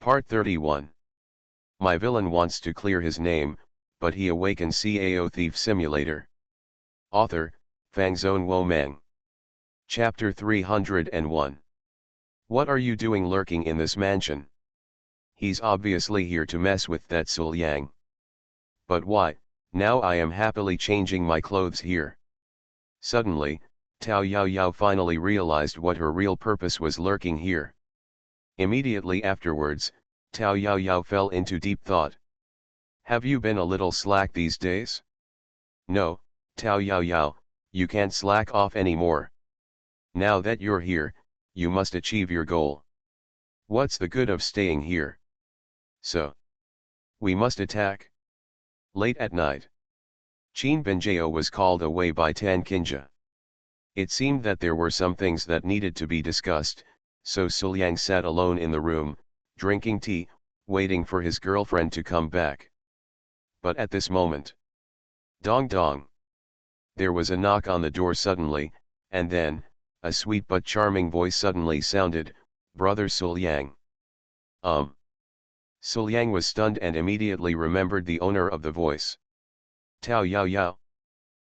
Part 31. My villain wants to clear his name, but he awakens Cao Thief Simulator. Author, Fangzone Womang. Chapter 301. What are you doing lurking in this mansion? He's obviously here to mess with that Sul Yang. But why, now I am happily changing my clothes here. Suddenly, Tao Yao Yao finally realized what her real purpose was lurking here. Immediately afterwards, Tao Yao Yao fell into deep thought. Have you been a little slack these days? No, Tao Yao Yao, you can't slack off anymore. Now that you're here, you must achieve your goal. What's the good of staying here? So, we must attack. Late at night, Qin Benjao was called away by Tan Kinja. It seemed that there were some things that needed to be discussed, so Sul Yang sat alone in the room, drinking tea, waiting for his girlfriend to come back. But at this moment, dong dong, there was a knock on the door suddenly, and then, a sweet but charming voice suddenly sounded, "Brother Sul Yang." Sul Yang was stunned and immediately remembered the owner of the voice. Tao Yao Yao.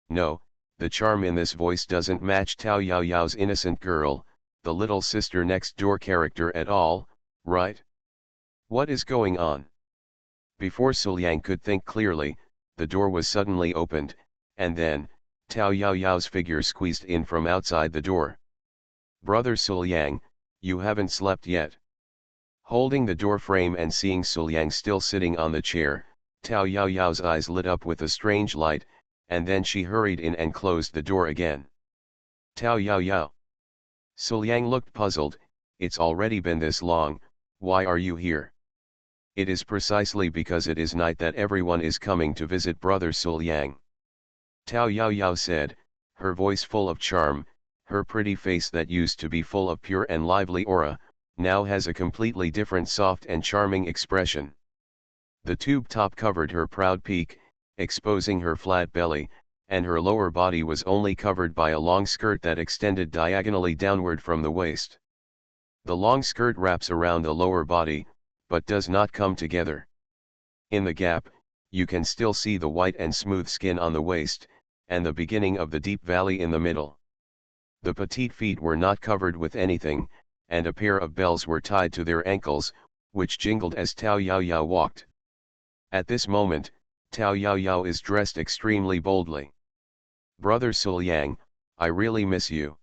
No, the charm in this voice doesn't match Tao Yao Yao's innocent girl, the little sister next door character at all, right? What is going on? Before Sul Yang could think clearly, the door was suddenly opened, and then, Tao Yao Yao's figure squeezed in from outside the door. Brother Sul Yang, you haven't slept yet. Holding the door frame and seeing Sul Yang still sitting on the chair, Tao Yao Yao's eyes lit up with a strange light, and then she hurried in and closed the door again. Tao Yao Yao. Sul Yang looked puzzled. It's already been this long, why are you here? It is precisely because it is night that everyone is coming to visit Brother Sul Yang. Tao Yao Yao said, her voice full of charm, her pretty face that used to be full of pure and lively aura, now has a completely different soft and charming expression. The tube top covered her proud peak, exposing her flat belly, and her lower body was only covered by a long skirt that extended diagonally downward from the waist. The long skirt wraps around the lower body, but does not come together. In the gap, you can still see the white and smooth skin on the waist, and the beginning of the deep valley in the middle. The petite feet were not covered with anything, and a pair of bells were tied to their ankles, which jingled as Tao Yao Yao walked. At this moment, Tao Yao Yao is dressed extremely boldly. Brother Sul Yang, I really miss you.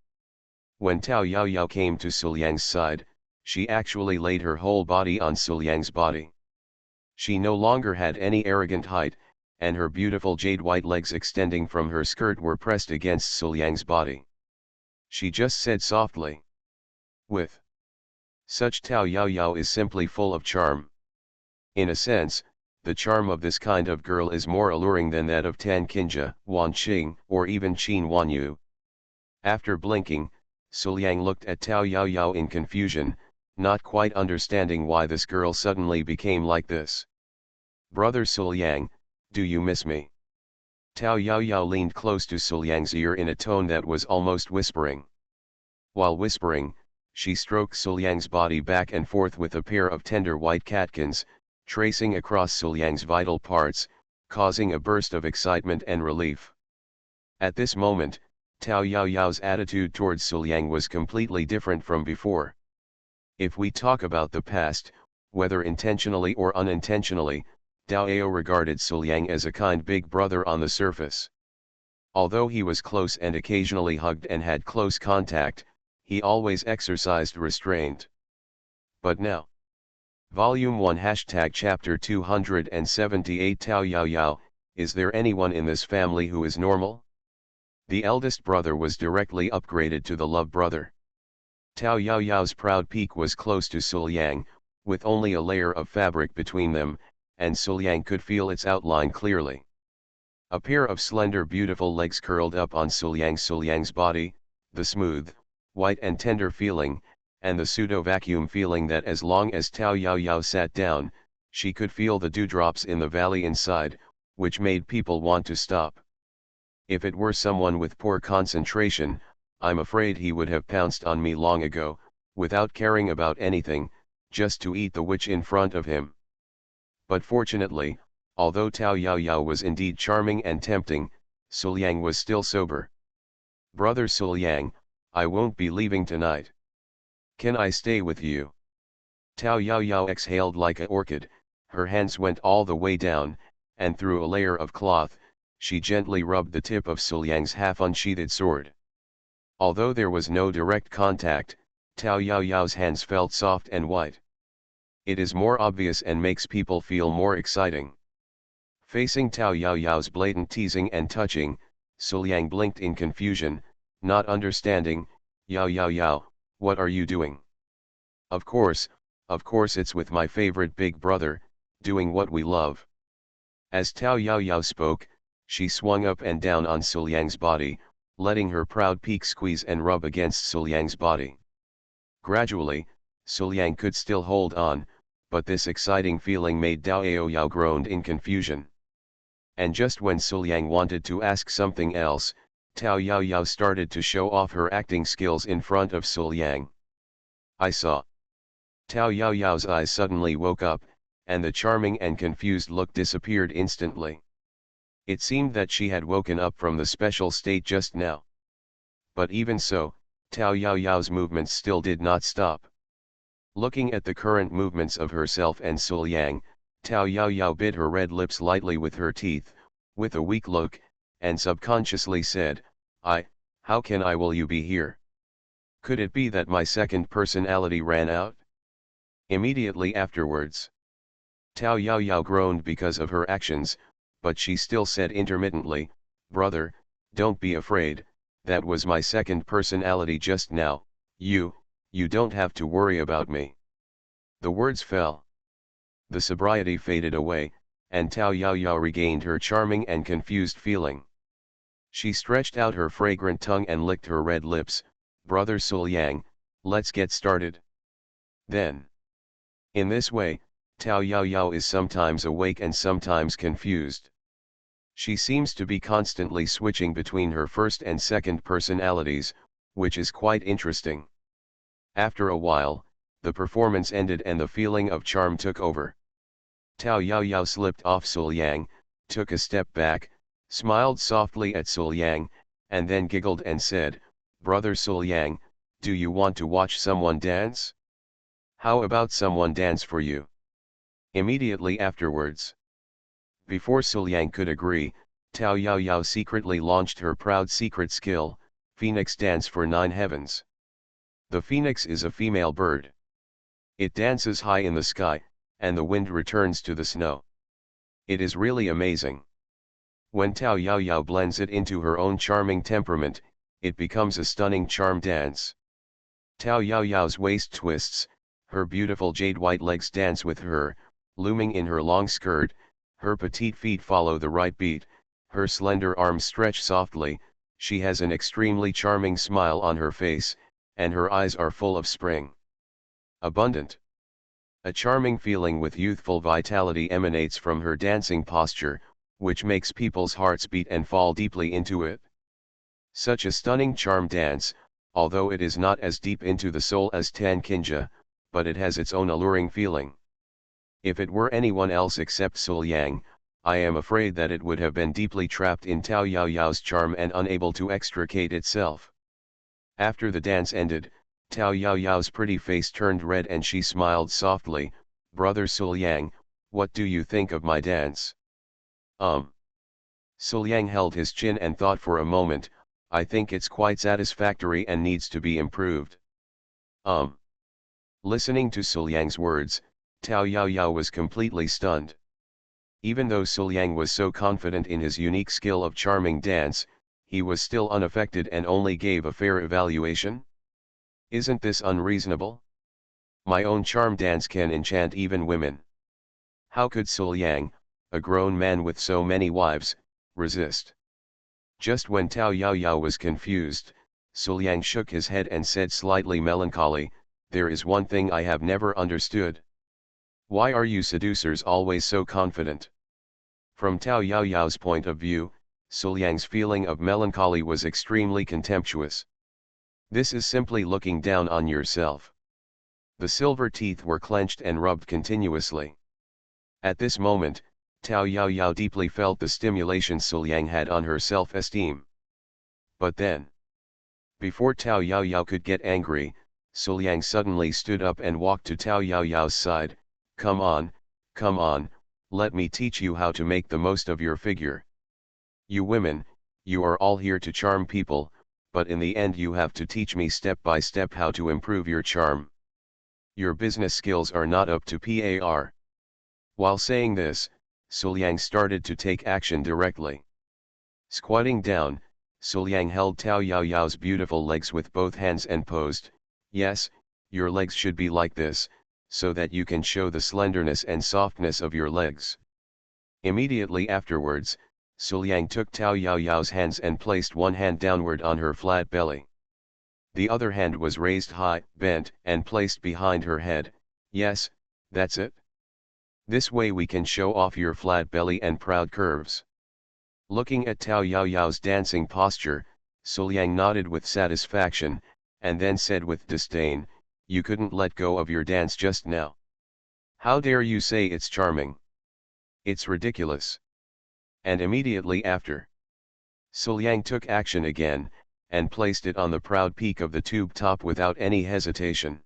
When Tao Yao Yao came to Sul Yang's side, she actually laid her whole body on Sul Yang's body. She no longer had any arrogant height, and her beautiful jade white legs extending from her skirt were pressed against Sul Yang's body. She just said softly. With such Tao Yao Yao is simply full of charm. In a sense, the charm of this kind of girl is more alluring than that of Tan Kinja, Wan Qing, or even Qin Wanyu. After blinking, Sul Yang looked at Tao Yao Yao in confusion, not quite understanding why this girl suddenly became like this. Brother Sul Yang, do you miss me? Tao Yao Yao leaned close to Sul Yang's ear in a tone that was almost whispering. While whispering, she stroked Sul Yang's body back and forth with a pair of tender white catkins, tracing across Sul Yang's vital parts, causing a burst of excitement and relief. At this moment, Tao Yao Yao's attitude towards Sul Yang was completely different from before. If we talk about the past, whether intentionally or unintentionally, Tao Yao regarded Sul Yang as a kind big brother on the surface. Although he was close and occasionally hugged and had close contact, he always exercised restraint. But now, Volume 1 Chapter 278 Tao Yao Yao, is there anyone in this family who is normal? The eldest brother was directly upgraded to the love brother. Tao Yao Yao's proud peak was close to Sul Yang, with only a layer of fabric between them, and Sul Yang could feel its outline clearly. A pair of slender beautiful legs curled up on Sul Yang's body, the smooth, white and tender feeling, and the pseudo-vacuum feeling that as long as Tao Yao Yao sat down, she could feel the dewdrops in the valley inside, which made people want to stop. If it were someone with poor concentration, I'm afraid he would have pounced on me long ago, without caring about anything, just to eat the witch in front of him. But fortunately, although Tao Yao was indeed charming and tempting, Suliang was still sober. "Brother Suliang, I won't be leaving tonight. Can I stay with you?" Tao Yao exhaled like an orchid, her hands went all the way down, and through a layer of cloth, she gently rubbed the tip of Suliang's half-unsheathed sword. Although there was no direct contact, Tao Yao's hands felt soft and white. It is more obvious and makes people feel more exciting. Facing Tao Yao's blatant teasing and touching, Suliang blinked in confusion, not understanding. Yao, what are you doing?" Of course it's with my favorite big brother, doing what we love." As Tao Yao spoke, she swung up and down on Suliang's body, letting her proud peak squeeze and rub against Suliang's body. Gradually, Suliang could still hold on, but this exciting feeling made Tao Yao groaned in confusion. And just when Suliang wanted to ask something else, Tao Yao started to show off her acting skills in front of Suliang. "I saw." Tao Yao's eyes suddenly woke up, and the charming and confused look disappeared instantly. It seemed that she had woken up from the special state just now. But even so, Tao Yao's movements still did not stop. Looking at the current movements of herself and Suliang, Tao Yao bit her red lips lightly with her teeth, with a weak look, and subconsciously said, how can will you be here? Could it be that my second personality ran out?" Immediately afterwards, Tao Yao groaned because of her actions, but she still said intermittently, "Brother, don't be afraid, that was my second personality just now. You don't have to worry about me." The words fell. The sobriety faded away, and Tao Yao regained her charming and confused feeling. She stretched out her fragrant tongue and licked her red lips. "Brother Suliang, let's get started." Then, in this way, Tao Yao is sometimes awake and sometimes confused. She seems to be constantly switching between her first and second personalities, which is quite interesting. After a while, the performance ended and the feeling of charm took over. Tao Yao slipped off Suliang, took a step back, smiled softly at Suliang, and then giggled and said, "Brother Suliang, do you want to watch someone dance? How about someone dance for you?" Immediately afterwards, before Suliang could agree, Tao Yao secretly launched her proud secret skill, Phoenix Dance for 9 Heavens. The phoenix is a female bird. It dances high in the sky, and the wind returns to the snow. It is really amazing. When Tao Yao blends it into her own charming temperament, it becomes a stunning charm dance. Tao Yao's waist twists, her beautiful jade-white legs dance with her, looming in her long skirt, her petite feet follow the right beat, her slender arms stretch softly, she has an extremely charming smile on her face, and her eyes are full of spring. Abundant. A charming feeling with youthful vitality emanates from her dancing posture, which makes people's hearts beat and fall deeply into it. Such a stunning charm dance, although it is not as deep into the soul as Tan Kinja, but it has its own alluring feeling. If it were anyone else except Suliang, I am afraid that it would have been deeply trapped in Tao Yao's charm and unable to extricate itself. After the dance ended, Tao Yao's pretty face turned red and she smiled softly, "Brother Suliang, what do you think of my dance?" Suliang held his chin and thought for a moment, "I think it's quite satisfactory and needs to be improved." Listening to Suliang's words, Tao Yao was completely stunned. Even though Suliang was so confident in his unique skill of charming dance, he was still unaffected and only gave a fair evaluation. Isn't this unreasonable? My own charm dance can enchant even women. How could Suliang, a grown man with so many wives, resist? Just when Tao Yao was confused, Suliang shook his head and said slightly melancholy, "There is one thing I have never understood. Why are you seducers always so confident?" From Tao Yao's point of view, Suliang's feeling of melancholy was extremely contemptuous. This is simply looking down on yourself. The silver teeth were clenched and rubbed continuously. At this moment, Tao Yao deeply felt the stimulation Suliang had on her self-esteem. But then, before Tao Yao could get angry, Suliang suddenly stood up and walked to Tao Yao's side. Come on, let me teach you how to make the most of your figure. You women, you are all here to charm people, but in the end you have to teach me step by step how to improve your charm. Your business skills are not up to par. While saying this, Suliang started to take action directly. Squatting down, Suliang held Tao Yao's beautiful legs with both hands and posed, yes, your legs should be like this, so that you can show the slenderness and softness of your legs. Immediately afterwards, Suliang took Tao Yao's hands and placed one hand downward on her flat belly. The other hand was raised high, bent, and placed behind her head. Yes, that's it. This way we can show off your flat belly and proud curves. Looking at Tao Yao's dancing posture, Suliang nodded with satisfaction, and then said with disdain, you couldn't let go of your dance just now. How dare you say it's charming? It's ridiculous. And immediately after, Suliang took action again, and placed it on the proud peak of the tube top without any hesitation.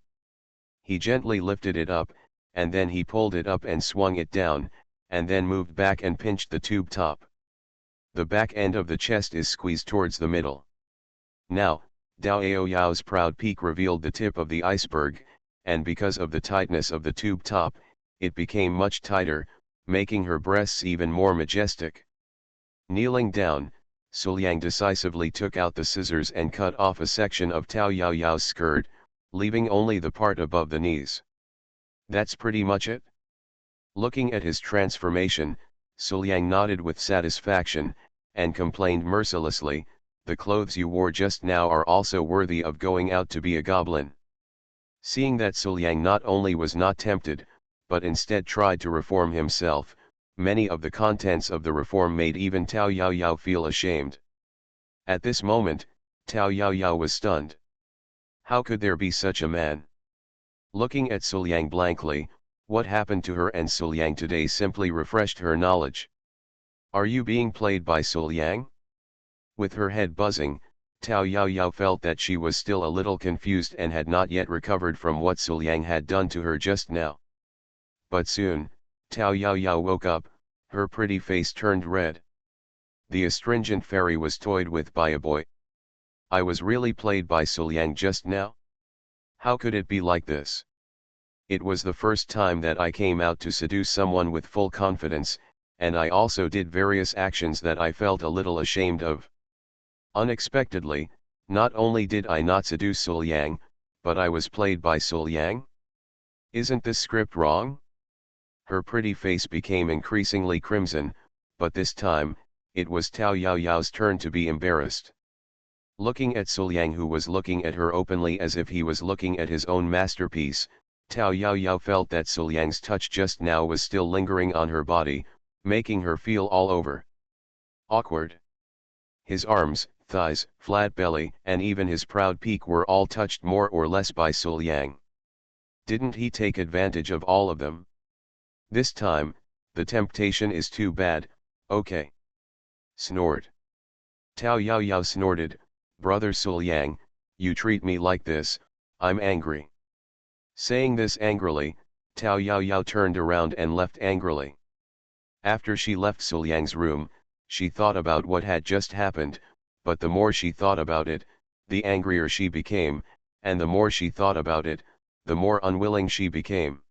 He gently lifted it up, and then he pulled it up and swung it down, and then moved back and pinched the tube top. The back end of the chest is squeezed towards the middle. Now, Tao Yao's proud peak revealed the tip of the iceberg, and because of the tightness of the tube top, it became much tighter, making her breasts even more majestic. Kneeling down, Suliang decisively took out the scissors and cut off a section of Tao Yao's skirt, leaving only the part above the knees. That's pretty much it? Looking at his transformation, Suliang nodded with satisfaction, and complained mercilessly, the clothes you wore just now are also worthy of going out to be a goblin. Seeing that Suliang not only was not tempted, but instead tried to reform himself, many of the contents of the reform made even Tao Yao feel ashamed. At this moment, Tao Yao was stunned. How could there be such a man? Looking at Suliang blankly, what happened to her and Suliang today simply refreshed her knowledge. Are you being played by Suliang? With her head buzzing, Tao Yao felt that she was still a little confused and had not yet recovered from what Suliang had done to her just now. But soon, Tao Yao woke up, her pretty face turned red. The astringent fairy was toyed with by a boy. I was really played by Suliang just now? How could it be like this? It was the first time that I came out to seduce someone with full confidence, and I also did various actions that I felt a little ashamed of. Unexpectedly, not only did I not seduce Suliang, but I was played by Suliang? Isn't this script wrong? Her pretty face became increasingly crimson, but this time, it was Tao Yao's turn to be embarrassed. Looking at Suliang, who was looking at her openly as if he was looking at his own masterpiece, Tao Yao felt that Suliang's touch just now was still lingering on her body, making her feel all over awkward. His arms, thighs, flat belly, and even his proud peak were all touched more or less by Suliang. Didn't he take advantage of all of them? This time, the temptation is too bad, okay. Snort. Tao Yao snorted, Brother Suliang, you treat me like this, I'm angry. Saying this angrily, Tao Yao turned around and left angrily. After she left Suliang's room, she thought about what had just happened, but the more she thought about it, the angrier she became, and the more she thought about it, the more unwilling she became.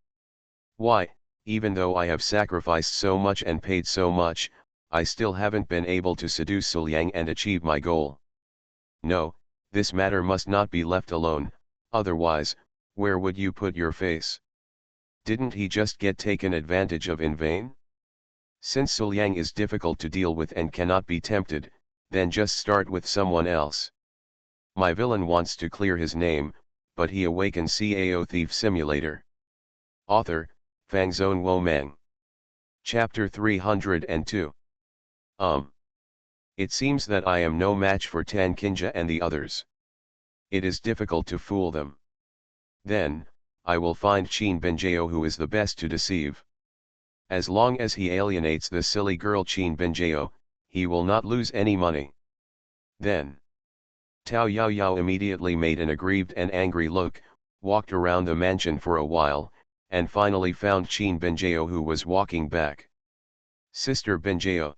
Why, even though I have sacrificed so much and paid so much, I still haven't been able to seduce Suliang and achieve my goal. No, this matter must not be left alone, otherwise, where would you put your face? Didn't he just get taken advantage of in vain? Since Suliang is difficult to deal with and cannot be tempted, then just start with someone else. My villain wants to clear his name, but he awakens Cao Thief Simulator. Author, Fangzone Womang. Chapter 302. It seems that I am no match for Tan Kinja and the others. It is difficult to fool them. Then, I will find Qin Benjao who is the best to deceive. As long as he alienates the silly girl Qin Benjao, he will not lose any money. Then, Tao Yao Yao immediately made an aggrieved and angry look, walked around the mansion for a while, and finally found Qin Benjao who was walking back. Sister Benjao.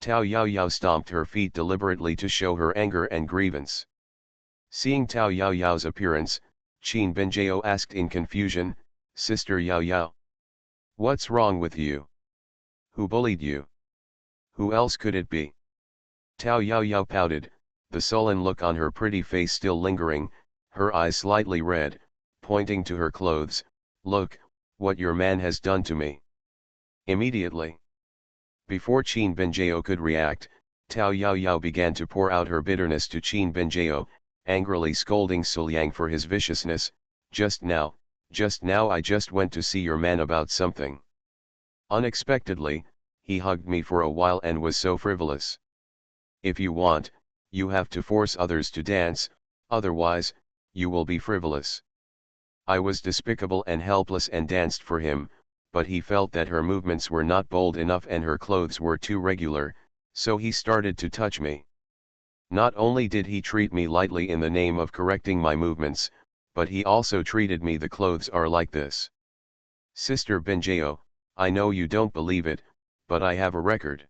Tao Yao Yao stomped her feet deliberately to show her anger and grievance. Seeing Tao Yao Yao's appearance, Qin Benjao asked in confusion, Sister Yao Yao. What's wrong with you? Who bullied you? Who else could it be? Tao Yao Yao pouted, the sullen look on her pretty face still lingering, her eyes slightly red, pointing to her clothes, Look, what your man has done to me. Immediately. Before Qin Benjao could react, Tao Yao Yao began to pour out her bitterness to Qin Benjao, angrily scolding Suliang for his viciousness. Just now I just went to see your man about something. Unexpectedly, he hugged me for a while and was so frivolous. If you want, you have to force others to dance, otherwise, you will be frivolous. I was despicable and helpless and danced for him, but he felt that her movements were not bold enough and her clothes were too regular, so he started to touch me. Not only did he treat me lightly in the name of correcting my movements, but he also treated me the clothes are like this. Sister Benjao, I know you don't believe it, but I have a record.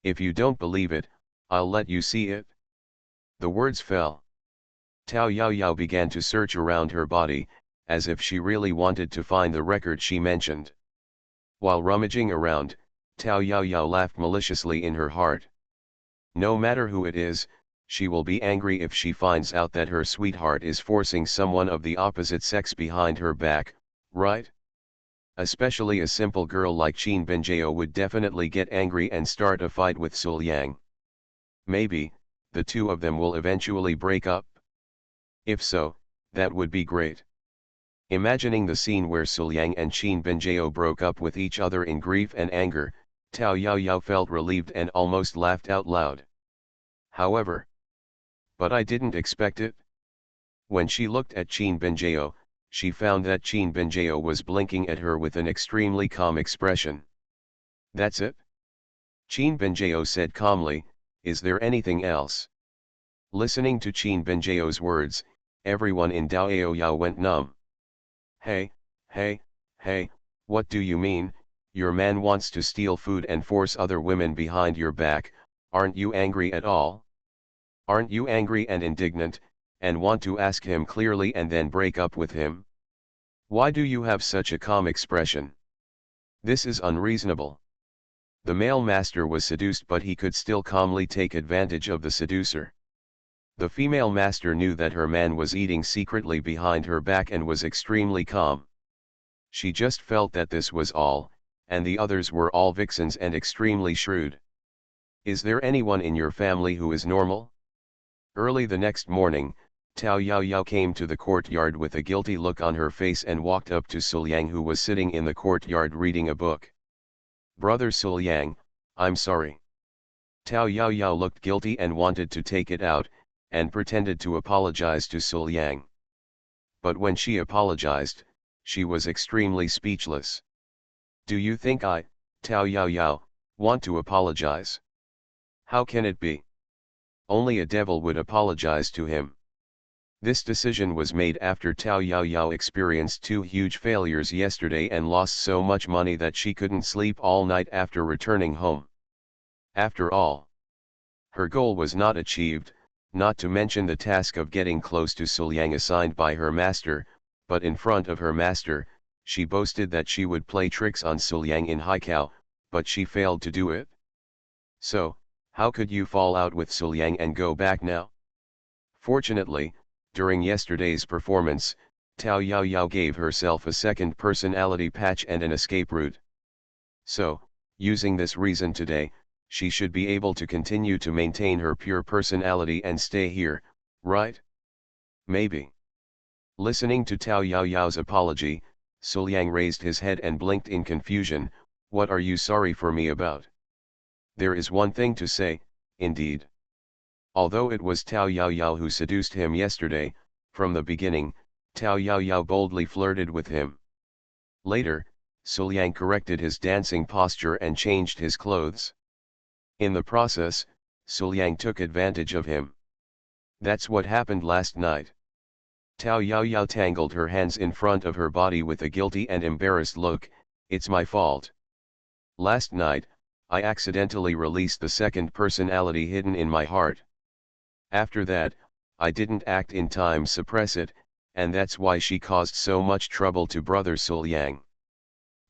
If you don't believe it, I'll let you see it. The words fell. Tao Yao Yao began to search around her body, as if she really wanted to find the record she mentioned. While rummaging around, Tao Yao Yao laughed maliciously in her heart. No matter who it is, she will be angry if she finds out that her sweetheart is forcing someone of the opposite sex behind her back, right? Especially a simple girl like Qin Benjao would definitely get angry and start a fight with Suliang. Maybe, the two of them will eventually break up. If so, that would be great. Imagining the scene where Suliang and Qin Benjao broke up with each other in grief and anger, Tao Yao Yao felt relieved and almost laughed out loud. However, but I didn't expect it. When she looked at Qin Benjao, she found that Qin Benjao was blinking at her with an extremely calm expression. That's it? Qin Benjao said calmly, is there anything else? Listening to Qin Benjao's words, everyone in Dao Yao Yao went numb. Hey, what do you mean? Your man wants to steal food and force other women behind your back, aren't you angry at all? Aren't you angry and indignant, and want to ask him clearly and then break up with him? Why do you have such a calm expression? This is unreasonable. The male master was seduced but he could still calmly take advantage of the seducer. The female master knew that her man was eating secretly behind her back and was extremely calm. She just felt that this was all, and the others were all vixens and extremely shrewd. Is there anyone in your family who is normal? Early the next morning, Tao Yao Yao came to the courtyard with a guilty look on her face and walked up to Suliang who was sitting in the courtyard reading a book. Brother Suliang, I'm sorry. Tao Yao Yao looked guilty and wanted to take it out, and pretended to apologize to Suliang. But when she apologized, she was extremely speechless. Do you think I, Tao Yao Yao, want to apologize? How can it be? Only a devil would apologize to him. This decision was made after Tao Yao Yao experienced 2 huge failures yesterday and lost so much money that she couldn't sleep all night after returning home. After all, her goal was not achieved, not to mention the task of getting close to Suliang assigned by her master, but in front of her master, she boasted that she would play tricks on Suliang in Haikao, but she failed to do it. So, how could you fall out with Suliang and go back now? Fortunately, during yesterday's performance, Tao Yao Yao gave herself a second personality patch and an escape route. So, using this reason today, she should be able to continue to maintain her pure personality and stay here, right? Maybe. Listening to Tao Yao Yao's apology, Suliang raised his head and blinked in confusion. What are you sorry for me about? There is one thing to say, indeed. Although it was Tao Yao Yao who seduced him yesterday, from the beginning, Tao Yaoyao boldly flirted with him. Later, Suliang corrected his dancing posture and changed his clothes. In the process, Suliang took advantage of him. That's what happened last night. Tao Yaoyao tangled her hands in front of her body with a guilty and embarrassed look. It's my fault. Last night, I accidentally released the second personality hidden in my heart. After that, I didn't act in time suppress it, and that's why she caused so much trouble to Brother Suliang.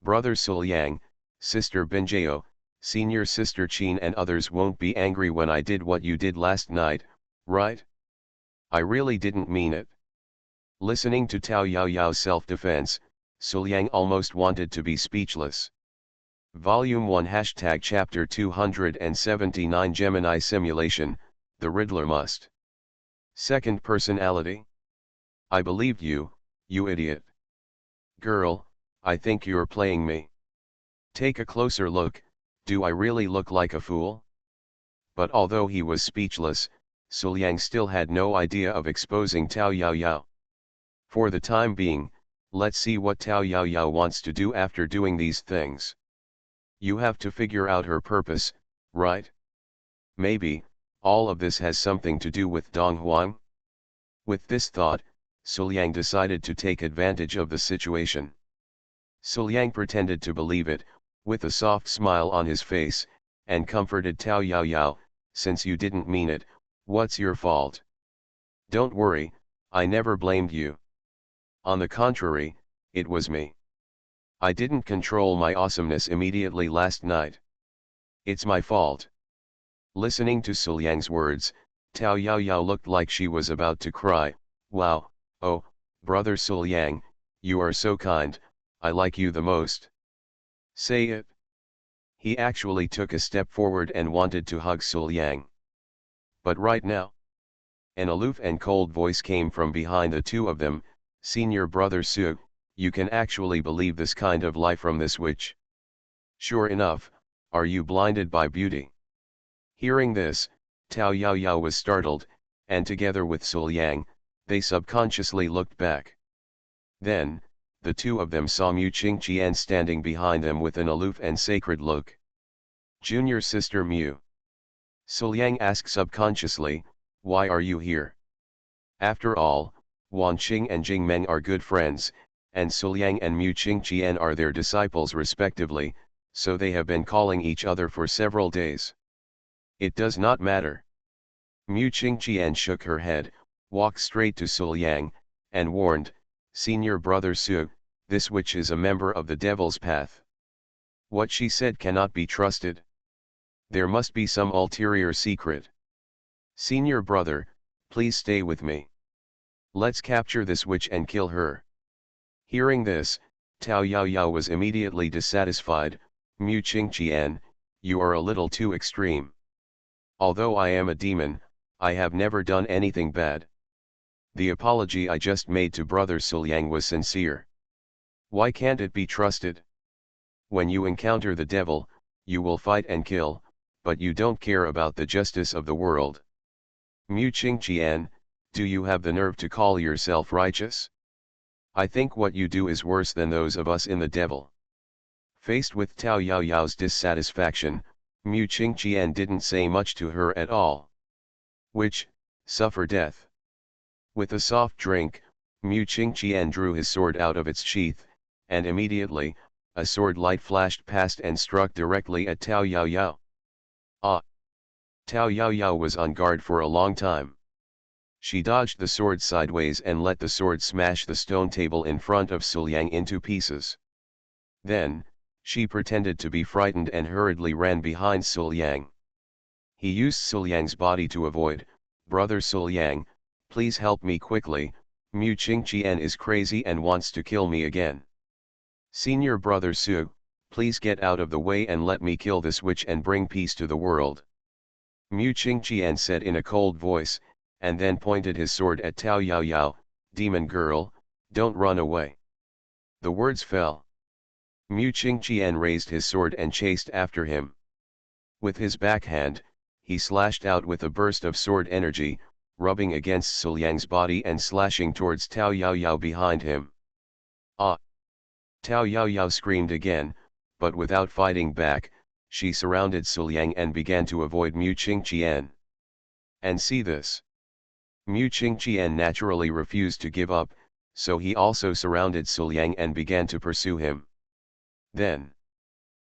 Brother Suliang, Sister Binjao, Senior Sister Chin and others won't be angry when I did what you did last night, right? I really didn't mean it. Listening to Tao Yaoyao's self-defense, Suliang almost wanted to be speechless. Volume 1 # Chapter 279 Gemini Simulation, The Riddler Must. Second personality? I believed you, you idiot. Girl, I think you're playing me. Take a closer look, do I really look like a fool? But although he was speechless, Suliang still had no idea of exposing Tao Yaoyao. For the time being, let's see what Tao Yaoyao wants to do after doing these things. You have to figure out her purpose, right? Maybe, all of this has something to do with Dong Huang? With this thought, Suliang decided to take advantage of the situation. Suliang pretended to believe it, with a soft smile on his face, and comforted Tao Yaoyao, since you didn't mean it, what's your fault? Don't worry, I never blamed you. On the contrary, it was me. I didn't control my awesomeness immediately last night. It's my fault. Listening to Suliang's words, Tao Yaoyao looked like she was about to cry. Wow, oh, Brother Suliang, you are so kind, I like you the most. Say it. He actually took a step forward and wanted to hug Suliang. But right now, an aloof and cold voice came from behind the two of them. Senior Brother Su, you can actually believe this kind of lie from this witch. Sure enough, are you blinded by beauty? Hearing this, Tao Yaoyao was startled, and together with Suliang, they subconsciously looked back. Then, the two of them saw Mu Qingqian standing behind them with an aloof and sacred look. Junior Sister Mu. Suliang asked subconsciously, why are you here? After all, Wan Qing and Jing Meng are good friends, and Suliang and Mu Qingqian are their disciples respectively, so they have been calling each other for several days. It does not matter. Mu Qingqian shook her head, walked straight to Suliang, and warned, Senior Brother Su, this witch is a member of the Devil's Path. What she said cannot be trusted. There must be some ulterior secret. Senior Brother, please stay with me. Let's capture this witch and kill her. Hearing this, Tao Yaoyao was immediately dissatisfied. Mu Qingqian, you are a little too extreme. Although I am a demon, I have never done anything bad. The apology I just made to Brother Suliang was sincere. Why can't it be trusted? When you encounter the devil, you will fight and kill, but you don't care about the justice of the world. Mu Qingqian, do you have the nerve to call yourself righteous? I think what you do is worse than those of us in the devil. Faced with Tao Yaoyao's dissatisfaction, Mu Qingqian didn't say much to her at all. Witch, suffer death. With a soft drink, Mu Qingqian drew his sword out of its sheath, and immediately, a sword light flashed past and struck directly at Tao Yaoyao. Ah! Tao Yaoyao was on guard for a long time. She dodged the sword sideways and let the sword smash the stone table in front of Suliang into pieces. Then, she pretended to be frightened and hurriedly ran behind Suliang. He used Suliang's body to avoid. Brother Suliang, please help me quickly, Mu Qingqian is crazy and wants to kill me again. Senior Brother Su, please get out of the way and let me kill this witch and bring peace to the world. Mu Qingqian said in a cold voice, and then pointed his sword at Tao Yaoyao, demon girl, don't run away. The words fell. Mu Qingqian raised his sword and chased after him. With his backhand, he slashed out with a burst of sword energy, rubbing against Suliang's body and slashing towards Tao Yaoyao behind him. Ah! Tao Yaoyao screamed again, but without fighting back, she surrounded Suliang and began to avoid Mu Qingqian. And see this. Mu Qingqian naturally refused to give up, so he also surrounded Suliang and began to pursue him. Then,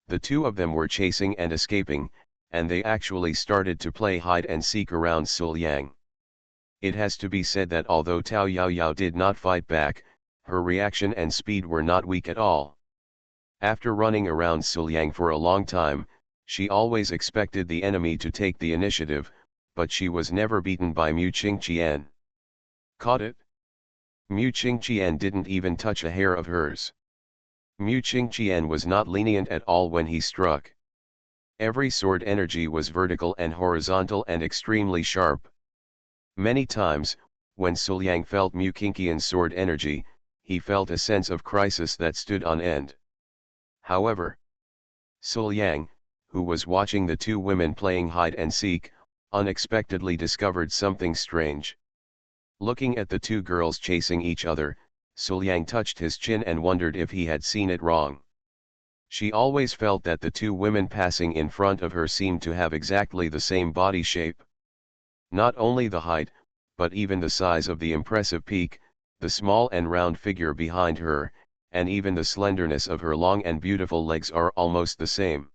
the two of them were chasing and escaping, and they actually started to play hide and seek around Suliang. It has to be said that although Tao Yaoyao did not fight back, her reaction and speed were not weak at all. After running around Suliang for a long time, she always expected the enemy to take the initiative, but she was never beaten by Mu Qingqian. Caught it? Mu Qingqian didn't even touch a hair of hers. Mu Qingqian was not lenient at all when he struck. Every sword energy was vertical and horizontal and extremely sharp. Many times, when Suliang felt Mu Qingqian's sword energy, he felt a sense of crisis that stood on end. However, Suliang, who was watching the two women playing hide and seek, unexpectedly discovered something strange. Looking at the two girls chasing each other, Suliang touched his chin and wondered if he had seen it wrong. She always felt that the two women passing in front of her seemed to have exactly the same body shape. Not only the height, but even the size of the impressive peak, the small and round figure behind her, and even the slenderness of her long and beautiful legs are almost the same.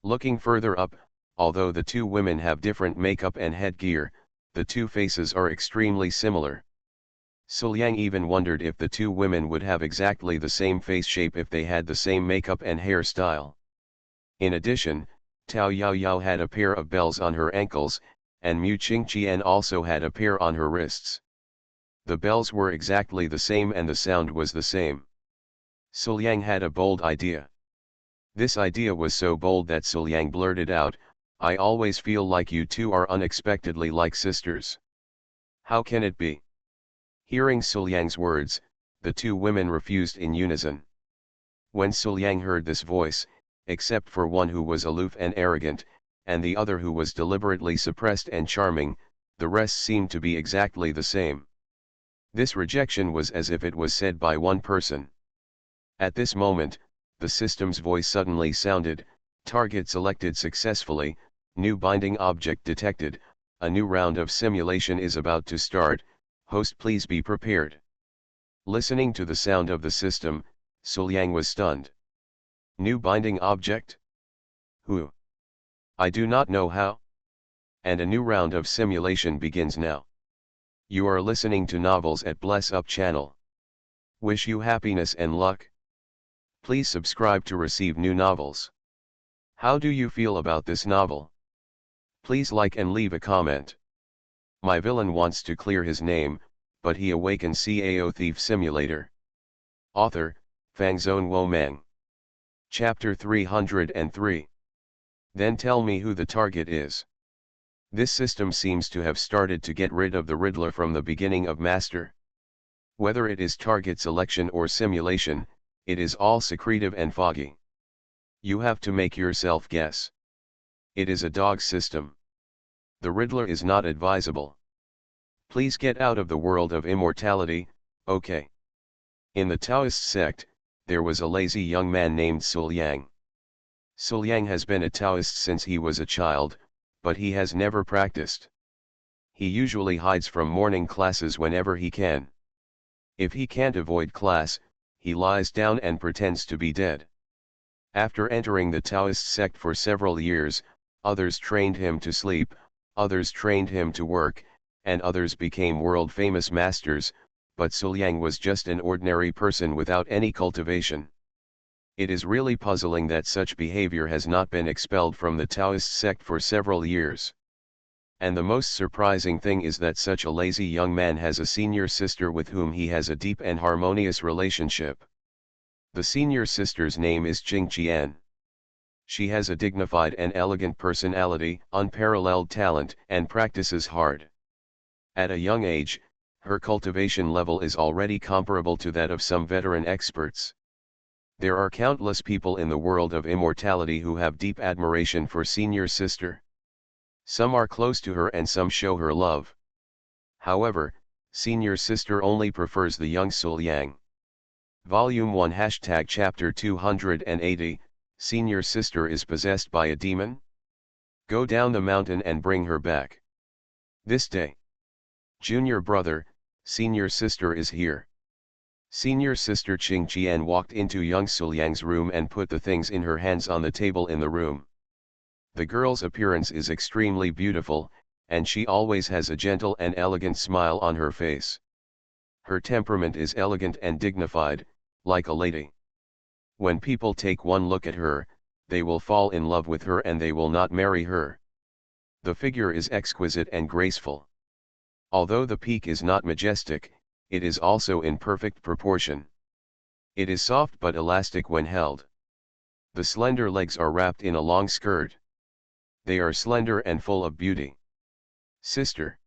Looking further up, although the two women have different makeup and headgear, the two faces are extremely similar. Suliang even wondered if the two women would have exactly the same face shape if they had the same makeup and hairstyle. In addition, Tao Yaoyao had a pair of bells on her ankles, and Mu Qingqian also had a pair on her wrists. The bells were exactly the same and the sound was the same. Suliang had a bold idea. This idea was so bold that Suliang blurted out, "I always feel like you two are unexpectedly like sisters. How can it be?" Hearing Suliang's words, the two women refused in unison. When Suliang heard this voice, except for one who was aloof and arrogant, and the other who was deliberately suppressed and charming, the rest seemed to be exactly the same. This rejection was as if it was said by one person. At this moment, the system's voice suddenly sounded, "Target selected successfully, new binding object detected, a new round of simulation is about to start, host please be prepared." Listening to the sound of the system, Suliang was stunned. New binding object? Who? I do not know how. And a new round of simulation begins now. You are listening to Novels at Bless Up channel. Wish you happiness and luck. Please subscribe to receive new novels. How do you feel about this novel? Please like and leave a comment. My villain wants to clear his name, but he awakens Cao Thief Simulator. Author, Fangzone Womang. Chapter 303. Then tell me who the target is. This system seems to have started to get rid of the Riddler from the beginning of Master. Whether it is target selection or simulation, it is all secretive and foggy. You have to make yourself guess. It is a dog system. The Riddler is not advisable. Please get out of the world of immortality, okay? In the Taoist sect, there was a lazy young man named Suliang. Suliang has been a Taoist since he was a child, but he has never practiced. He usually hides from morning classes whenever he can. If he can't avoid class, he lies down and pretends to be dead. After entering the Taoist sect for several years, others trained him to sleep, others trained him to work, and others became world-famous masters, but Suliang was just an ordinary person without any cultivation. It is really puzzling that such behavior has not been expelled from the Taoist sect for several years. And the most surprising thing is that such a lazy young man has a senior sister with whom he has a deep and harmonious relationship. The senior sister's name is Qingqian. She has a dignified and elegant personality, unparalleled talent, and practices hard. At a young age, her cultivation level is already comparable to that of some veteran experts. There are countless people in the world of immortality who have deep admiration for senior sister. Some are close to her and some show her love. However, senior sister only prefers the young Sul Yang. Volume 1 # Chapter 280, Senior sister is possessed by a demon? Go down the mountain and bring her back. This day. Junior brother, senior sister is here. Senior sister Qing Qian walked into young Sul Yang's room and put the things in her hands on the table in the room. The girl's appearance is extremely beautiful, and she always has a gentle and elegant smile on her face. Her temperament is elegant and dignified, like a lady. When people take one look at her, they will fall in love with her and they will not marry her. The figure is exquisite and graceful. Although the peak is not majestic, it is also in perfect proportion. It is soft but elastic when held. The slender legs are wrapped in a long skirt. They are slender and full of beauty. Sister.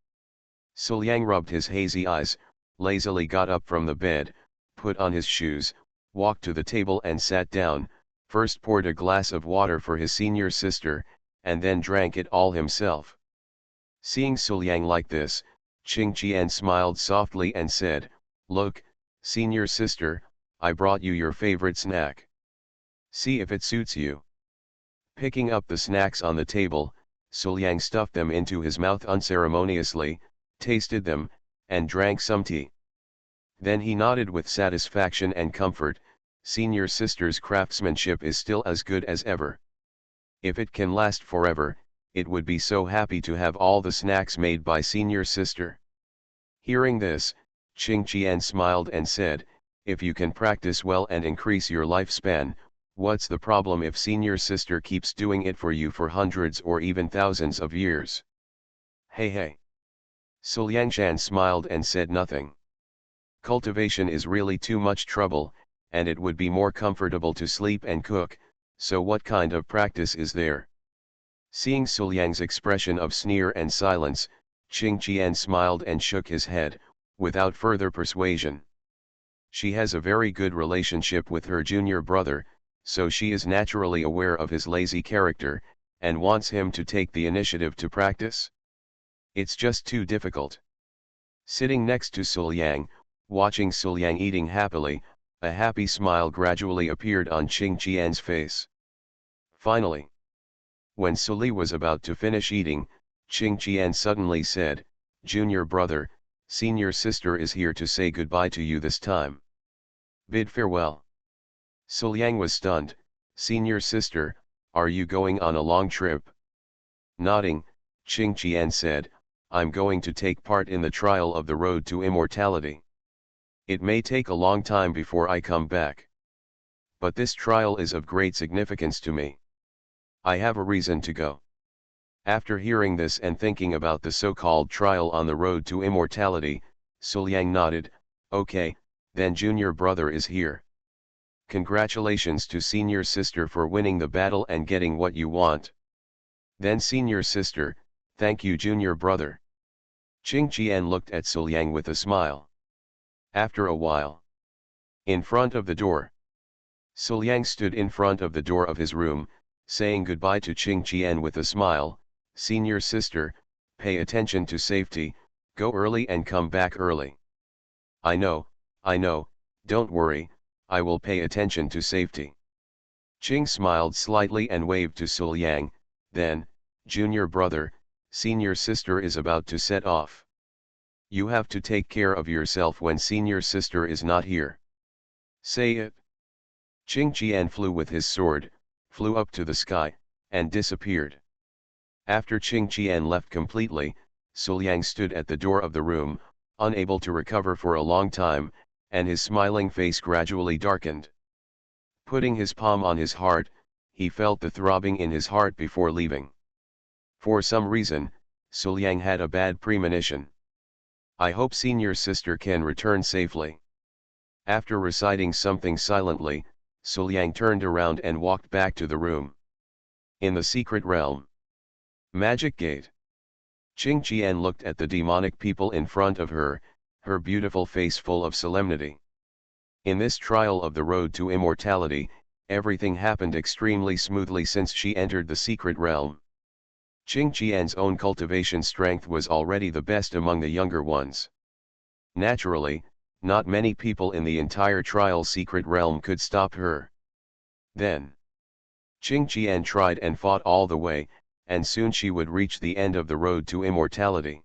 Sul Yang rubbed his hazy eyes, lazily got up from the bed, put on his shoes, walked to the table and sat down, first poured a glass of water for his senior sister, and then drank it all himself. Seeing Sul Yang like this, Qing Qian smiled softly and said, "Look, senior sister, I brought you your favorite snack. See if it suits you." Picking up the snacks on the table, Sul Yang stuffed them into his mouth unceremoniously, tasted them, and drank some tea. Then he nodded with satisfaction and comfort. Senior sister's craftsmanship is still as good as ever. If it can last forever, it would be so happy to have all the snacks made by senior sister. Hearing this, Qing Qian smiled and said, "If you can practice well and increase your lifespan, what's the problem if senior sister keeps doing it for you for hundreds or even thousands of years?" "Hey hey." Sul Yangshan smiled and said nothing. Cultivation is really too much trouble, and it would be more comfortable to sleep and cook, so what kind of practice is there? Seeing Sul Yang's expression of sneer and silence, Qing Qian smiled and shook his head, without further persuasion. She has a very good relationship with her junior brother, so she is naturally aware of his lazy character, and wants him to take the initiative to practice. It's just too difficult. Sitting next to Sul Yang, watching Sul Yang eating happily, a happy smile gradually appeared on Qing Qian's face. Finally, when Sully was about to finish eating, Qing Qian suddenly said, "Junior brother, senior sister is here to say goodbye to you this time. Bid farewell." Sul Yang was stunned. "Senior sister, are you going on a long trip?" Nodding, Qing Qian said, "I'm going to take part in the trial of the road to immortality. It may take a long time before I come back. But this trial is of great significance to me. I have a reason to go." After hearing this and thinking about the so-called trial on the road to immortality, Sul Yang nodded, "Okay, then junior brother is here. Congratulations to senior sister for winning the battle and getting what you want." Then senior sister, "Thank you junior brother." Qing Qian looked at Sul Yang with a smile. After a while, in front of the door, Sul Yang stood in front of the door of his room, saying goodbye to Qing Qian with a smile. "Senior sister, pay attention to safety, go early and come back early." I know, don't worry, I will pay attention to safety." Qing smiled slightly and waved to Sul Yang, then, "Junior brother, senior sister is about to set off. You have to take care of yourself when senior sister is not here. Say it." Qing Qian flew with his sword, flew up to the sky, and disappeared. After Qing Qian left completely, Sul Yang stood at the door of the room, unable to recover for a long time, and his smiling face gradually darkened. Putting his palm on his heart, he felt the throbbing in his heart before leaving. For some reason, Sul Yang had a bad premonition. "I hope senior sister can return safely." After reciting something silently, Sul Yang turned around and walked back to the room. In the secret realm. Magic Gate. Qing Qian looked at the demonic people in front of her, her beautiful face full of solemnity. In this trial of the road to immortality, everything happened extremely smoothly since she entered the secret realm. Qing Qian's own cultivation strength was already the best among the younger ones. Naturally, not many people in the entire trial secret realm could stop her. Then, Qing Qian tried and fought all the way, and soon she would reach the end of the road to immortality.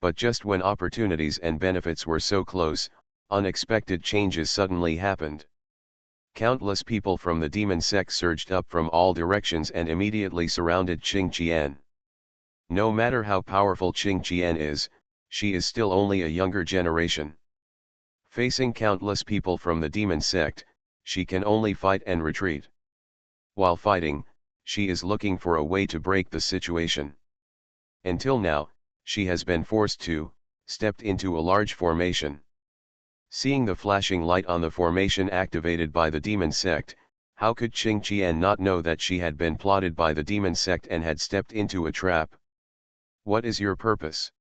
But just when opportunities and benefits were so close, unexpected changes suddenly happened. Countless people from the demon sect surged up from all directions and immediately surrounded Qing Qian. No matter how powerful Qing Qian is, she is still only a younger generation. Facing countless people from the demon sect, she can only fight and retreat. While fighting, she is looking for a way to break the situation. Until now, she has been forced to step into a large formation. Seeing the flashing light on the formation activated by the demon sect, how could Qing Qian not know that she had been plotted by the demon sect and had stepped into a trap? What is your purpose?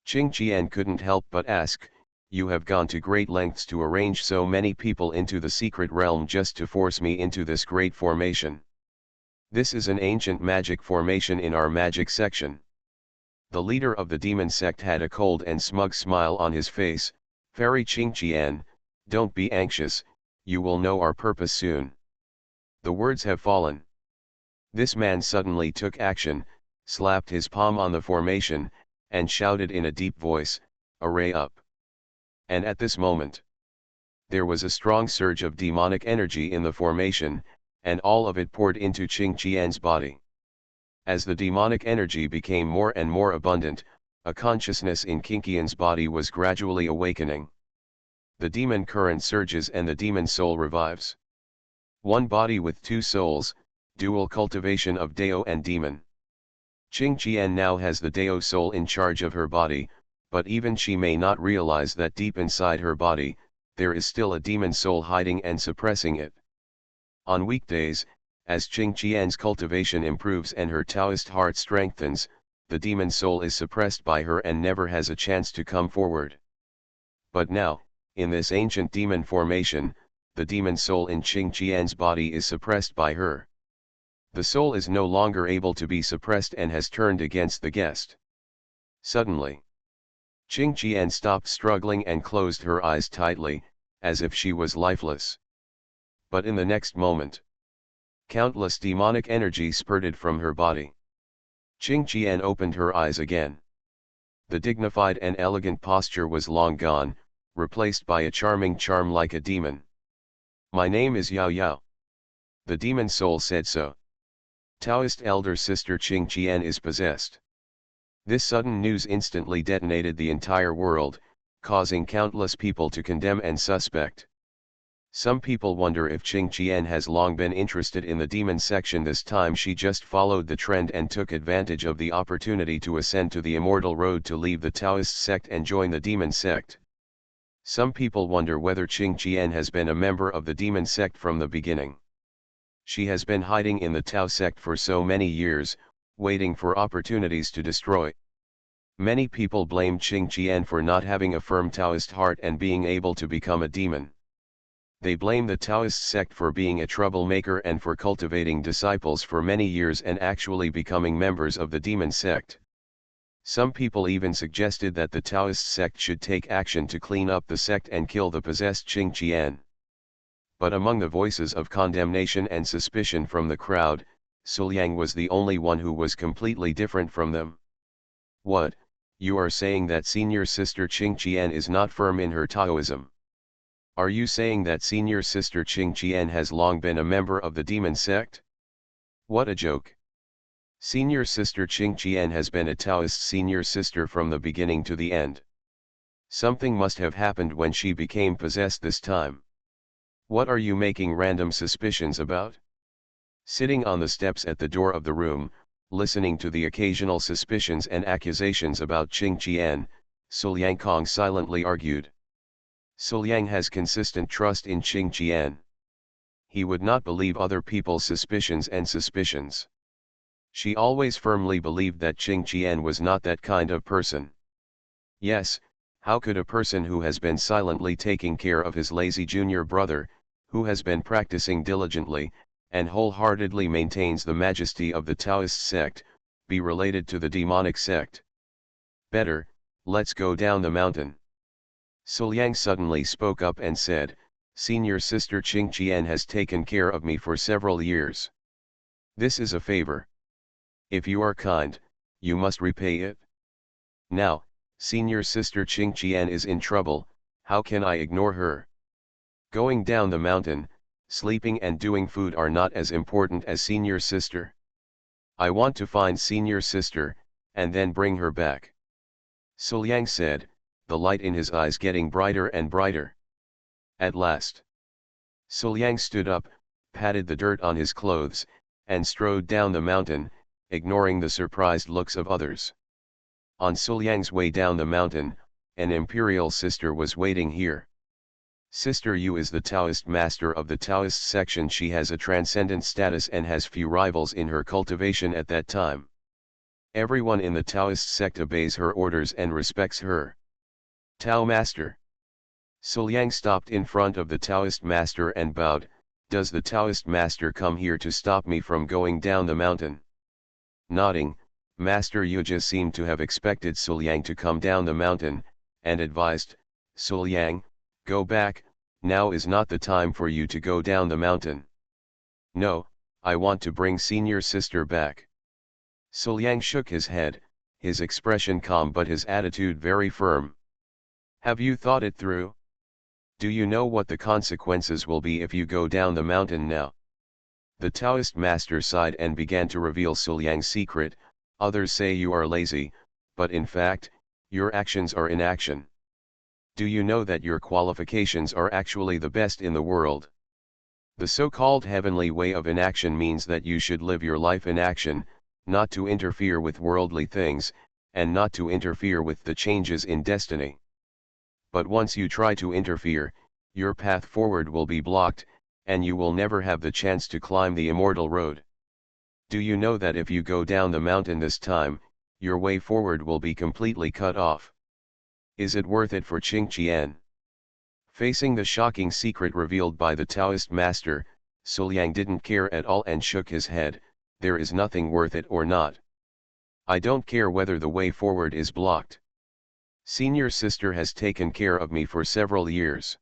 Qing Qian couldn't help but ask. You have gone to great lengths to arrange so many people into the secret realm just to force me into this great formation. This is an ancient magic formation in our magic section. The leader of the demon sect had a cold and smug smile on his face. Fairy Qing Qian, don't be anxious, you will know our purpose soon. The words have fallen. This man suddenly took action, slapped his palm on the formation, and shouted in a deep voice, "Array up!" And at this moment, there was a strong surge of demonic energy in the formation, and all of it poured into Qing Qian's body. As the demonic energy became more and more abundant, a consciousness in Qing Qian's body was gradually awakening. The demon current surges and the demon soul revives. One body with two souls, dual cultivation of Dao and demon. Qing Qian now has the Dao soul in charge of her body, but even she may not realize that deep inside her body, there is still a demon soul hiding and suppressing it. On weekdays, as Qing Qian's cultivation improves and her Taoist heart strengthens, the demon soul is suppressed by her and never has a chance to come forward. But now, in this ancient demon formation, the demon soul in Qing Qian's body is suppressed by her. The soul is no longer able to be suppressed and has turned against the guest. Suddenly, Qing Qian stopped struggling and closed her eyes tightly, as if she was lifeless. But in the next moment, countless demonic energy spurted from her body. Qing Qian opened her eyes again. The dignified and elegant posture was long gone, replaced by a charming charm like a demon. My name is Yao Yao. The demon soul said so. Taoist elder sister Qing Qian is possessed. This sudden news instantly detonated the entire world, causing countless people to condemn and suspect. Some people wonder if Qing Qian has long been interested in the demon section. This time she just followed the trend and took advantage of the opportunity to ascend to the immortal road to leave the Taoist sect and join the demon sect. Some people wonder whether Qing Qian has been a member of the demon sect from the beginning. She has been hiding in the Tao sect for so many years, waiting for opportunities to destroy. Many people blame Qing Qian for not having a firm Taoist heart and being able to become a demon. They blame the Taoist sect for being a troublemaker and for cultivating disciples for many years and actually becoming members of the demon sect. Some people even suggested that the Taoist sect should take action to clean up the sect and kill the possessed Qing Qian. But among the voices of condemnation and suspicion from the crowd, Suliang was the only one who was completely different from them. What, you are saying that senior sister Qing Qian is not firm in her Taoism? Are you saying that senior sister Qing Qian has long been a member of the demon sect? What a joke! Senior sister Qing Qian has been a Taoist senior sister from the beginning to the end. Something must have happened when she became possessed this time. What are you making random suspicions about? Sitting on the steps at the door of the room, listening to the occasional suspicions and accusations about Qing Qian, Suliang Kong silently argued. Suliang has consistent trust in Qing Qian. He would not believe other people's suspicions and suspicions. She always firmly believed that Qing Qian was not that kind of person. Yes, how could a person who has been silently taking care of his lazy junior brother, who has been practicing diligently, and wholeheartedly maintains the majesty of the Taoist sect, be related to the demonic sect. Better, let's go down the mountain. Suliang suddenly spoke up and said, Senior Sister Qing Qian has taken care of me for several years. This is a favor. If you are kind, you must repay it. Now, Senior Sister Qing Qian is in trouble, how can I ignore her? Going down the mountain, sleeping and doing food are not as important as Senior Sister. I want to find Senior Sister, and then bring her back. Suliang said, the light in his eyes getting brighter and brighter. At last, Suliang stood up, patted the dirt on his clothes, and strode down the mountain, ignoring the surprised looks of others. On Suliang's way down the mountain, an imperial sister was waiting here. Sister Yu is the Taoist master of the Taoist section. She has a transcendent status and has few rivals in her cultivation at that time. Everyone in the Taoist sect obeys her orders and respects her. Tao Master. Suliang stopped in front of the Taoist master and bowed, does the Taoist master come here to stop me from going down the mountain? Nodding, Master Yuja seemed to have expected Suliang to come down the mountain, and advised, Suliang, go back, now is not the time for you to go down the mountain. No, I want to bring Senior Sister back. Suliang shook his head, his expression calm but his attitude very firm. Have you thought it through? Do you know what the consequences will be if you go down the mountain now? The Taoist master sighed and began to reveal Suliang's secret. Others say you are lazy, but in fact, your actions are inaction. Do you know that your qualifications are actually the best in the world? The so-called heavenly way of inaction means that you should live your life in action, not to interfere with worldly things, and not to interfere with the changes in destiny. But once you try to interfere, your path forward will be blocked, and you will never have the chance to climb the immortal road. Do you know that if you go down the mountain this time, your way forward will be completely cut off? Is it worth it for Qing Qian? Facing the shocking secret revealed by the Taoist master, Suliang didn't care at all and shook his head, there is nothing worth it or not. I don't care whether the way forward is blocked. Senior Sister has taken care of me for several years.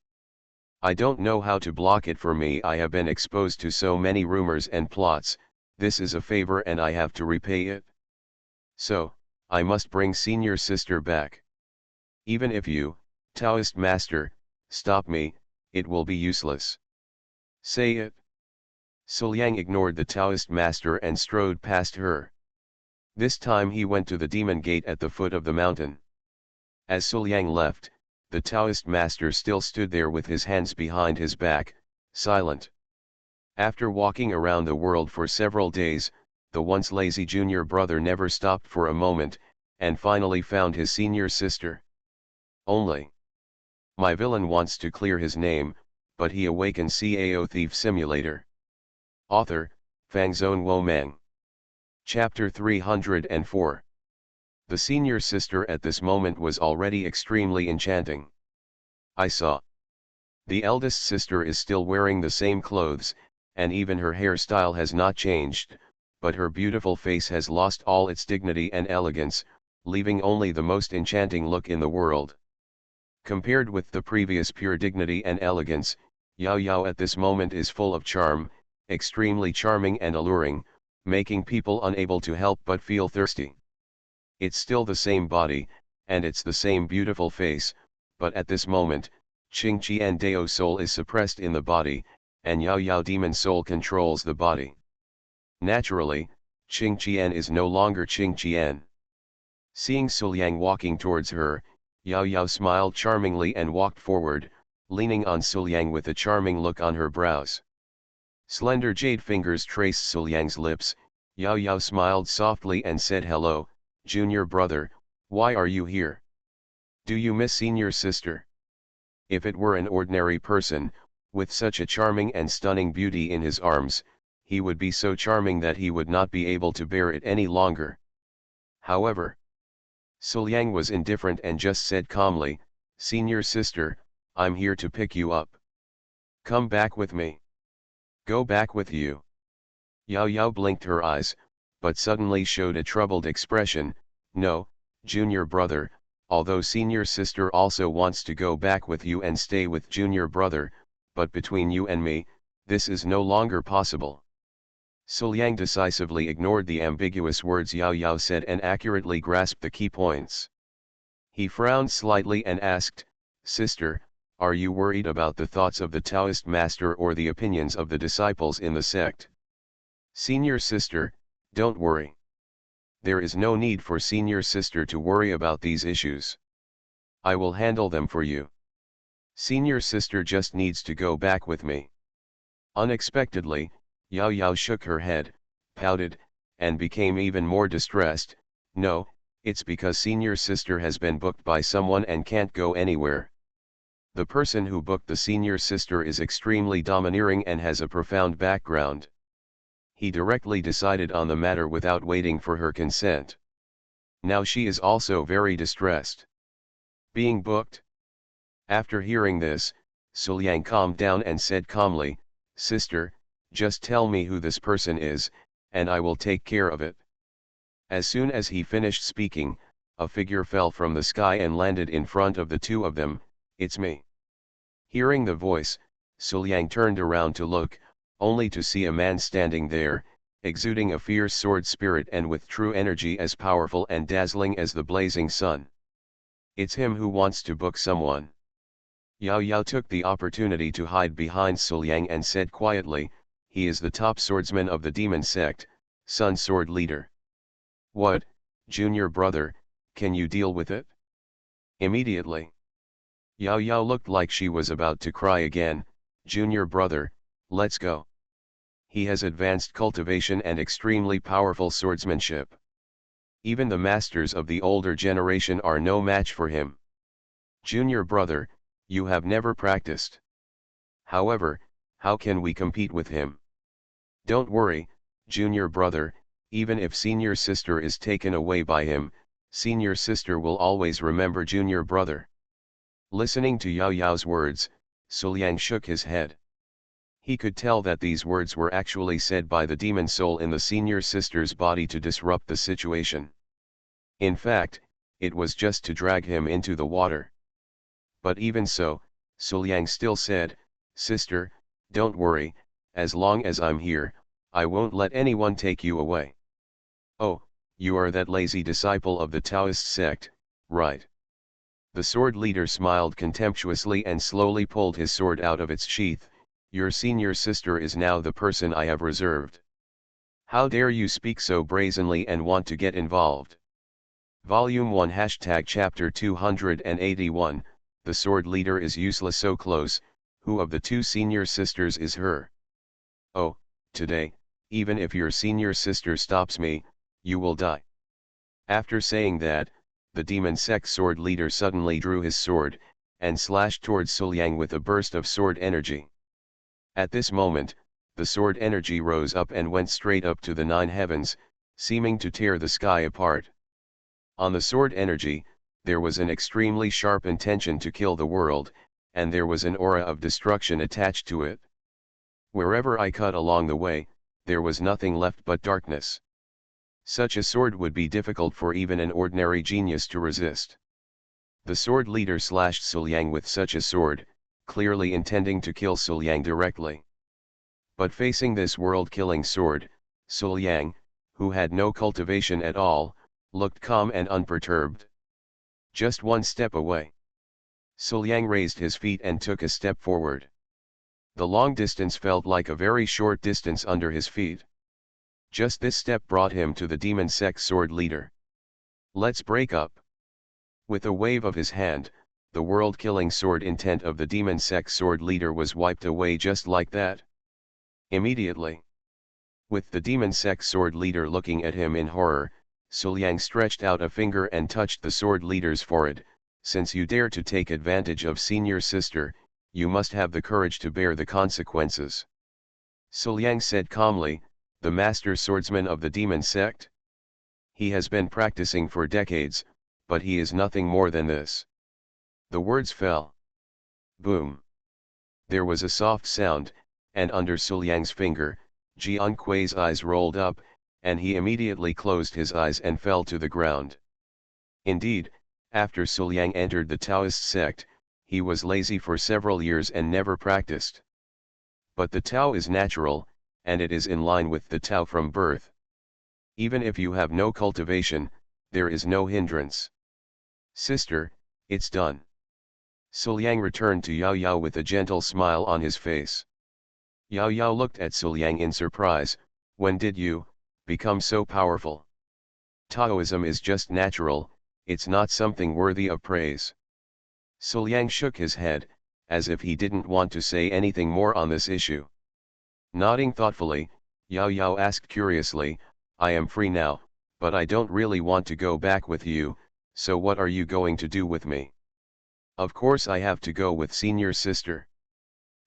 I don't know how to block it for me. I have been exposed to so many rumors and plots, this is a favor and I have to repay it. So, I must bring Senior Sister back. Even if you, Taoist Master, stop me, it will be useless. Say it. Suliang ignored the Taoist Master and strode past her. This time he went to the demon gate at the foot of the mountain. As Suliang left, the Taoist master still stood there with his hands behind his back, silent. After walking around the world for several days, the once lazy junior brother never stopped for a moment, and finally found his senior sister. Only. My villain wants to clear his name, but he awakens Cao Thief Simulator. Author, Fangzone Womang. Chapter 304. The senior sister at this moment was already extremely enchanting. I saw. The eldest sister is still wearing the same clothes, and even her hairstyle has not changed, but her beautiful face has lost all its dignity and elegance, leaving only the most enchanting look in the world. Compared with the previous pure dignity and elegance, Yao Yao at this moment is full of charm, extremely charming and alluring, making people unable to help but feel thirsty. It's still the same body, and it's the same beautiful face, but at this moment, Qing Qian Dao soul is suppressed in the body, and Yao Yao demon soul controls the body. Naturally, Qing Qian is no longer Qing Qian. Seeing Suliang walking towards her, Yao Yao smiled charmingly and walked forward, leaning on Suliang with a charming look on her brows. Slender jade fingers traced Suliang's lips. Yao Yao smiled softly and said, "Hello, junior brother, why are you here? Do you miss senior sister?" If it were an ordinary person, with such a charming and stunning beauty in his arms, he would be so charming that he would not be able to bear it any longer. However, Suliang was indifferent and just said calmly, "Senior sister, I'm here to pick you up. Come back with me." "Go back with you?" Yao Yao blinked her eyes, but suddenly showed a troubled expression. No, junior brother, although senior sister also wants to go back with you and stay with junior brother, but between you and me, this is no longer possible. Suliang decisively ignored the ambiguous words Yao Yao said and accurately grasped the key points. He frowned slightly and asked, "Sister, are you worried about the thoughts of the Taoist master or the opinions of the disciples in the sect?" "Senior sister, don't worry. There is no need for senior sister to worry about these issues. I will handle them for you. Senior sister just needs to go back with me." Unexpectedly, Yao Yao shook her head, pouted, and became even more distressed. "No, it's because senior sister has been booked by someone and can't go anywhere. The person who booked the senior sister is extremely domineering and has a profound background. He directly decided on the matter without waiting for her consent. Now she is also very distressed. Being booked?" After hearing this, Suliang calmed down and said calmly, "Sister, just tell me who this person is, and I will take care of it." As soon as he finished speaking, a figure fell from the sky and landed in front of the two of them. "It's me." Hearing the voice, Suliang turned around to look, only to see a man standing there, exuding a fierce sword spirit and with true energy as powerful and dazzling as the blazing sun. "It's him who wants to book someone." Yao Yao took the opportunity to hide behind Suliang and said quietly, "He is the top swordsman of the demon sect, Sun Sword Leader." "What, junior brother, can you deal with it?" "Immediately." Yao Yao looked like she was about to cry again. "Junior brother, let's go. He has advanced cultivation and extremely powerful swordsmanship. Even the masters of the older generation are no match for him. Junior brother, you have never practiced. However, how can we compete with him?" "Don't worry, junior brother, even if senior sister is taken away by him, senior sister will always remember junior brother." Listening to Yao Yao's words, Suliang shook his head. He could tell that these words were actually said by the demon soul in the senior sister's body to disrupt the situation. In fact, it was just to drag him into the water. But even so, Suliang still said, "Sister, don't worry, as long as I'm here, I won't let anyone take you away." "Oh, you are that lazy disciple of the Taoist sect, right?" The sword leader smiled contemptuously and slowly pulled his sword out of its sheath. "Your senior sister is now the person I have reserved. How dare you speak so brazenly and want to get involved?" Volume 1 Chapter 281, "The sword leader is useless so close, who of the two senior sisters is her?" "Oh, today, even if your senior sister stops me, you will die." After saying that, the demon sect sword leader suddenly drew his sword, and slashed towards Suliang with a burst of sword energy. At this moment, the sword energy rose up and went straight up to the 9 heavens, seeming to tear the sky apart. On the sword energy, there was an extremely sharp intention to kill the world, and there was an aura of destruction attached to it. Wherever I cut along the way, there was nothing left but darkness. Such a sword would be difficult for even an ordinary genius to resist. The sword leader slashed Suliang with such a sword, clearly intending to kill Suliang directly. But facing this world-killing sword, Suliang, who had no cultivation at all, looked calm and unperturbed. Just one step away. Suliang raised his feet and took a step forward. The long distance felt like a very short distance under his feet. Just this step brought him to the demon sect sword leader. "Let's break up." With a wave of his hand, the world-killing sword intent of the demon sect sword leader was wiped away just like that. Immediately. With the demon sect sword leader looking at him in horror, Suliang stretched out a finger and touched the sword leader's forehead. "Since you dare to take advantage of senior sister, you must have the courage to bear the consequences." Suliang said calmly, "The master swordsman of the demon sect? He has been practicing for decades, but he is nothing more than this." The words fell. Boom. There was a soft sound, and under Suliang's finger, Jian Kui's eyes rolled up, and he immediately closed his eyes and fell to the ground. Indeed, after Suliang entered the Taoist sect, he was lazy for several years and never practiced. But the Tao is natural, and it is in line with the Tao from birth. Even if you have no cultivation, there is no hindrance. Sister, it's done. Suliang returned to Yao Yao with a gentle smile on his face. Yao Yao looked at Suliang in surprise. When did you become so powerful? Taoism is just natural, it's not something worthy of praise. Suliang shook his head, as if he didn't want to say anything more on this issue. Nodding thoughtfully, Yao Yao asked curiously, I am free now, but I don't really want to go back with you, so what are you going to do with me? Of course I have to go with senior sister.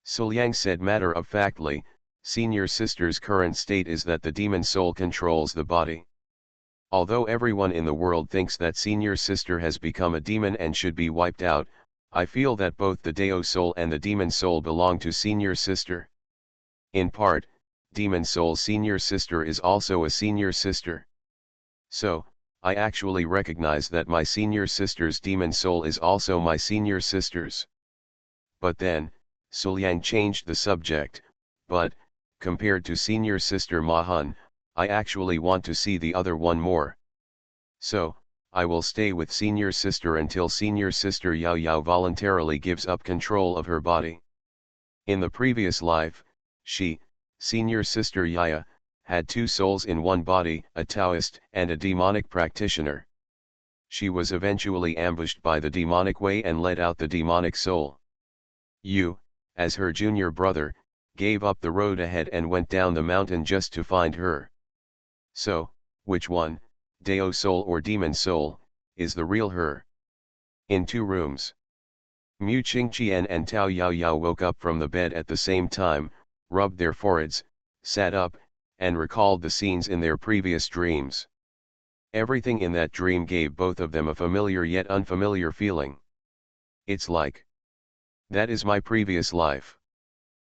Suliang said matter-of-factly, senior sister's current state is that the demon soul controls the body. Although everyone in the world thinks that senior sister has become a demon and should be wiped out, I feel that both the Dao soul and the demon soul belong to senior sister. In part, demon soul senior sister is also a senior sister. So, I actually recognize that my senior sister's demon soul is also my senior sister's. But then, Suliang changed the subject, but, compared to senior sister Ma Hun, I actually want to see the other one more. So, I will stay with senior sister until senior sister Yao Yao voluntarily gives up control of her body. In the previous life, she, senior sister Yaya, had two souls in one body, a Taoist and a demonic practitioner. She was eventually ambushed by the demonic way and let out the demonic soul. You, as her junior brother, gave up the road ahead and went down the mountain just to find her. So, which one, Dao soul or demon soul, is the real her? In 2 rooms. Mu Qingqian and Tao Yao Yao woke up from the bed at the same time, rubbed their foreheads, sat up, and recalled the scenes in their previous dreams. Everything in that dream gave both of them a familiar yet unfamiliar feeling. It's like, that is my previous life.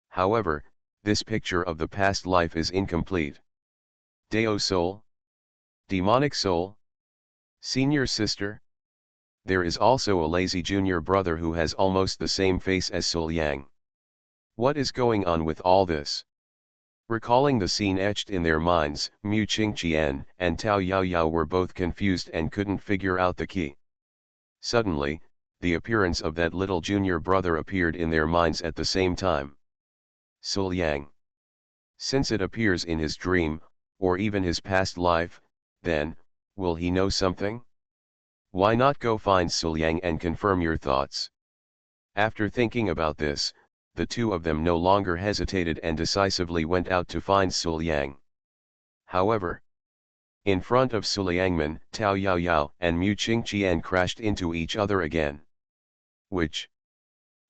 However, this picture of the past life is incomplete. Dao soul? Demonic soul? Senior sister? There is also a lazy junior brother who has almost the same face as Suliang. What is going on with all this? Recalling the scene etched in their minds, Mu Qingqian and Tao Yao Yao were both confused and couldn't figure out the key. Suddenly, the appearance of that little junior brother appeared in their minds at the same time. Suliang. Since it appears in his dream, or even his past life, then, will he know something? Why not go find Suliang and confirm your thoughts? After thinking about this, the two of them no longer hesitated and decisively went out to find Suliang. However, in front of Suliangman, Tao Yao Yao and Mu Qingqian crashed into each other again. Which?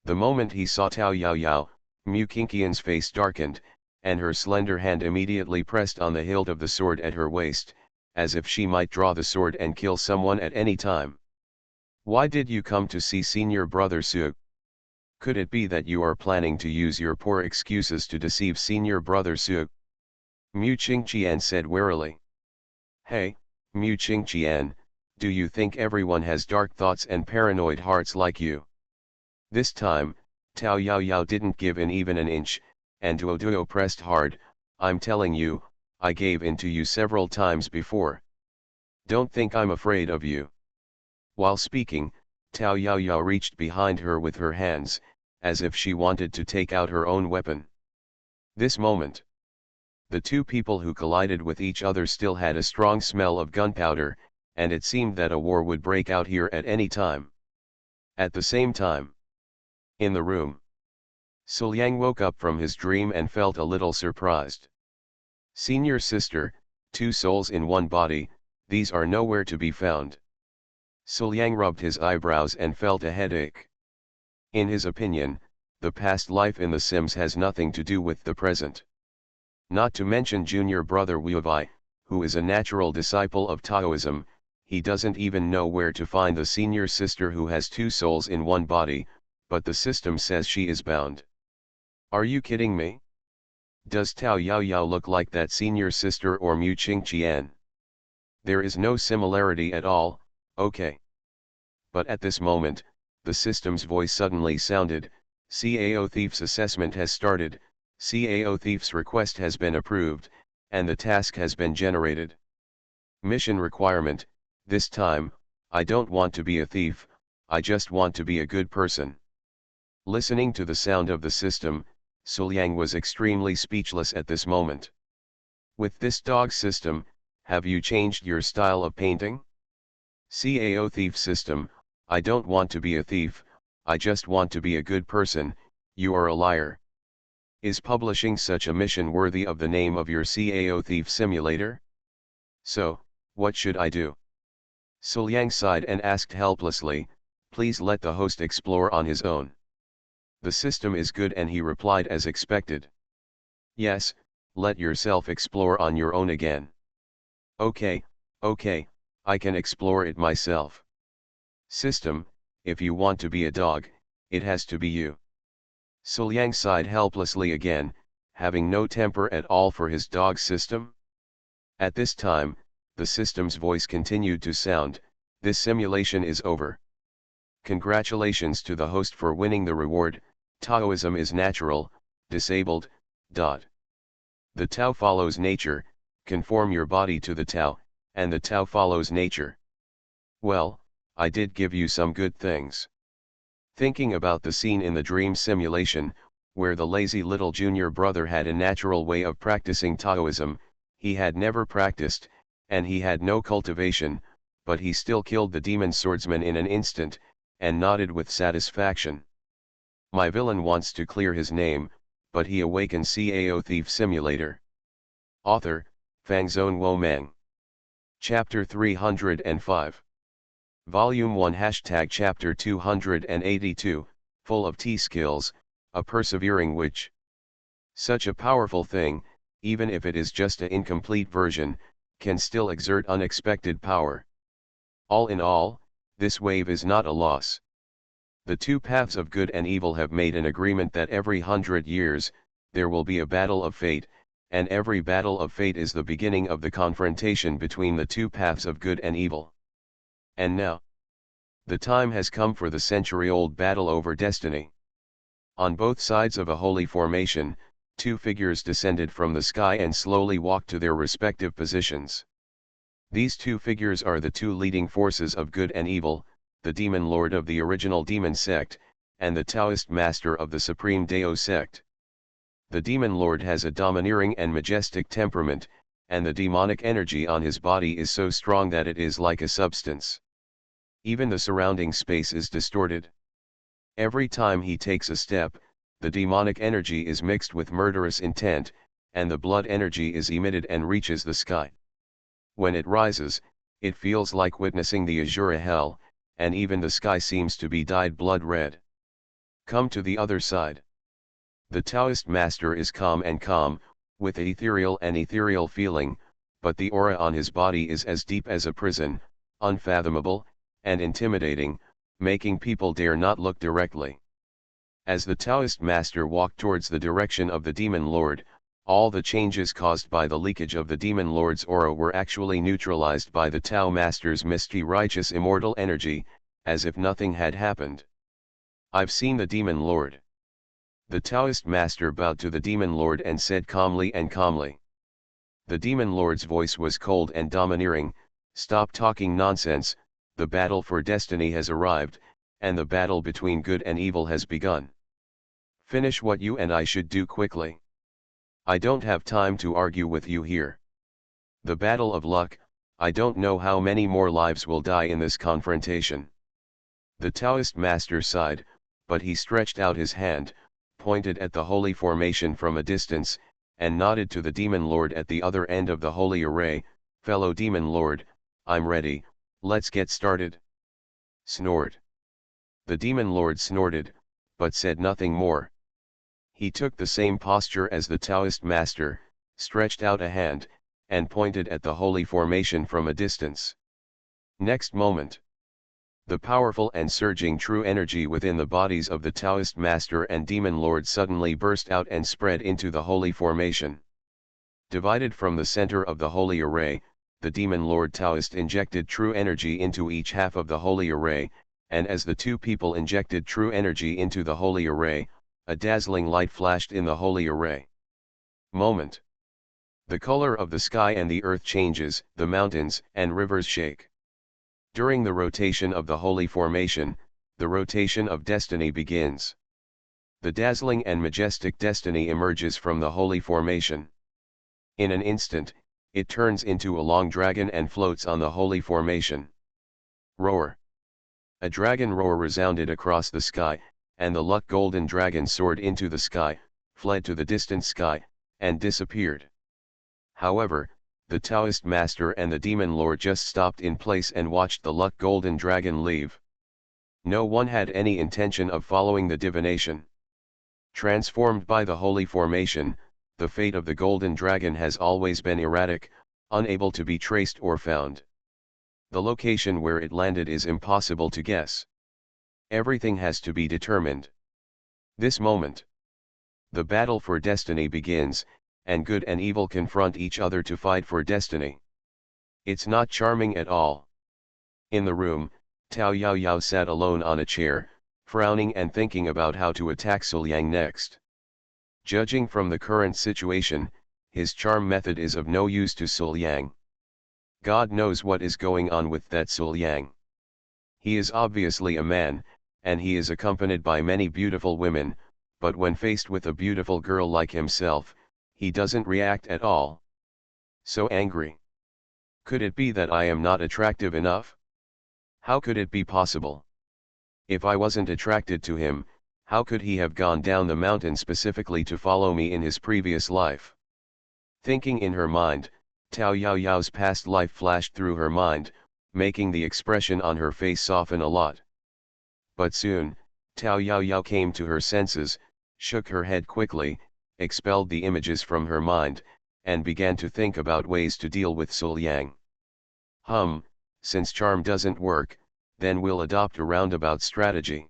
The moment he saw Tao Yao Yao, Mu Qingqian's face darkened, and her slender hand immediately pressed on the hilt of the sword at her waist, as if she might draw the sword and kill someone at any time. Why did you come to see senior brother Su? Could it be that you are planning to use your poor excuses to deceive senior brother Su? Mu Qingqian said warily. Hey, Mu Qingqian, do you think everyone has dark thoughts and paranoid hearts like you? This time, Tao Yao Yao didn't give in even an inch, and Duo Duo pressed hard. I'm telling you, I gave in to you several times before. Don't think I'm afraid of you. While speaking, Tao Yao Yao reached behind her with her hands, as if she wanted to take out her own weapon. This moment, the two people who collided with each other still had a strong smell of gunpowder, and it seemed that a war would break out here at any time. At the same time, in the room, Suliang woke up from his dream and felt a little surprised. Senior sister, 2 souls in one body, these are nowhere to be found. Suliang rubbed his eyebrows and felt a headache. In his opinion, the past life in The Sims has nothing to do with the present. Not to mention junior brother Wu Bai, who is a natural disciple of Taoism, he doesn't even know where to find the senior sister who has 2 souls in one body, but the system says she is bound. Are you kidding me? Does Tao Yao Yao look like that senior sister or Mu Ching Qian? There is no similarity at all, okay. But at this moment, the system's voice suddenly sounded, Cao Thief's assessment has started, Cao Thief's request has been approved, and the task has been generated. Mission requirement, this time, I don't want to be a thief, I just want to be a good person. Listening to the sound of the system, Suliang was extremely speechless at this moment. With this dog system, have you changed your style of painting? Cao Thief system, I don't want to be a thief, I just want to be a good person, you are a liar. Is publishing such a mission worthy of the name of your Cao Thief Simulator? So, what should I do? Suliang sighed and asked helplessly, please let the host explore on his own. The system is good, and he replied as expected. Yes, let yourself explore on your own again. Okay, I can explore it myself. System, if you want to be a dog, it has to be you. Suliang sighed helplessly again, having no temper at all for his dog system. At this time, the system's voice continued to sound, this simulation is over. Congratulations to the host for winning the reward, Taoism is natural, disabled. The Tao follows nature, conform your body to the Tao, and the Tao follows nature. Well, I did give you some good things. Thinking about the scene in the dream simulation, where the lazy little junior brother had a natural way of practicing Taoism, he had never practiced, and he had no cultivation, but he still killed the demon swordsman in an instant, and nodded with satisfaction. My villain wants to clear his name, but he awakens Cao Thief Simulator. Author, Fangzone Womang. Chapter 305. Volume 1 Chapter 282, full of T-skills, a persevering witch. Such a powerful thing, even if it is just an incomplete version, can still exert unexpected power. All in all, this wave is not a loss. The two paths of good and evil have made an agreement that every 100 years, there will be a battle of fate, and every battle of fate is the beginning of the confrontation between the two paths of good and evil. And now, the time has come for the century-old battle over destiny. On both sides of a holy formation, two figures descended from the sky and slowly walked to their respective positions. These two figures are the two leading forces of good and evil, the demon lord of the original demon sect, and the Taoist master of the supreme Dao sect. The demon lord has a domineering and majestic temperament, and the demonic energy on his body is so strong that it is like a substance. Even the surrounding space is distorted. Every time he takes a step, the demonic energy is mixed with murderous intent, and the blood energy is emitted and reaches the sky. When it rises, it feels like witnessing the Azura hell, and even the sky seems to be dyed blood red. Come to the other side. The Taoist master is calm, with ethereal and ethereal feeling, but the aura on his body is as deep as a prison, unfathomable, and intimidating, making people dare not look directly. As the Taoist master walked towards the direction of the demon lord, all the changes caused by the leakage of the demon lord's aura were actually neutralized by the Tao master's misty righteous immortal energy, as if nothing had happened. I've seen the demon lord. The Taoist master bowed to the demon lord and said calmly. The demon lord's voice was cold and domineering, stop talking nonsense, the battle for destiny has arrived, and the battle between good and evil has begun. Finish what you and I should do quickly. I don't have time to argue with you here. The battle of luck, I don't know how many more lives will die in this confrontation. The Taoist master sighed, but he stretched out his hand, pointed at the holy formation from a distance, and nodded to the demon lord at the other end of the holy array, fellow demon lord, I'm ready, let's get started. Snort. The demon lord snorted, but said nothing more. He took the same posture as the Taoist master, stretched out a hand, and pointed at the holy formation from a distance. Next moment, The powerful and surging true energy within the bodies of the Taoist master and demon lord suddenly burst out and spread into the holy formation. Divided from the center of the holy array, the demon lord Taoist injected true energy into each half of the holy array, and as the two people injected true energy into the holy array, a dazzling light flashed in the holy array. Moment. The color of the sky and the earth changes, the mountains and rivers shake. During the rotation of the holy formation, the rotation of destiny begins. The dazzling and majestic destiny emerges from the holy formation. In an instant, it turns into a long dragon and floats on the holy formation. Roar. A dragon roar resounded across the sky, and the luck golden dragon soared into the sky, fled to the distant sky, and disappeared. However, the Taoist master and the demon lord just stopped in place and watched the luck golden dragon leave. No one had any intention of following the divination. Transformed by the holy formation, the fate of the golden dragon has always been erratic, unable to be traced or found. The location where it landed is impossible to guess. Everything has to be determined. This moment, the battle for destiny begins, and good and evil confront each other to fight for destiny. It's not charming at all. In the room, Tao Yao sat alone on a chair, frowning and thinking about how to attack Suliang next. Judging from the current situation, his charm method is of no use to Suliang. God knows what is going on with that Suliang. He is obviously a man, and he is accompanied by many beautiful women, but when faced with a beautiful girl like himself, he doesn't react at all. So angry. Could it be that I am not attractive enough? How could it be possible? If I wasn't attracted to him, how could he have gone down the mountain specifically to follow me in his previous life? Thinking in her mind, Tao Yao's past life flashed through her mind, making the expression on her face soften a lot. But soon, Tao Yao came to her senses, shook her head quickly, expelled the images from her mind, and began to think about ways to deal with Suliang. Since charm doesn't work, then we'll adopt a roundabout strategy.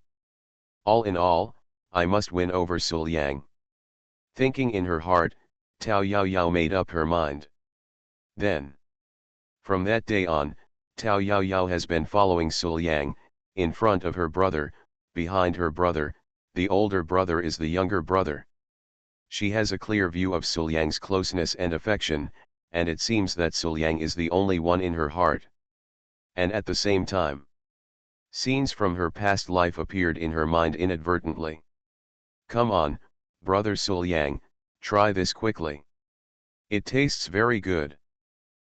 All in all, I must win over Suliang. Thinking in her heart, Tao Yao made up her mind. Then, from that day on, Tao Yao has been following Suliang, in front of her brother, behind her brother, the older brother is the younger brother. She has a clear view of Suliang's closeness and affection, and it seems that Suliang is the only one in her heart. And at the same time, scenes from her past life appeared in her mind inadvertently. Come on, brother Suliang, try this quickly. It tastes very good.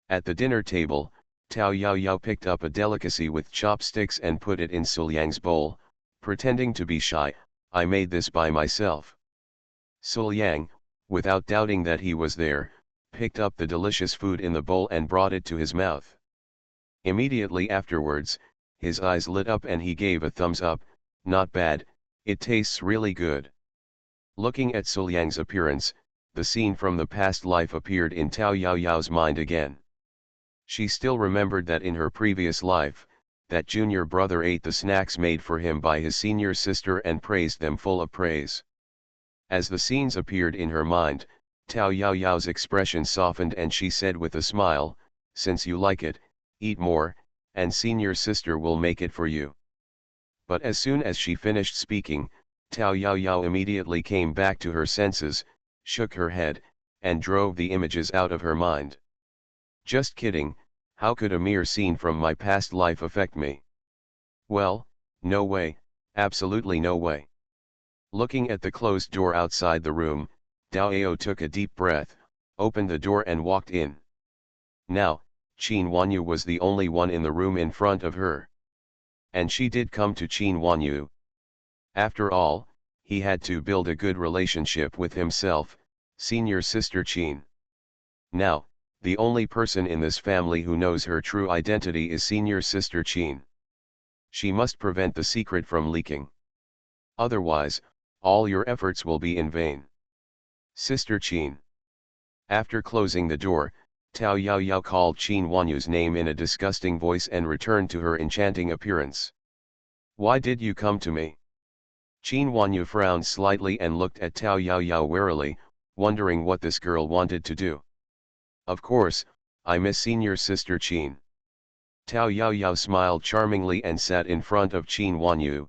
At the dinner table, Tao Yao picked up a delicacy with chopsticks and put it in Suliang's bowl, pretending to be shy. I made this by myself. Suliang, without doubting that he was there, picked up the delicious food in the bowl and brought it to his mouth. Immediately afterwards, his eyes lit up and he gave a thumbs up. Not bad, it tastes really good. Looking at Suliang's appearance, the scene from the past life appeared in Tao Yao's mind again. She still remembered that in her previous life, that junior brother ate the snacks made for him by his senior sister and praised them full of praise. As the scenes appeared in her mind, Tao Yao's expression softened and she said with a smile, since you like it, eat more, and senior sister will make it for you. But as soon as she finished speaking, Tao Yao immediately came back to her senses, shook her head, and drove the images out of her mind. Just kidding, how could a mere scene from my past life affect me? Well, no way, absolutely no way. Looking at the closed door outside the room, Dao took a deep breath, opened the door and walked in. Now, Qin Wanyu was the only one in the room in front of her. And she did come to Qin Wanyu. After all, he had to build a good relationship with himself, senior sister Qin. Now, the only person in this family who knows her true identity is senior sister Qin. She must prevent the secret from leaking. Otherwise, all your efforts will be in vain. Sister Qin. After closing the door, Tao Yao called Qin Wanyu's name in a disgusting voice and returned to her enchanting appearance. Why did you come to me? Qin Wanyu frowned slightly and looked at Tao Yaoyao warily, wondering what this girl wanted to do. Of course, I miss senior sister Qin. Tao Yaoyao smiled charmingly and sat in front of Qin Wanyu.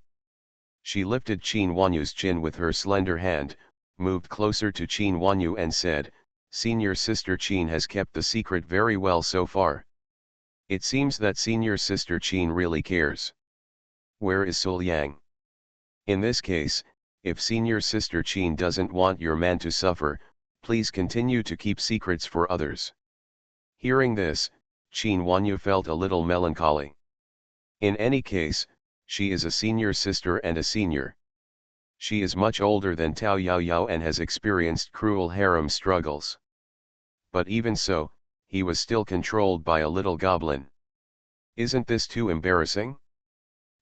She lifted Qin Wanyu's chin with her slender hand, moved closer to Qin Wanyu and said, Senior sister Qin has kept the secret very well so far. It seems that senior sister Qin really cares. Where is Sul Yang? In this case, if senior sister Qin doesn't want your man to suffer, please continue to keep secrets for others. Hearing this, Qin Wanyu felt a little melancholy. In any case, she is a senior sister and a senior. She is much older than Tao Yaoyao and has experienced cruel harem struggles. But even so, he was still controlled by a little goblin. Isn't this too embarrassing?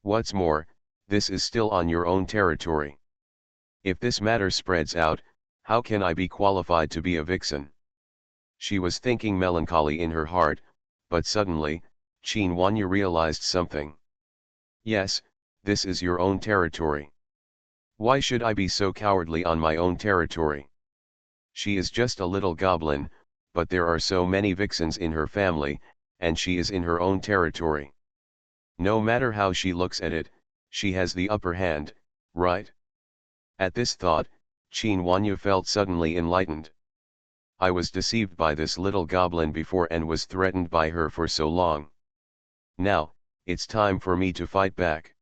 What's more, this is still on your own territory. If this matter spreads out, how can I be qualified to be a vixen? She was thinking melancholy in her heart, but suddenly, Qin Wanyu realized something. Yes, this is your own territory. Why should I be so cowardly on my own territory? She is just a little goblin, but there are so many vixens in her family, and she is in her own territory. No matter how she looks at it, she has the upper hand, right? At this thought, Qin Wanyu felt suddenly enlightened. I was deceived by this little goblin before and was threatened by her for so long. Now, it's time for me to fight back.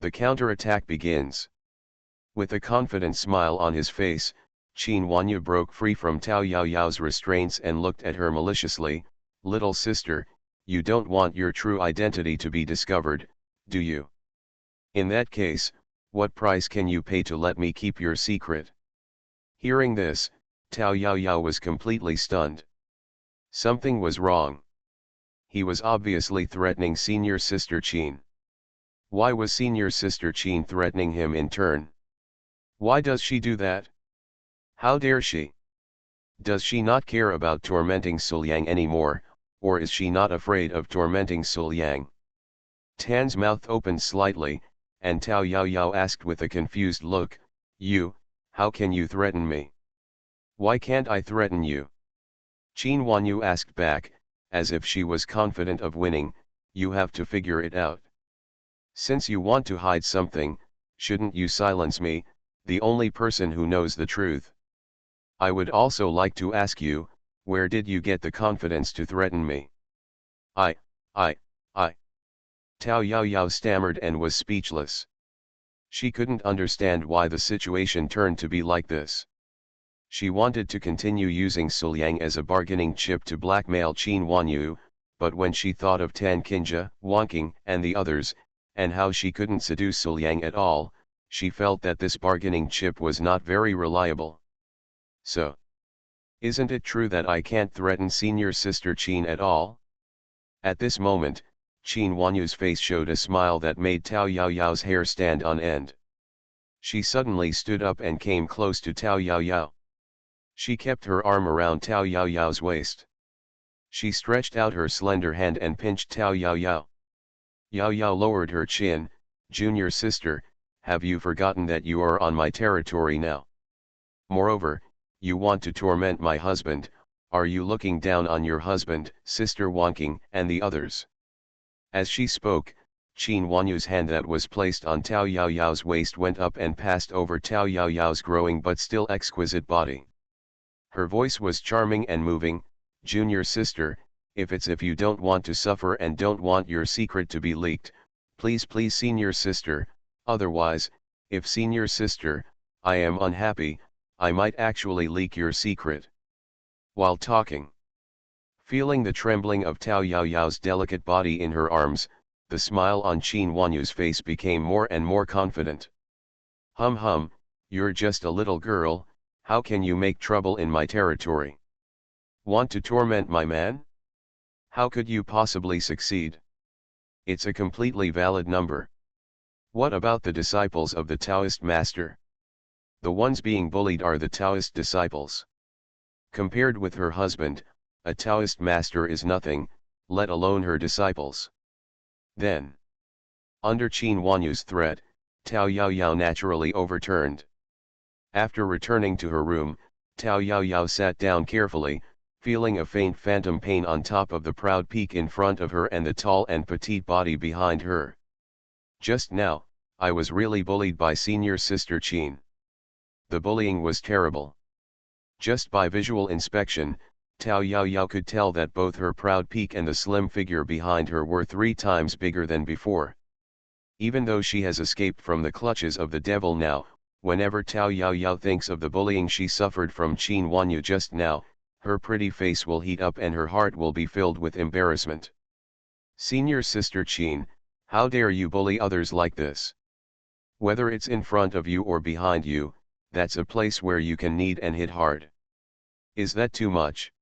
The counterattack begins. With a confident smile on his face, Qin Wanyu broke free from Tao Yaoyao's restraints and looked at her maliciously. Little sister, you don't want your true identity to be discovered, do you? In that case, what price can you pay to let me keep your secret? Hearing this, Tao Yaoyao was completely stunned. Something was wrong. He was obviously threatening senior sister Qin. Why was senior sister Qin threatening him in turn? Why does she do that? How dare she? Does she not care about tormenting Sul Yang anymore, or is she not afraid of tormenting Sul Yang? Tan's mouth opened slightly, and Tao Yaoyao asked with a confused look, how can you threaten me? Why can't I threaten you? Qin Wanyu asked back, as if she was confident of winning, you have to figure it out. Since you want to hide something, shouldn't you silence me, the only person who knows the truth? I would also like to ask you, where did you get the confidence to threaten me? I. Tao Yaoyao stammered and was speechless. She couldn't understand why the situation turned to be like this. She wanted to continue using Sul Yang as a bargaining chip to blackmail Qin Wanyu, but when she thought of Tan Qinja, Wang Qing and the others, and how she couldn't seduce Sul Yang at all, she felt that this bargaining chip was not very reliable. So, isn't it true that I can't threaten senior sister Qin at all? At this moment, Qin Wanyu's face showed a smile that made Tao Yaoyao's hair stand on end. She suddenly stood up and came close to Tao Yaoyao. She kept her arm around Tao Yaoyao's waist. She stretched out her slender hand and pinched Tao Yaoyao. Yaoyao lowered her chin. Junior sister, have you forgotten that you are on my territory now? Moreover, you want to torment my husband. Are you looking down on your husband, sister Wang Qing, and the others? As she spoke, Qin Wanyu's hand that was placed on Tao Yaoyao's waist went up and passed over Tao Yaoyao's growing but still exquisite body. Her voice was charming and moving. Junior sister, if you don't want to suffer and don't want your secret to be leaked, please senior sister, otherwise, if senior sister, I am unhappy, I might actually leak your secret. While talking, feeling the trembling of Tao Yaoyao's delicate body in her arms, the smile on Qin Wanyu's face became more and more confident. Hum, you're just a little girl, how can you make trouble in my territory? Want to torment my man? How could you possibly succeed? It's a completely valid number. What about the disciples of the Taoist master? The ones being bullied are the Taoist disciples. Compared with her husband, a Taoist master is nothing, let alone her disciples. Then, Under Qin Huanyu's threat, Tao Yaoyao naturally overturned. After returning to her room, Tao Yaoyao sat down carefully, feeling a faint phantom pain on top of the proud peak in front of her and the tall and petite body behind her. Just now, I was really bullied by senior sister Qin. The bullying was terrible. Just by visual inspection, Tao Yaoyao could tell that both her proud peak and the slim figure behind her were 3 times bigger than before. Even though she has escaped from the clutches of the devil now, whenever Tao Yaoyao thinks of the bullying she suffered from Qin Huanyu just now, her pretty face will heat up and her heart will be filled with embarrassment. Senior sister Qin, how dare you bully others like this? Whether it's in front of you or behind you, that's a place where you can knead and hit hard. Is that too much?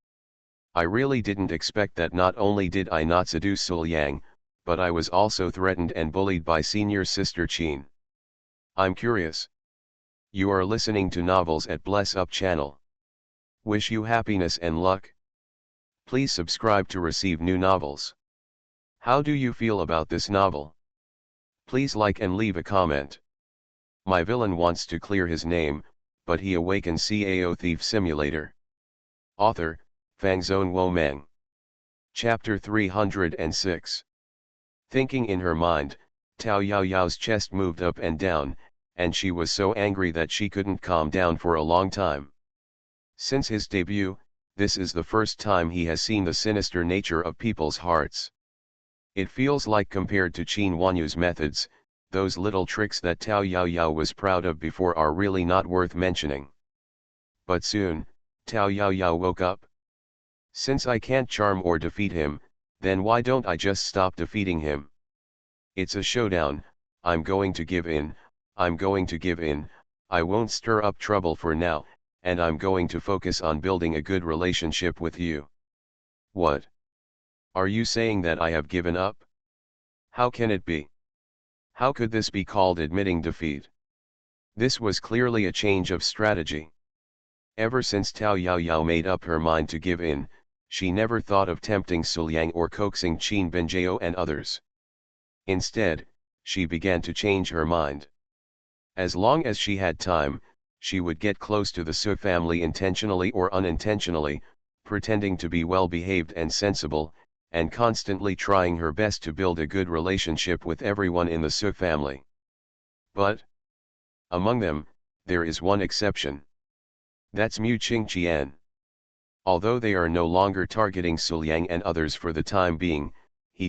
I really didn't expect that. Not only did I not seduce Sul Yang, but I was also threatened and bullied by senior sister Qin. I'm curious. You are listening to Novels at Bless Up channel. Wish you happiness and luck. Please subscribe to receive new novels. How do you feel about this novel? Please like and leave a comment. My villain wants to clear his name, but he awakens. Cao Thief Simulator. Author, Fangzone Womang. Chapter 306. Thinking in her mind, Tao Yaoyao's chest moved up and down, and she was so angry that she couldn't calm down for a long time. Since his debut, this is the first time he has seen the sinister nature of people's hearts. It feels like, compared to Qin Huanyu's methods, those little tricks that Tao Yaoyao was proud of before are really not worth mentioning. But soon, Tao Yaoyao woke up. Since I can't charm or defeat him, then why don't I just stop defeating him? It's a showdown. I'm going to give in, I'm going to give in, I won't stir up trouble for now, and I'm going to focus on building a good relationship with you. What? Are you saying that I have given up? How can it be? How could this be called admitting defeat? This was clearly a change of strategy. Ever since Tao Yaoyao made up her mind to give in, she never thought of tempting Sul Yang or coaxing Qin Benjiao and others. Instead, she began to change her mind. As long as she had time, she would get close to the Su family intentionally or unintentionally, pretending to be well-behaved and sensible, and constantly trying her best to build a good relationship with everyone in the Su family. But among them, there is one exception. That's Mu Qingqian. Although they are no longer targeting Sul Yang and others for the time being,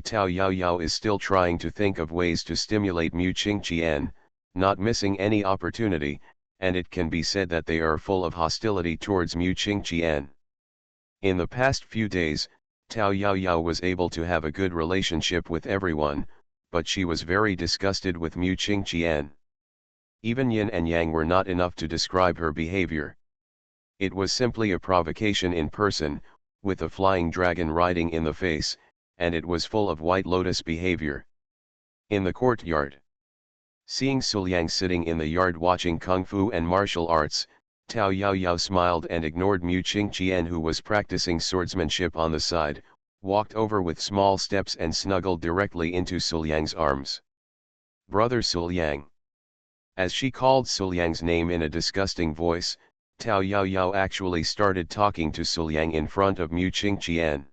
Tao Yaoyao is still trying to think of ways to stimulate Mu Qingqian, not missing any opportunity, and it can be said that they are full of hostility towards Mu Qingqian. In the past few days, Tao Yaoyao was able to have a good relationship with everyone, but she was very disgusted with Mu Qingqian. Even yin and yang were not enough to describe her behavior. It was simply a provocation in person, with a flying dragon riding in the face, and it was full of White Lotus behavior. In the courtyard. Seeing Sul Yang sitting in the yard watching Kung Fu and martial arts, Tao Yaoyao smiled and ignored Mu Qingqian, who was practicing swordsmanship on the side, walked over with small steps and snuggled directly into Sul Yang's arms. Brother Sul Yang. As she called Sul Yang's name in a disgusting voice, Tao Yaoyao actually started talking to Sul Yang in front of Mu Qingqian.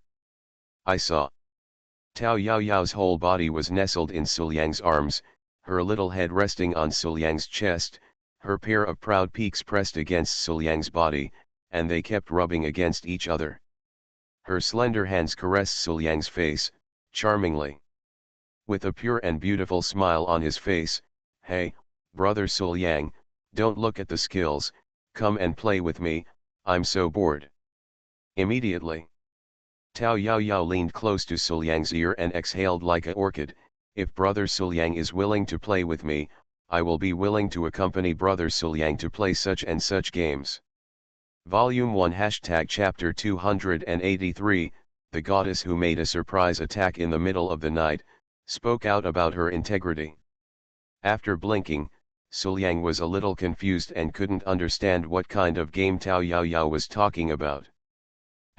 I saw. Tao Yaoyao's whole body was nestled in Sul Yang's arms, her little head resting on Sul Yang's chest, her pair of proud peaks pressed against Sul Yang's body, and they kept rubbing against each other. Her slender hands caressed Sul Yang's face, charmingly. With a pure and beautiful smile on his face, "Hey, brother Sul Yang, don't look at the skills, come and play with me, I'm so bored." Immediately, Tao Yaoyao leaned close to Sul Yang's ear and exhaled like a orchid, "If brother Sul Yang is willing to play with me, I will be willing to accompany brother Sul Yang to play such and such games." Volume 1 Chapter 283, the goddess who made a surprise attack in the middle of the night, spoke out about her integrity. After blinking, Sul Yang was a little confused and couldn't understand what kind of game Tao Yaoyao was talking about.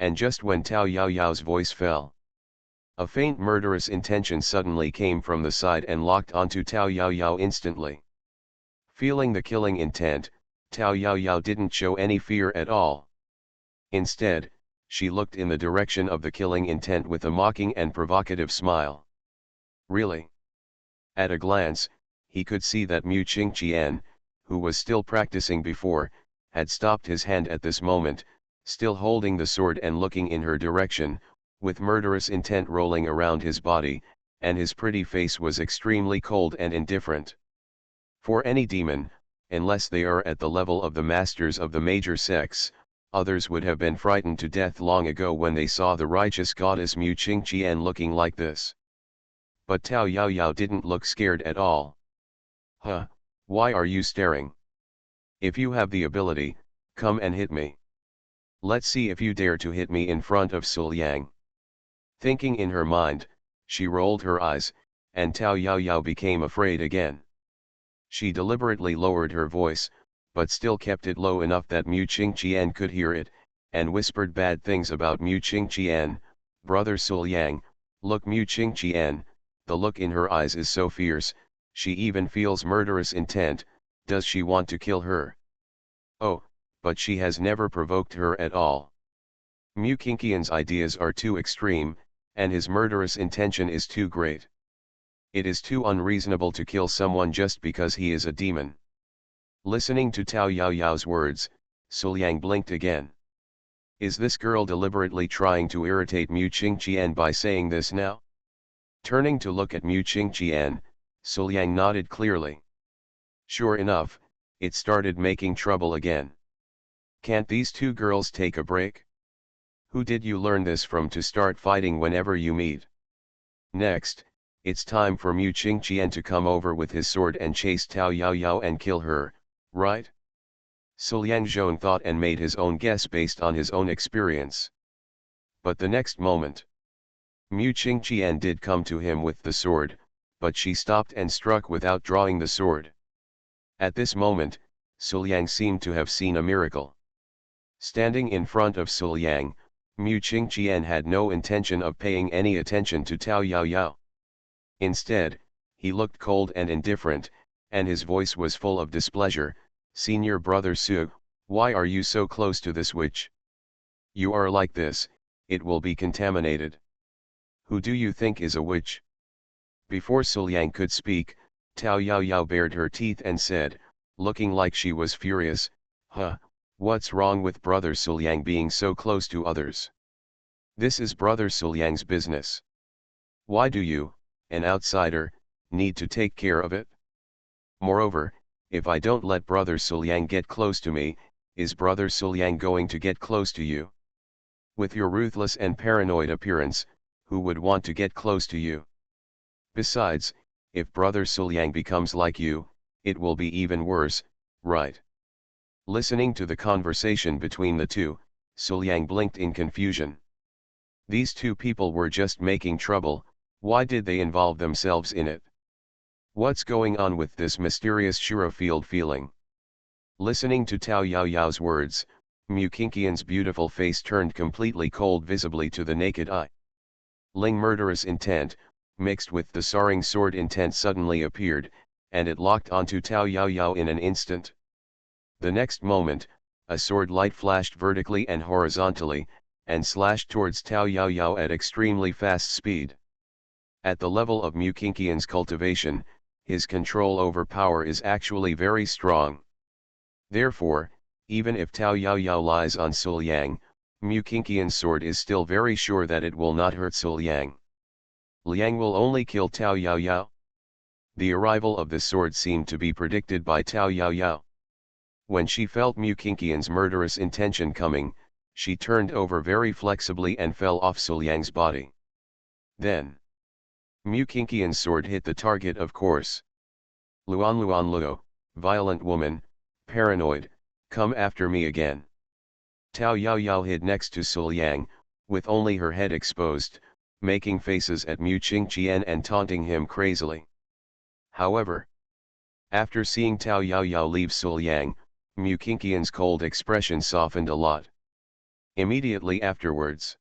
And just when Tao Yaoyao's voice fell A faint murderous intention suddenly came from the side and locked onto Tao Yaoyao instantly. Feeling the killing intent, Tao Yaoyao didn't show any fear at all. Instead, she looked in the direction of the killing intent with a mocking and provocative smile. Really? At a glance, he could see that Mu Qingqian, who was still practicing before, had stopped his hand at this moment, still holding the sword and looking in her direction, with murderous intent rolling around his body, and his pretty face was extremely cold and indifferent. For any demon, unless they are at the level of the masters of the major sects, others would have been frightened to death long ago when they saw the righteous goddess Mu Qingqian looking like this. But Tao Yaoyao didn't look scared at all. Huh, why are you staring? If you have the ability, come and hit me. Let's see if you dare to hit me in front of Sul Yang. Thinking in her mind, she rolled her eyes, and Tao Yaoyao became afraid again. She deliberately lowered her voice, but still kept it low enough that Mu Qingqian could hear it, and whispered bad things about Mu Qingqian. Brother Sul Yang, look Mu Qingqian, the look in her eyes is so fierce, she even feels murderous intent. Does she want to kill her? Oh, but she has never provoked her at all. Mu Qingqian's ideas are too extreme, and his murderous intention is too great. It is too unreasonable to kill someone just because he is a demon. Listening to Tao Yaoyao's words, Sul Yang blinked again. Is this girl deliberately trying to irritate Mu Qingqian by saying this now? Turning to look at Mu Qingqian, Sul Yang nodded clearly. Sure enough, it started making trouble again. Can't these two girls take a break? Who did you learn this from to start fighting whenever you meet? Next, it's time for Mu Qingqian to come over with his sword and chase Tao Yaoyao and kill her, right? Sul Yangzhong thought and made his own guess based on his own experience. But the next moment, Mu Qingqian did come to him with the sword, but she stopped and struck without drawing the sword. At this moment, Sul Yang seemed to have seen a miracle. Standing in front of Sul Yang, Mu Qingqian had no intention of paying any attention to Tao Yaoyao. Instead, he looked cold and indifferent, and his voice was full of displeasure. Senior brother Su, why are you so close to this witch? You are like this, it will be contaminated. Who do you think is a witch? Before Sul Yang could speak, Tao Yaoyao bared her teeth and said, looking like she was furious, huh, what's wrong with brother Sul Yang being so close to others? This is brother Sul Yang's business. Why do you, an outsider, need to take care of it? Moreover, if I don't let brother Sul Yang get close to me, is brother Sul Yang going to get close to you? With your ruthless and paranoid appearance, who would want to get close to you? Besides, if brother Sul Yang becomes like you, it will be even worse, right? Listening to the conversation between the two, Sul Yang blinked in confusion. These two people were just making trouble, why did they involve themselves in it? What's going on with this mysterious Shuro-field feeling? Listening to Tao Yaoyao's words, Mu Qingqian's beautiful face turned completely cold visibly to the naked eye. Ling murderous intent, mixed with the soaring sword intent suddenly appeared, and it locked onto Tao Yaoyao in an instant. The next moment, a sword light flashed vertically and horizontally, and slashed towards Tao Yaoyao at extremely fast speed. At the level of Mu Qingqian's cultivation, his control over power is actually very strong. Therefore, even if Tao Yaoyao lies on Sul Yang, Mu Qingqian's sword is still very sure that it will not hurt Sul Yang. Liang will only kill Tao Yaoyao. The arrival of the sword seemed to be predicted by Tao Yaoyao. When she felt Mu Qingqian's murderous intention coming, she turned over very flexibly and fell off Sul Yang's body. Then, Mu Qingqian's sword hit the target, of course. Luan Luo, violent woman, paranoid, come after me again. Tao Yaoyao hid next to Sul Yang, with only her head exposed, making faces at Mu Qingqian and taunting him crazily. However, after seeing Tao Yaoyao leave Sul Yang, Mu Qingqian's cold expression softened a lot. Immediately afterwards,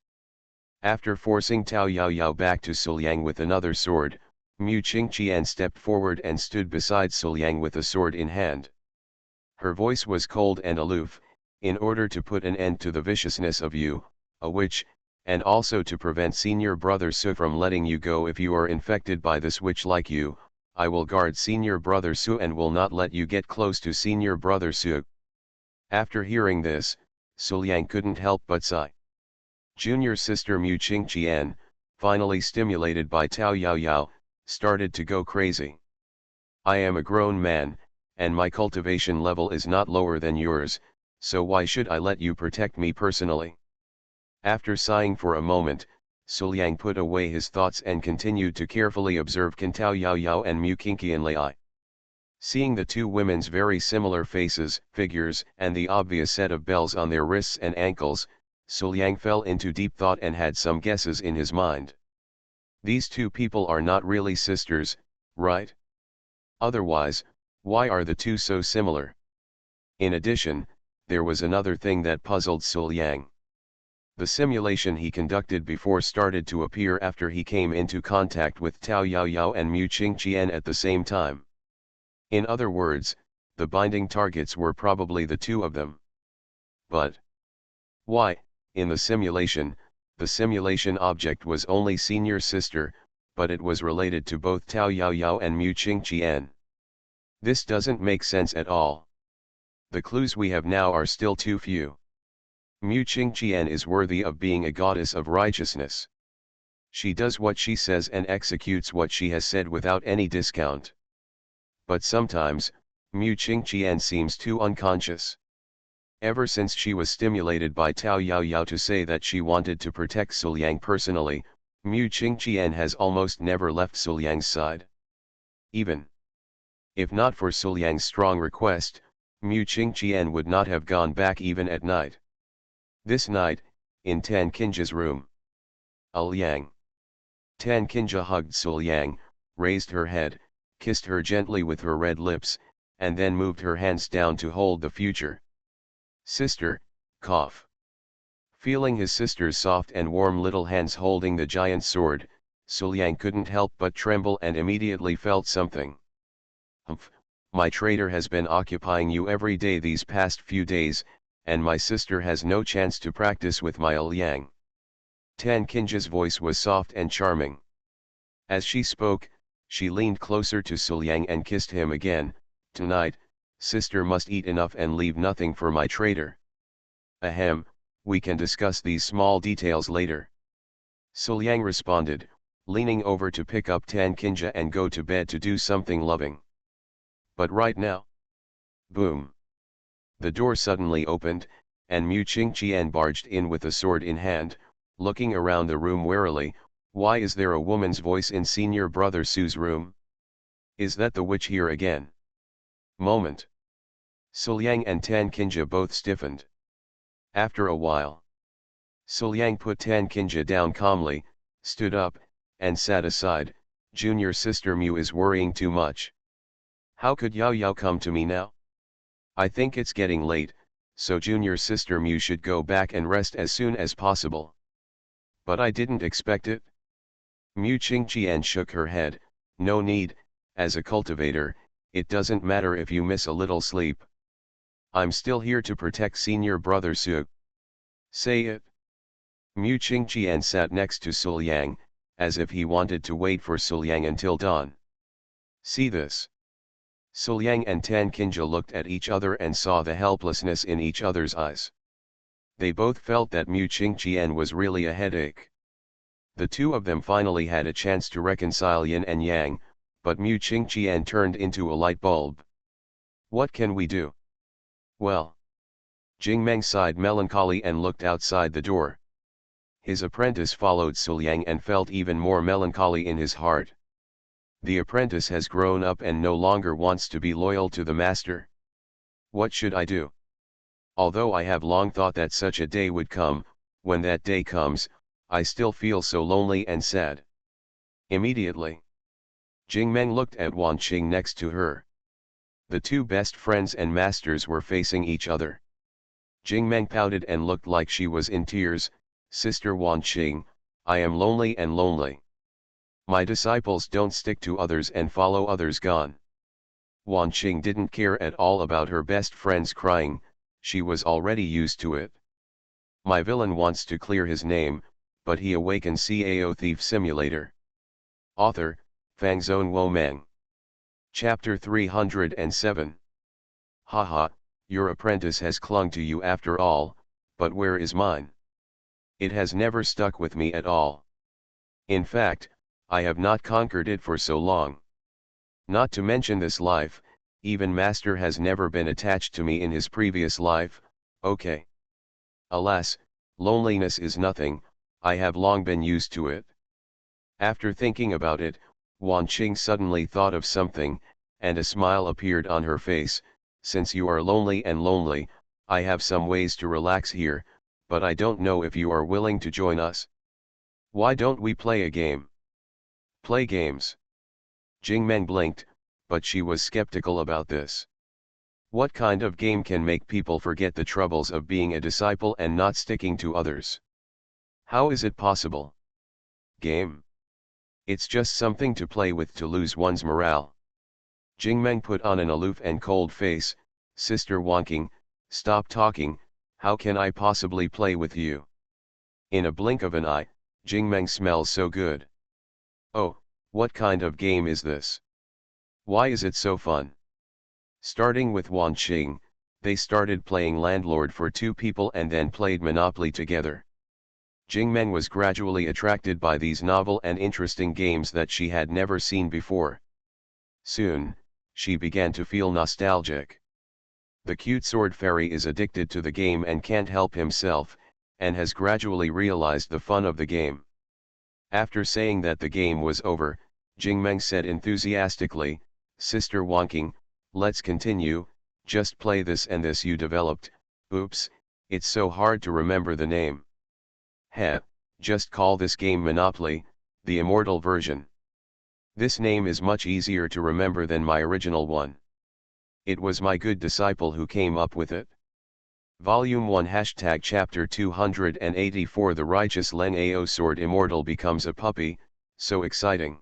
After forcing Tao Yaoyao back to Suliang with another sword, Mu Qingqian stepped forward and stood beside Suliang with a sword in hand. Her voice was cold and aloof, in order to put an end to the viciousness of you, a witch, and also to prevent senior brother Su from letting you go if you are infected by this witch like you, I will guard senior brother Su and will not let you get close to senior brother Su. After hearing this, Suliang couldn't help but sigh. Junior sister Mu Qingqian, finally stimulated by Tao Yaoyao, started to go crazy. I am a grown man, and my cultivation level is not lower than yours, so why should I let you protect me personally? After sighing for a moment, Suliang put away his thoughts and continued to carefully observe Can Tao Yaoyao and Mu Qingqian Lai. Seeing the two women's very similar faces, figures, and the obvious set of bells on their wrists and ankles, Suliang fell into deep thought and had some guesses in his mind. These two people are not really sisters, right? Otherwise, why are the two so similar? In addition, there was another thing that puzzled Suliang. The simulation he conducted before started to appear after he came into contact with Tao Yaoyao and Mu Qingqian at the same time. In other words, the binding targets were probably the two of them. But why, in the simulation object was only senior sister, but it was related to both Tao Yaoyao and Mu Qingqian. This doesn't make sense at all. The clues we have now are still too few. Mu Qingqian is worthy of being a goddess of righteousness. She does what she says and executes what she has said without any discount. But sometimes, Mu Qingqian seems too unconscious. Ever since she was stimulated by Tao Yaoyao to say that she wanted to protect Suliang personally, Mu Qingqian has almost never left Suliang's side. Even if not for Suliang's strong request, Mu Qingqian would not have gone back even at night. This night, in Tan Qingjia's room. Liang. Tan Qingja hugged Suliang, raised her head, kissed her gently with her red lips, and then moved her hands down to hold the future. Sister, cough. Feeling his sister's soft and warm little hands holding the giant sword, Suliang couldn't help but tremble and immediately felt something. Humph, my traitor has been occupying you every day these past few days, and my sister has no chance to practice with my Liang. Tan Qingjia's voice was soft and charming. As she spoke, she leaned closer to Suliang and kissed him again. Tonight, sister must eat enough and leave nothing for my traitor. Ahem, we can discuss these small details later. Suliang responded, leaning over to pick up Tan Qingja and go to bed to do something loving. But right now. Boom. The door suddenly opened, and Mu Qingqian barged in with a sword in hand, looking around the room warily. Why is there a woman's voice in senior brother Su's room? Is that the witch here again? Moment. Suliang and Tan Qingja both stiffened. After a while, Suliang put Tan Qingja down calmly, stood up, and sat aside. Junior sister Mu is worrying too much. How could Yao Yao come to me now? I think it's getting late, so junior sister Mu should go back and rest as soon as possible. But I didn't expect it. Mu Qingqian shook her head. No need, as a cultivator, it doesn't matter if you miss a little sleep. I'm still here to protect senior brother Su. Say it. Mu Qingqian sat next to Suliang, as if he wanted to wait for Suliang until dawn. See this. Suliang and Tan Qingja looked at each other and saw the helplessness in each other's eyes. They both felt that Mu Qingqian was really a headache. The two of them finally had a chance to reconcile yin and yang, but Mu Qingqian turned into a light bulb. What can we do? Well. Jingmeng sighed melancholy and looked outside the door. His apprentice followed Suliang and felt even more melancholy in his heart. The apprentice has grown up and no longer wants to be loyal to the master. What should I do? Although I have long thought that such a day would come, when that day comes, I still feel so lonely and sad. Immediately, Jingmeng looked at Wan Qing next to her. The two best friends and masters were facing each other. Jingmeng pouted and looked like she was in tears. Sister Wan Qing, I am lonely and lonely. My disciples don't stick to others and follow others gone. Wan Qing didn't care at all about her best friends crying, she was already used to it. My villain wants to clear his name, but he awakens Cao Thief Simulator. Author, Fangzone Womeng. Chapter 307. Haha, your apprentice has clung to you after all, but where is mine? It has never stuck with me at all. In fact, I have not conquered it for so long. Not to mention this life, even Master has never been attached to me in his previous life, okay. Alas, loneliness is nothing, I have long been used to it. After thinking about it, Wan Qing suddenly thought of something, and a smile appeared on her face. Since you are lonely and lonely, I have some ways to relax here, but I don't know if you are willing to join us. Why don't we play a game? Play games? Jingmeng blinked, but she was skeptical about this. What kind of game can make people forget the troubles of being a disciple and not sticking to others? How is it possible? Game? It's just something to play with to lose one's morale. Jingmeng put on an aloof and cold face. Sister Wanking, stop talking, how can I possibly play with you? In a blink of an eye, Jingmeng smells so good. Oh, what kind of game is this? Why is it so fun? Starting with Wan Qing, they started playing Landlord for two people and then played Monopoly together. Jingmeng was gradually attracted by these novel and interesting games that she had never seen before. Soon, she began to feel nostalgic. The cute sword fairy is addicted to the game and can't help himself, and has gradually realized the fun of the game. After saying that the game was over, Jingmeng said enthusiastically, Sister Wanking, let's continue, just play this and this you developed. Oops, it's so hard to remember the name. Heh, just call this game Monopoly, the immortal version. This name is much easier to remember than my original one. It was my good disciple who came up with it. Volume 1 # Chapter 284 The Righteous Leng Ao Sword Immortal becomes a puppy, so exciting.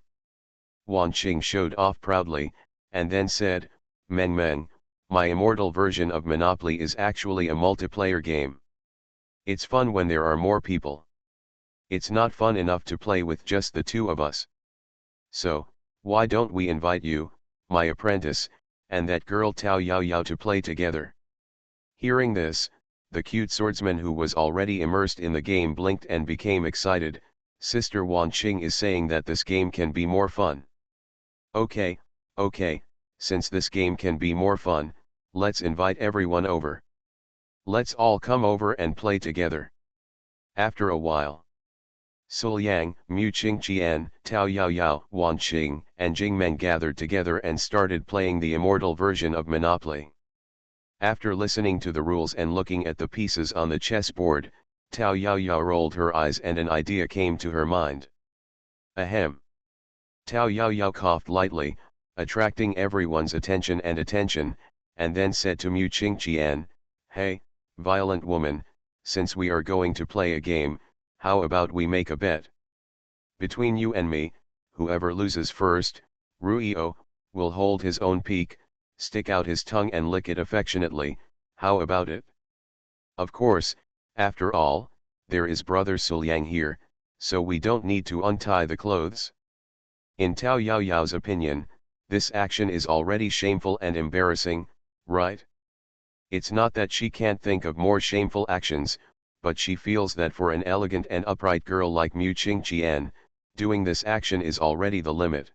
Wan Qing showed off proudly, and then said, Meng Meng, my immortal version of Monopoly is actually a multiplayer game. It's fun when there are more people. It's not fun enough to play with just the two of us. So, why don't we invite you, my apprentice, and that girl Tao Yao Yao to play together? Hearing this, the cute swordsman who was already immersed in the game blinked and became excited. Sister Wan Qing is saying that this game can be more fun. Okay, since this game can be more fun, let's invite everyone over. Let's all come over and play together. After a while, Sul Yang, Mu Qingqian, Tao Yao Yao, Wan Qing, and Jingmeng gathered together and started playing the immortal version of Monopoly. After listening to the rules and looking at the pieces on the chessboard, Tao Yao Yao rolled her eyes and an idea came to her mind. Ahem. Tao Yao Yao coughed lightly, attracting everyone's attention, and then said to Mu Qingqian, Hey, violent woman, since we are going to play a game, how about we make a bet? Between you and me, whoever loses first, Ruio, will hold his own peak, stick out his tongue and lick it affectionately, how about it? Of course, after all, there is brother Suliang here, so we don't need to untie the clothes. In Tao Yao Yao's opinion, this action is already shameful and embarrassing, right? It's not that she can't think of more shameful actions, but she feels that for an elegant and upright girl like Mu Qingqian, doing this action is already the limit.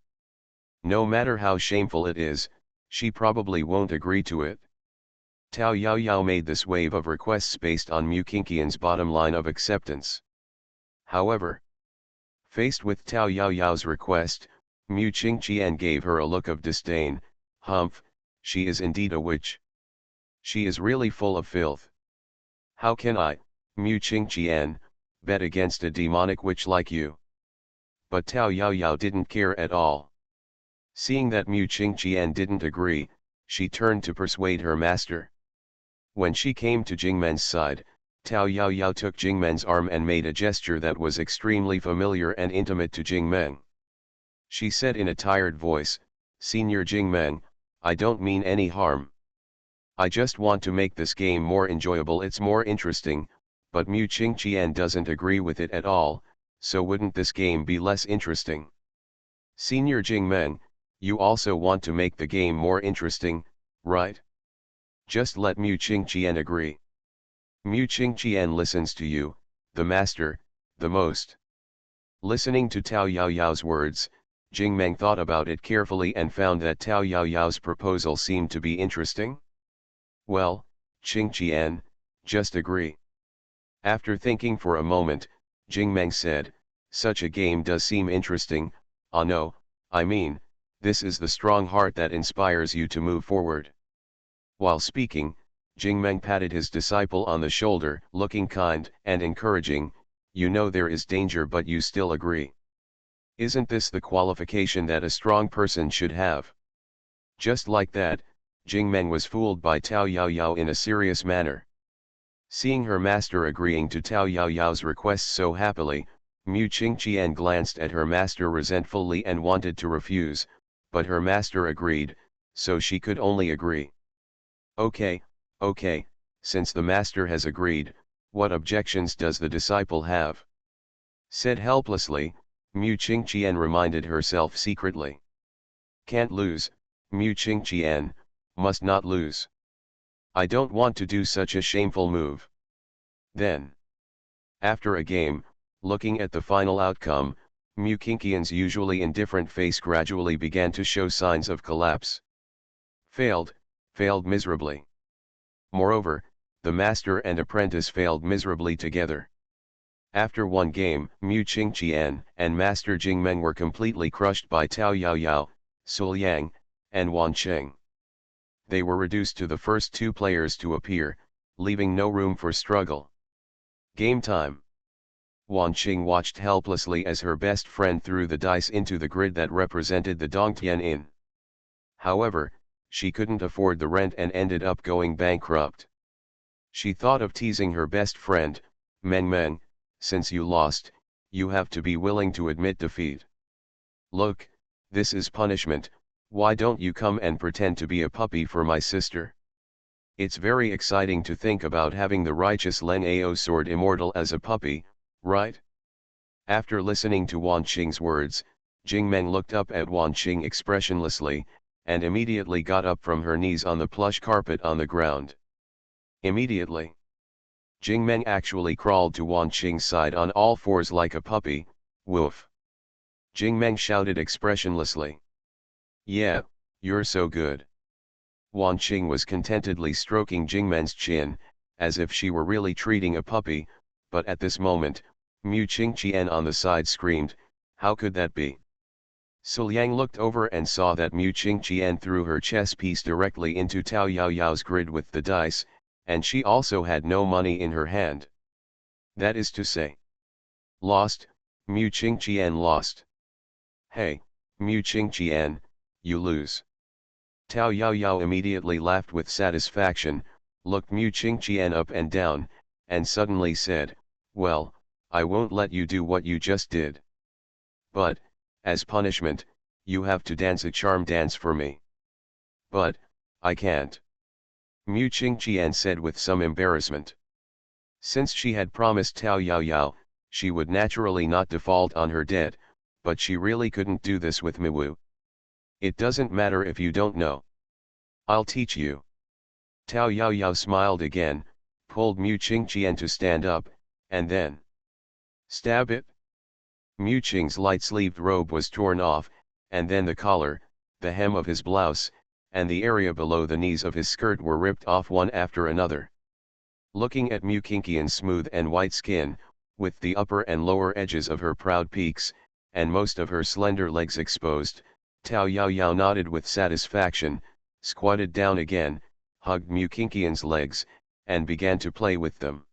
No matter how shameful it is, she probably won't agree to it. Tao Yao Yao made this wave of requests based on Mu Qingqian's bottom line of acceptance. However, faced with Tao Yao Yao's request, Mu Qingqian gave her a look of disdain. Humph, she is indeed a witch. She is really full of filth. How can I, Mu Qingqian, bet against a demonic witch like you? But Tao Yao Yao didn't care at all. Seeing that Mu Qingqian didn't agree, she turned to persuade her master. When she came to Jingmen's side, Tao Yaoyao took Jingmen's arm and made a gesture that was extremely familiar and intimate to Jingmen. She said in a tired voice, "Senior Jingmen, I don't mean any harm. I just want to make this game more enjoyable, it's more interesting, but Mu Qingqian doesn't agree with it at all, so wouldn't this game be less interesting? Senior Jingmen, you also want to make the game more interesting, right? Just let Mu Qingqian agree. Mu Qingqian listens to you, the master, the most." Listening to Tao Yaoyao's words, Jingmeng thought about it carefully and found that Tao Yaoyao's proposal seemed to be interesting. "Well, Qingqian, just agree." After thinking for a moment, Jingmeng said, "Such a game does seem interesting, ah no, I mean, this is the strong heart that inspires you to move forward." While speaking, Jingmeng patted his disciple on the shoulder, looking kind and encouraging. "You know there is danger but you still agree. Isn't this the qualification that a strong person should have?" Just like that, Jingmeng was fooled by Tao Yaoyao in a serious manner. Seeing her master agreeing to Tao Yaoyao's request so happily, Mu Qingqian glanced at her master resentfully and wanted to refuse, but her master agreed, so she could only agree. Okay, since the master has agreed, what objections does the disciple have?" Said helplessly, Mu Qingqian reminded herself secretly. "Can't lose, Mu Qingqian, must not lose. I don't want to do such a shameful move." Then, after a game, looking at the final outcome, Mu Qingqian's usually indifferent face gradually began to show signs of collapse. Failed miserably. Moreover, the master and apprentice failed miserably together. After one game, Mu Qingqian and Master Jingmeng were completely crushed by Tao Yaoyao, Suliang, and Wan Cheng. They were reduced to the first two players to appear, leaving no room for struggle. Game time. Wan Qing watched helplessly as her best friend threw the dice into the grid that represented the Dongtian Inn. However, she couldn't afford the rent and ended up going bankrupt. She thought of teasing her best friend, Meng Meng, "Since you lost, you have to be willing to admit defeat. Look, this is punishment, why don't you come and pretend to be a puppy for my sister? It's very exciting to think about having the righteous Leng Ao sword immortal as a puppy, right?" After listening to Wan Qing's words, Jingmeng looked up at Wan Qing expressionlessly, and immediately got up from her knees on the plush carpet on the ground. Immediately, Jingmeng actually crawled to Wan Qing's side on all fours like a puppy. "Woof!" Jingmeng shouted expressionlessly. "Yeah, you're so good." Wan Qing was contentedly stroking Jingmen's chin, as if she were really treating a puppy, but at this moment, Mu Qingqian on the side screamed, "How could that be?" Suliang looked over and saw that Mu Qingqian threw her chess piece directly into Tao Yaoyao's grid with the dice, and she also had no money in her hand. That is to say, lost, Mu Qingqian lost. "Hey, Mu Qingqian, you lose." Tao Yaoyao immediately laughed with satisfaction, looked Mu Qingqian up and down, and suddenly said, "Well, I won't let you do what you just did. But, as punishment, you have to dance a charm dance for me." "But, I can't," Mu Qingqian said with some embarrassment. Since she had promised Tao Yaoyao, she would naturally not default on her debt, but she really couldn't do this with Miwu. "It doesn't matter if you don't know. I'll teach you." Tao Yaoyao smiled again, pulled Mu Qingqian to stand up, and then stab it. Mu Qing's light-sleeved robe was torn off, and then the collar, the hem of his blouse, and the area below the knees of his skirt were ripped off one after another. Looking at Mu Qingqian's smooth and white skin, with the upper and lower edges of her proud peaks, and most of her slender legs exposed, Tao Yaoyao nodded with satisfaction, squatted down again, hugged Mu Qingqian's legs, and began to play with them.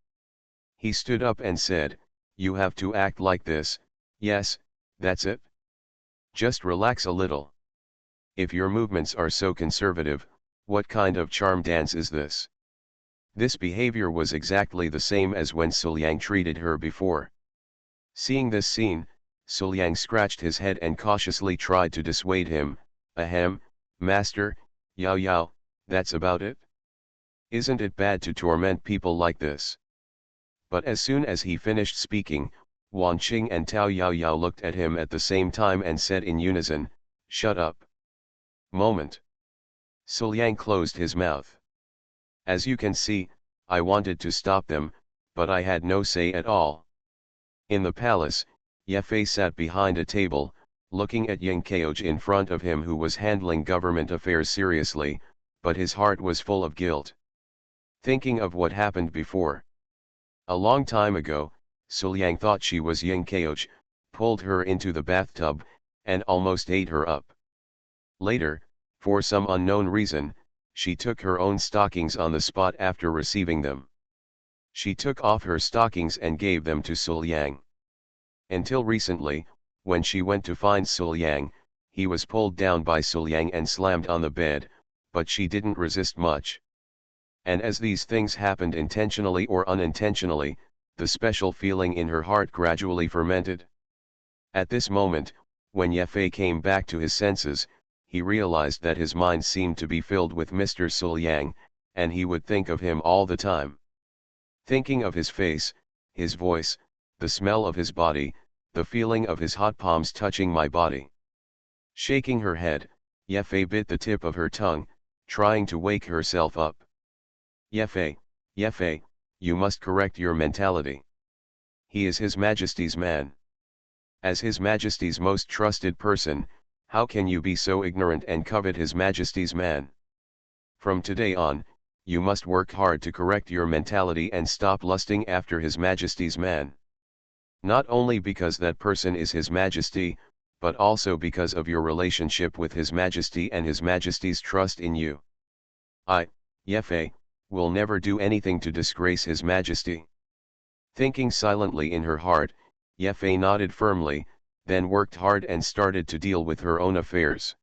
He stood up and said, "You have to act like this, yes, that's it. Just relax a little. If your movements are so conservative, what kind of charm dance is this? This behavior was exactly the same as when Suliang treated her before. Seeing this scene, Suliang scratched his head and cautiously tried to dissuade him. Ahem, master, Yao Yao, that's about it? Isn't it bad to torment people like this? But as soon as he finished speaking, Wan Qing and Tao Yao Yao looked at him at the same time and said in unison, "Shut up." Moment. Suliang closed his mouth. As you can see, I wanted to stop them, but I had no say at all. In the palace, Ye Fei sat behind a table, looking at Ying Keoj in front of him, who was handling government affairs seriously, but his heart was full of guilt. Thinking of what happened before. A long time ago, Suliang thought she was Ying Keoj, pulled her into the bathtub, and almost ate her up. Later, for some unknown reason, she took her own stockings on the spot after receiving them. She took off her stockings and gave them to Suliang. Until recently, when she went to find Suliang, he was pulled down by Suliang and slammed on the bed, but she didn't resist much. And as these things happened intentionally or unintentionally, the special feeling in her heart gradually fermented. At this moment, when Ye Fei came back to his senses, he realized that his mind seemed to be filled with Mr. Suliang, and he would think of him all the time. Thinking of his face, his voice, the smell of his body, the feeling of his hot palms touching my body. Shaking her head, Ye Fei bit the tip of her tongue, trying to wake herself up. Ye Fei, you must correct your mentality. He is His Majesty's man. As His Majesty's most trusted person, how can you be so ignorant and covet His Majesty's man? From today on, you must work hard to correct your mentality and stop lusting after His Majesty's man. Not only because that person is His Majesty, but also because of your relationship with His Majesty and His Majesty's trust in you. Ye Fei, will never do anything to disgrace His Majesty. Thinking silently in her heart, Ye Fei nodded firmly, then worked hard and started to deal with her own affairs.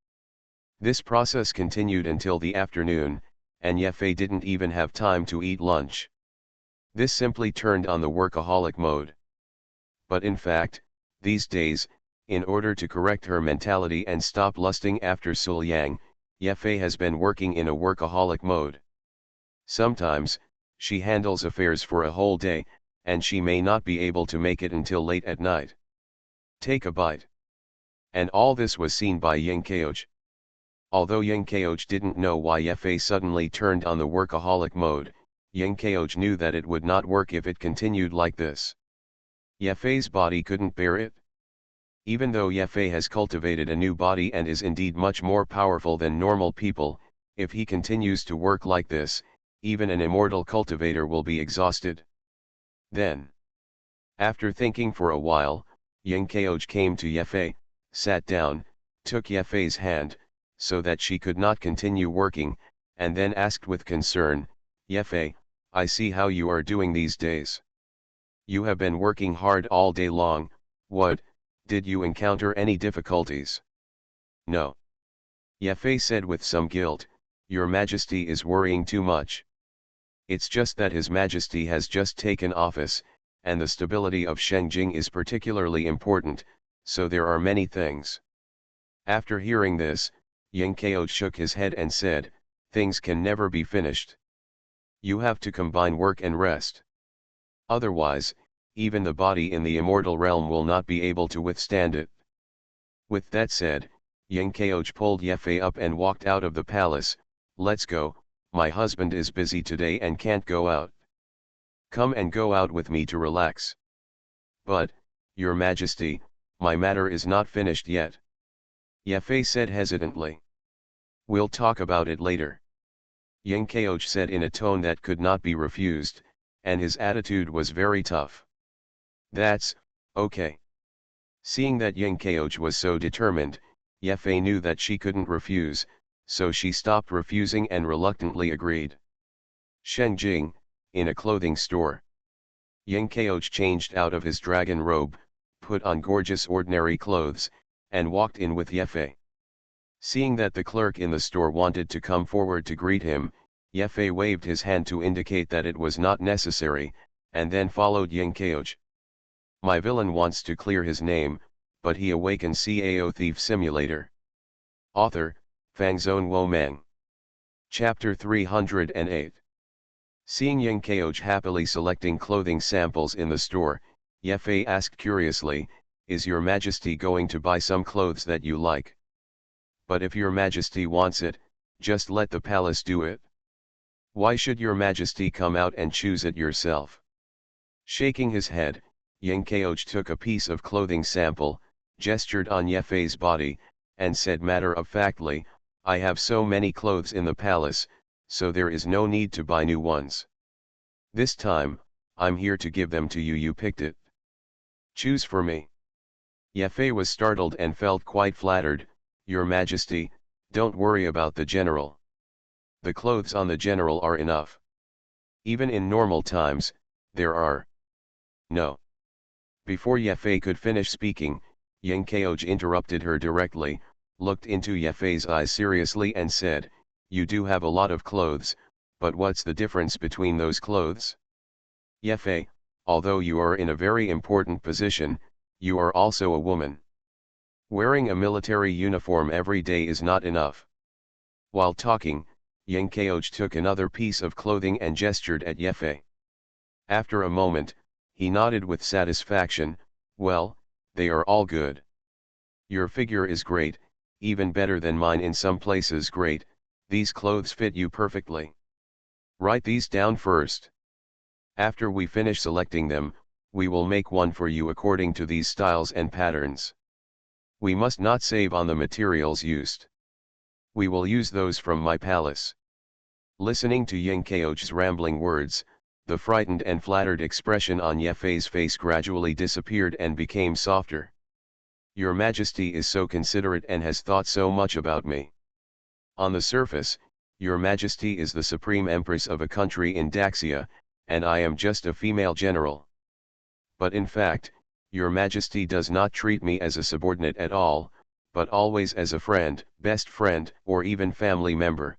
This process continued until the afternoon, and Ye Fei didn't even have time to eat lunch. This simply turned on the workaholic mode. But in fact, these days, in order to correct her mentality and stop lusting after Suliang, Ye Fei has been working in a workaholic mode. Sometimes, she handles affairs for a whole day, and she may not be able to make it until late at night. Take a bite. And all this was seen by Ying Keoj. Although Ying Keoj didn't know why Ye Fei suddenly turned on the workaholic mode, Ying Keoj knew that it would not work if it continued like this. Ye Fei's body couldn't bear it. Even though Ye Fei has cultivated a new body and is indeed much more powerful than normal people, if he continues to work like this, even an immortal cultivator will be exhausted. Then, after thinking for a while, Ying Keoj came to Ye Fei, sat down, took Ye Fei's hand, so that she could not continue working, and then asked with concern, "Ye Fei, I see how you are doing these days. You have been working hard all day long. Did you encounter any difficulties?" "No." Ye Fei said with some guilt, "Your Majesty is worrying too much. It's just that His Majesty has just taken office, and the stability of Shengjing is particularly important, so there are many things." After hearing this, Ying Keoj shook his head and said, "Things can never be finished. You have to combine work and rest. Otherwise, even the body in the immortal realm will not be able to withstand it." With that said, Ying Keoj pulled Ye Fei up and walked out of the palace. "Let's go, my husband is busy today and can't go out. Come and go out with me to relax." "But, Your Majesty, my matter is not finished yet," Ye Fei said hesitantly. "We'll talk about it later," Ying Keoj said in a tone that could not be refused, and his attitude was very tough. "That's okay." Seeing that Ying Keoj was so determined, Ye Fei knew that she couldn't refuse, so she stopped refusing and reluctantly agreed. Shengjing, in a clothing store. Ying Keoj changed out of his dragon robe, put on gorgeous ordinary clothes, and walked in with Ye Fei. Seeing that the clerk in the store wanted to come forward to greet him, Ye waved his hand to indicate that it was not necessary, and then followed Cao. My villain wants to clear his name, but he awakens Cao Thief Simulator. Author, Fangzone Womang. Chapter 308. Seeing Cao happily selecting clothing samples in the store, Ye asked curiously, "Is your majesty going to buy some clothes that you like? But if your majesty wants it, just let the palace do it. Why should your majesty come out and choose it yourself?" Shaking his head, Cao took a piece of clothing sample, gestured on Ye's body, and said matter-of-factly, "I have so many clothes in the palace, so there is no need to buy new ones. This time, I'm here to give them to you. You picked it. Choose for me." Ye was startled and felt quite flattered. "Your Majesty, don't worry about the general. The clothes on the general are enough. Even in normal times, there are no." Before Ye could finish speaking, Cao interrupted her directly, looked into Ye's eyes seriously and said, "You do have a lot of clothes, but what's the difference between those clothes? Ye, although you are in a very important position, you are also a woman. Wearing a military uniform every day is not enough." While talking, Cao took another piece of clothing and gestured at Ye. After a moment, he nodded with satisfaction, "Well, they are all good. Your figure is great, even better than mine in some places. Great, these clothes fit you perfectly. Write these down first. After we finish selecting them, we will make one for you according to these styles and patterns. We must not save on the materials used. We will use those from my palace." Listening to Cao's rambling words, the frightened and flattered expression on Ye's face gradually disappeared and became softer. "Your Majesty is so considerate and has thought so much about me. On the surface, your Majesty is the supreme empress of a country in Daxia, and I am just a female general. But in fact, your Majesty does not treat me as a subordinate at all, but always as a friend, best friend, or even family member.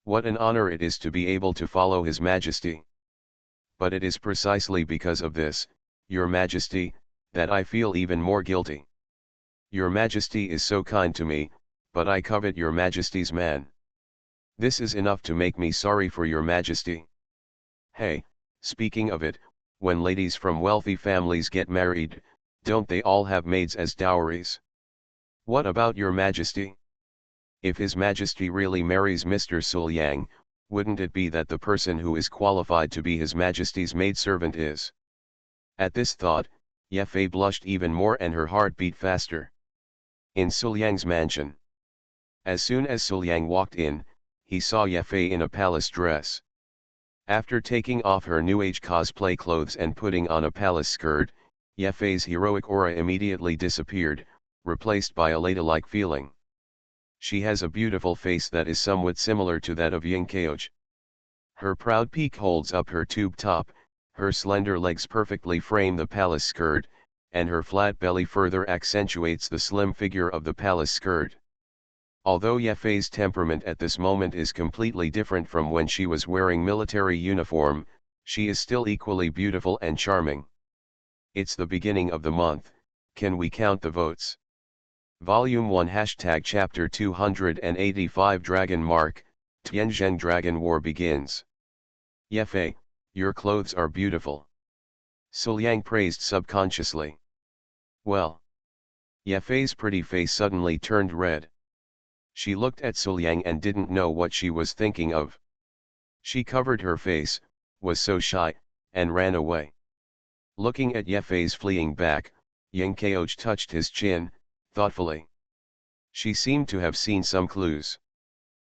What an honor it is to be able to follow His Majesty. But it is precisely because of this, your Majesty, that I feel even more guilty. Your Majesty is so kind to me, but I covet your Majesty's man. This is enough to make me sorry for your Majesty. Hey, speaking of it, when ladies from wealthy families get married, don't they all have maids as dowries? What about your Majesty? If His Majesty really marries Mr. Suliang, wouldn't it be that the person who is qualified to be His Majesty's maidservant is?" At this thought, Ye blushed even more and her heart beat faster. In Suliang's mansion. As soon as Suliang walked in, he saw Ye in a palace dress. After taking off her new age cosplay clothes and putting on a palace skirt, Ye's heroic aura immediately disappeared, replaced by a ladylike feeling. She has a beautiful face that is somewhat similar to that of Cao. Her proud peak holds up her tube top, her slender legs perfectly frame the palace skirt, and her flat belly further accentuates the slim figure of the palace skirt. Although Ye's temperament at this moment is completely different from when she was wearing military uniform, she is still equally beautiful and charming. It's the beginning of the month, can we count the votes? Volume 1 Chapter 285 Dragon Mark, Tianzheng Dragon War begins. Ye, your clothes are beautiful. Suliang praised subconsciously. Well. Ye's pretty face suddenly turned red. She looked at Suliang and didn't know what she was thinking of. She covered her face, was so shy, and ran away. Looking at Ye's fleeing back, Cao touched his chin, thoughtfully. She seemed to have seen some clues.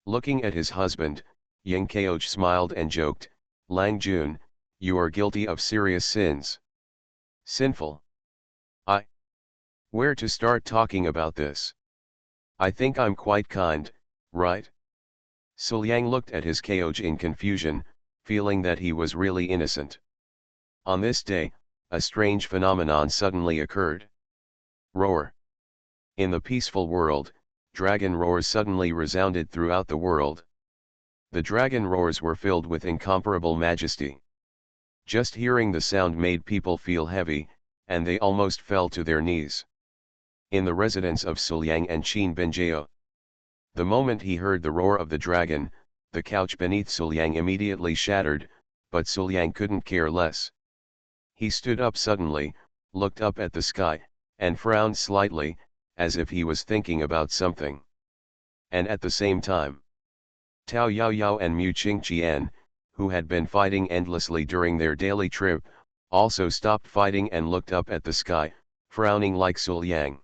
Looking at his husband, Cao smiled and joked, "Lang Jun, you are guilty of serious sins." Sinful? Where to start talking about this? I think I'm quite kind, right? Suliang looked at his Cao in confusion, feeling that he was really innocent. On this day, a strange phenomenon suddenly occurred. Roar. In the peaceful world, dragon roars suddenly resounded throughout the world. The dragon roars were filled with incomparable majesty. Just hearing the sound made people feel heavy, and they almost fell to their knees. In the residence of Suliang and Qin Benjao. The moment he heard the roar of the dragon, the couch beneath Suliang immediately shattered, but Suliang couldn't care less. He stood up suddenly, looked up at the sky, and frowned slightly, as if he was thinking about something. And at the same time, Tao Yaoyao and Mu Qingqian, who had been fighting endlessly during their daily trip, also stopped fighting and looked up at the sky, frowning like Suliang.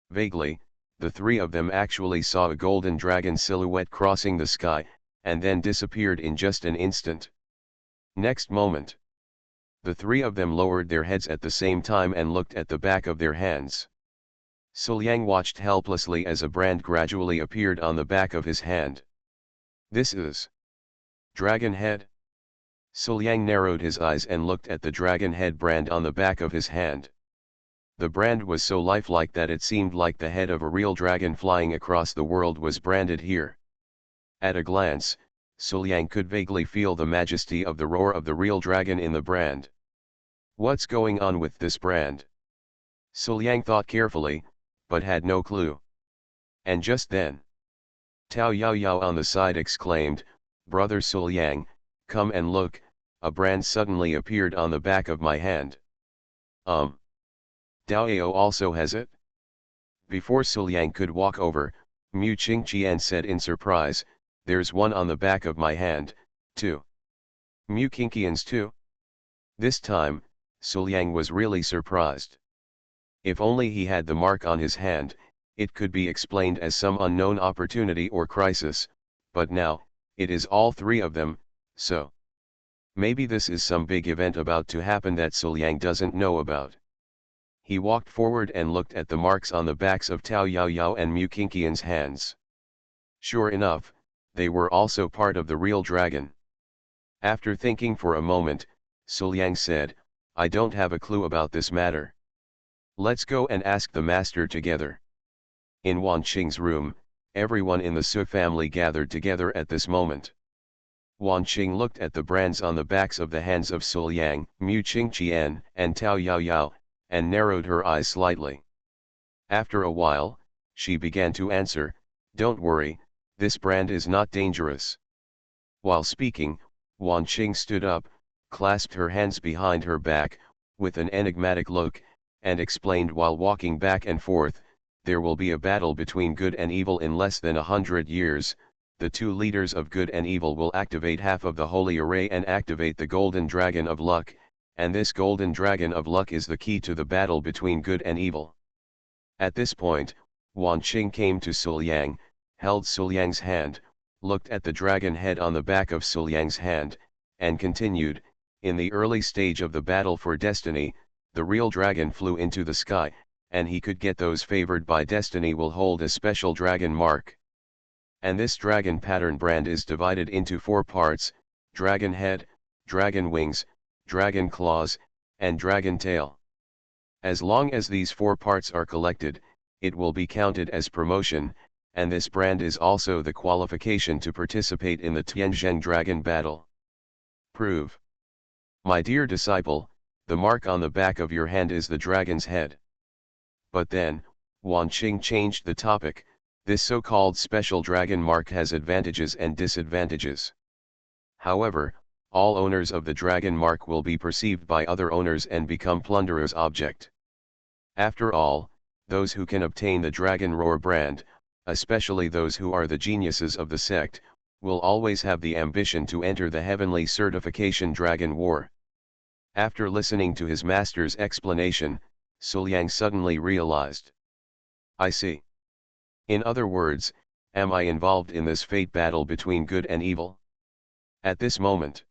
Vaguely, the three of them actually saw a golden dragon silhouette crossing the sky, and then disappeared in just an instant. Next moment, the three of them lowered their heads at the same time and looked at the back of their hands. Suliang watched helplessly as a brand gradually appeared on the back of his hand. This is Dragon Head. Suliang narrowed his eyes and looked at the dragon head brand on the back of his hand. The brand was so lifelike that it seemed like the head of a real dragon flying across the world was branded here. At a glance, Suliang could vaguely feel the majesty of the roar of the real dragon in the brand. What's going on with this brand? Suliang thought carefully, but had no clue. And just then, Tao Yaoyao on the side exclaimed, "Brother Suliang, come and look, a brand suddenly appeared on the back of my hand." Daoyao also has it? Before Suliang could walk over, Mu Qingqian said in surprise, "There's one on the back of my hand, too." Mu Qingqian's too? This time, Suliang was really surprised. If only he had the mark on his hand, it could be explained as some unknown opportunity or crisis, but now, it is all three of them, so maybe this is some big event about to happen that Suliang doesn't know about. He walked forward and looked at the marks on the backs of Tao Yaoyao and Mu Qingqian's hands. Sure enough, they were also part of the real dragon. After thinking for a moment, Suliang said, "I don't have a clue about this matter. Let's go and ask the master together." In Wan Qing's room, everyone in the Su family gathered together at this moment. Wan Qing looked at the brands on the backs of the hands of Suliang, Mu Qingqian, and Tao Yaoyao, and narrowed her eyes slightly. After a while, she began to answer, "Don't worry, this brand is not dangerous." While speaking, Wan Qing stood up, clasped her hands behind her back, with an enigmatic look, and explained while walking back and forth, "There will be a battle between good and evil in less than 100 years, the two leaders of good and evil will activate half of the holy array and activate the golden dragon of luck, and this golden dragon of luck is the key to the battle between good and evil." At this point, Wan Qing came to Suliang, held Suliang's hand, looked at the dragon head on the back of Suliang's hand, and continued, "In the early stage of the battle for destiny, the real dragon flew into the sky, and he could get those favored by destiny will hold a special dragon mark. And this dragon pattern brand is divided into 4 parts, dragon head, dragon wings, dragon claws, and dragon tail. As long as these 4 parts are collected, it will be counted as promotion, and this brand is also the qualification to participate in the Tianzheng dragon battle. Prove. My dear disciple, the mark on the back of your hand is the dragon's head." But then, Wan Qing changed the topic. "This so-called special dragon mark has advantages and disadvantages. However, all owners of the dragon mark will be perceived by other owners and become plunderers' object. After all, those who can obtain the dragon roar brand, especially those who are the geniuses of the sect, will always have the ambition to enter the heavenly certification dragon war." After listening to his master's explanation, Suliang suddenly realized. "I see. In other words, am I involved in this fate battle between good and evil?" At this moment,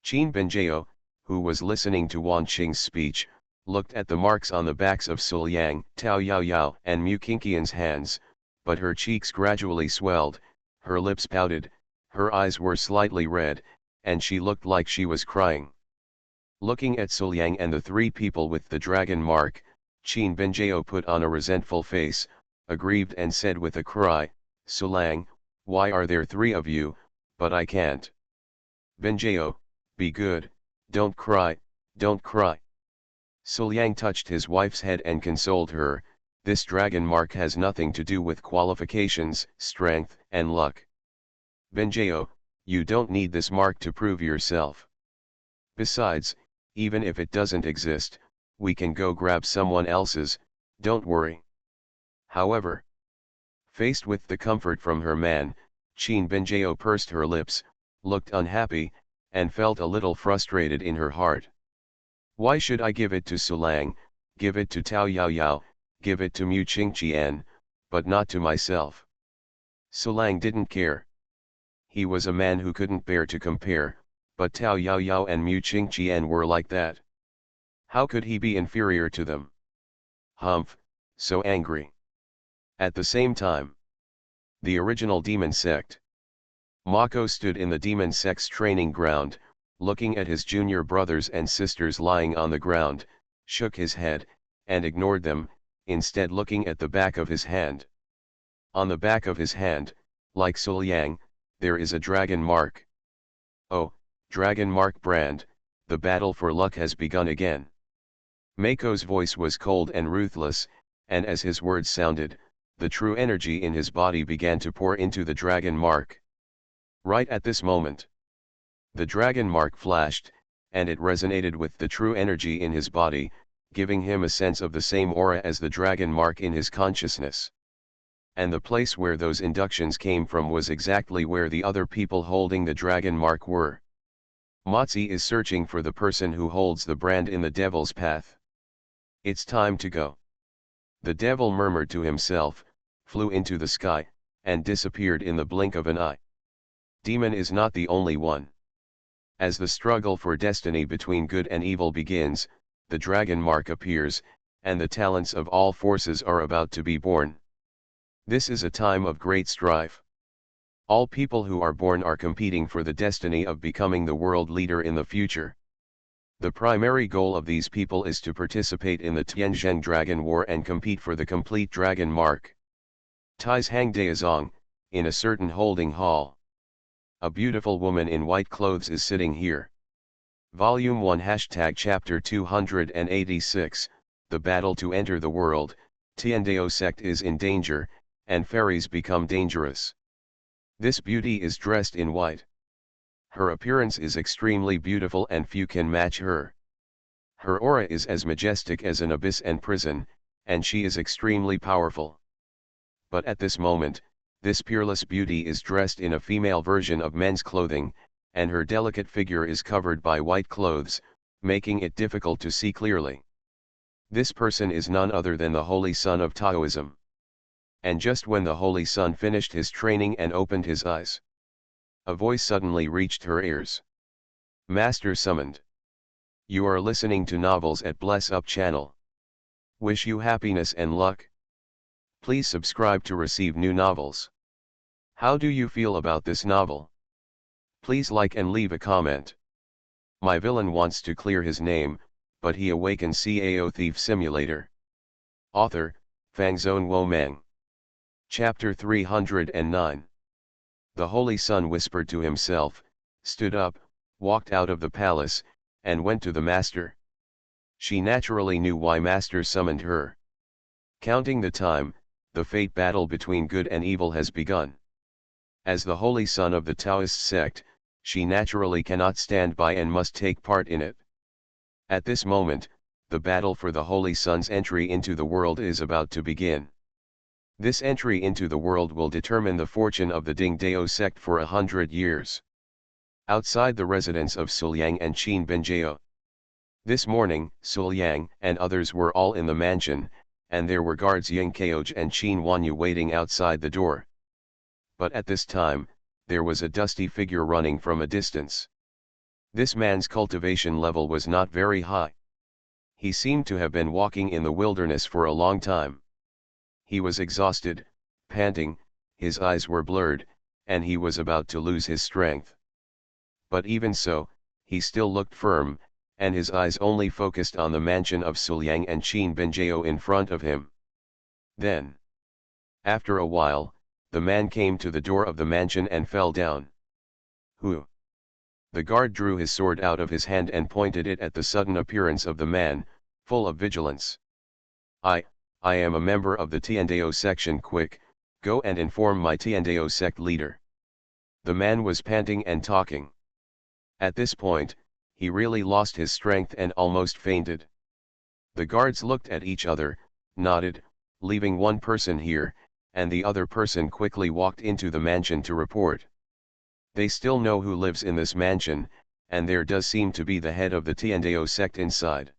Qin Benjao, who was listening to Wan Qing's speech, looked at the marks on the backs of Suliang, Tao Yaoyao, and Mu Qingqian's hands, but her cheeks gradually swelled, her lips pouted, her eyes were slightly red, and she looked like she was crying. Looking at Suliang and the 3 people with the dragon mark, Qin Benjao put on a resentful face, aggrieved, and said with a cry, "Suliang, why are there 3 of you, but I can't. Benjeo, be good, don't cry, don't cry. Suliang touched his wife's head and consoled her. This dragon mark has nothing to do with qualifications, strength, and luck. Benjeo, you don't need this mark to prove yourself. Besides, even if it doesn't exist, we can go grab someone else's, don't worry. However, faced with the comfort from her man, Qin Benjeo pursed her lips, looked unhappy, and felt a little frustrated in her heart. Why should I give it to Sulang, give it to Tao Yao Yao, give it to Mu Qingqian, but not to myself? Sulang didn't care. He was a man who couldn't bear to compare, but Tao Yao Yao and Mu Qingqian were like that. How could he be inferior to them? Humph, so angry. At the same time, the original demon sect. Mako stood in the demon sect's training ground, looking at his junior brothers and sisters lying on the ground, shook his head, and ignored them, instead looking at the back of his hand. On the back of his hand, like Suliang, there is a dragon mark. Oh, dragon mark brand, the battle for luck has begun again. Mako's voice was cold and ruthless, and as his words sounded, the true energy in his body began to pour into the dragon mark. Right at this moment, the dragon mark flashed, and it resonated with the true energy in his body, giving him a sense of the same aura as the dragon mark in his consciousness. And the place where those inductions came from was exactly where the other people holding the dragon mark were. Motzi is searching for the person who holds the brand in the devil's path. It's time to go. The devil murmured to himself, flew into the sky, and disappeared in the blink of an eye. Demon is not the only one. As the struggle for destiny between good and evil begins, the dragon mark appears, and the talents of all forces are about to be born. This is a time of great strife. All people who are born are competing for the destiny of becoming the world leader in the future. The primary goal of these people is to participate in the Tianzheng Dragon War and compete for the complete dragon mark. Tais Hang Daozong, in a certain holding hall. A beautiful woman in white clothes is sitting here. Volume 1 Chapter 286, The Battle to Enter the World, Tiandao sect is in danger, and fairies become dangerous. This beauty is dressed in white. Her appearance is extremely beautiful and few can match her. Her aura is as majestic as an abyss and prison, and she is extremely powerful. But at this moment, this peerless beauty is dressed in a female version of men's clothing, and her delicate figure is covered by white clothes, making it difficult to see clearly. This person is none other than the Holy Son of Taoism. And just when the Holy Son finished his training and opened his eyes, a voice suddenly reached her ears. Master summoned. You are listening to novels at Bless Up channel. Wish you happiness and luck. Please subscribe to receive new novels. How do you feel about this novel? Please like and leave a comment. My villain wants to clear his name, but he awakens Cao Thief Simulator. Author, Fangzone Womang. Chapter 309. The Holy Son whispered to himself, stood up, walked out of the palace, and went to the master. She naturally knew why master summoned her. Counting the time, the fate battle between good and evil has begun. As the Holy Son of the Taoist sect, she naturally cannot stand by and must take part in it. At this moment, the battle for the Holy Son's entry into the world is about to begin. This entry into the world will determine the fortune of the Ding Dao sect for 100 years. Outside the residence of Suliang and Qin Benjeo. This morning, Suliang and others were all in the mansion, and there were guards Ying Kaoj and Qin Wanyu waiting outside the door. But at this time, there was a dusty figure running from a distance. This man's cultivation level was not very high. He seemed to have been walking in the wilderness for a long time. He was exhausted, panting, his eyes were blurred, and he was about to lose his strength. But even so, he still looked firm, and his eyes only focused on the mansion of Suliang and Qin Benjeo in front of him. Then, after a while, the man came to the door of the mansion and fell down. Who? The guard drew his sword out of his hand and pointed it at the sudden appearance of the man, full of vigilance. I am a member of the Tiandao section. Quick, go and inform my Tiandao sect leader. The man was panting and talking. At this point, he really lost his strength and almost fainted. The guards looked at each other, nodded, leaving one person here, and the other person quickly walked into the mansion to report. They still know who lives in this mansion, and there does seem to be the head of the Tiandao sect inside.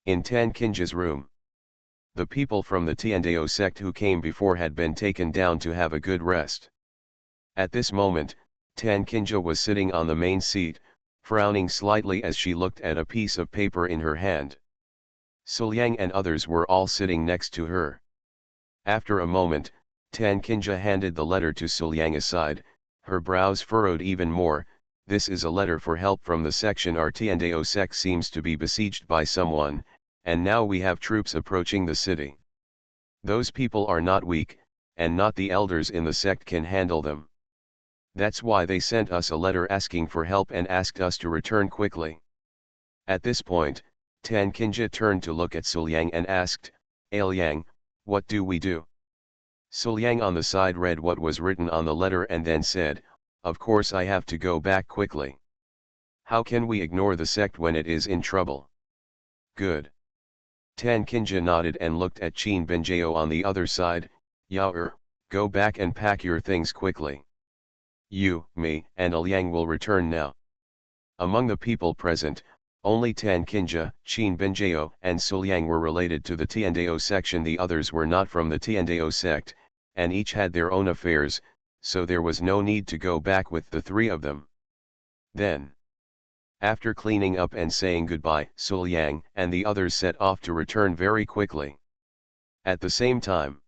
In Tan Kinja's room. The people from the Tiandao sect who came before had been taken down to have a good rest. At this moment, Tan Kinja was sitting on the main seat, frowning slightly as she looked at a piece of paper in her hand. Suliang and others were all sitting next to her. After a moment, Tan Kinja handed the letter to Suliang aside, her brows furrowed even more. This is a letter for help from the section. Our Tiandao sect seems to be besieged by someone, and now we have troops approaching the city. Those people are not weak, and not the elders in the sect can handle them. That's why they sent us a letter asking for help and asked us to return quickly. At this point, Tan Kinja turned to look at Suliang and asked, Liang, what do we do? Suliang on the side read what was written on the letter and then said, of course I have to go back quickly. How can we ignore the sect when it is in trouble? Good. Tan Kinja nodded and looked at Qin Benjao on the other side. Yao, go back and pack your things quickly. You, me, and Liang will return now. Among the people present, only Tan Kinja, Qin Benjao, and Suliang were related to the Tiandao section. The others were not from the Tiandao sect, and each had their own affairs, so there was no need to go back with the three of them. Then, after cleaning up and saying goodbye, Suliang and the others set off to return very quickly. At the same time,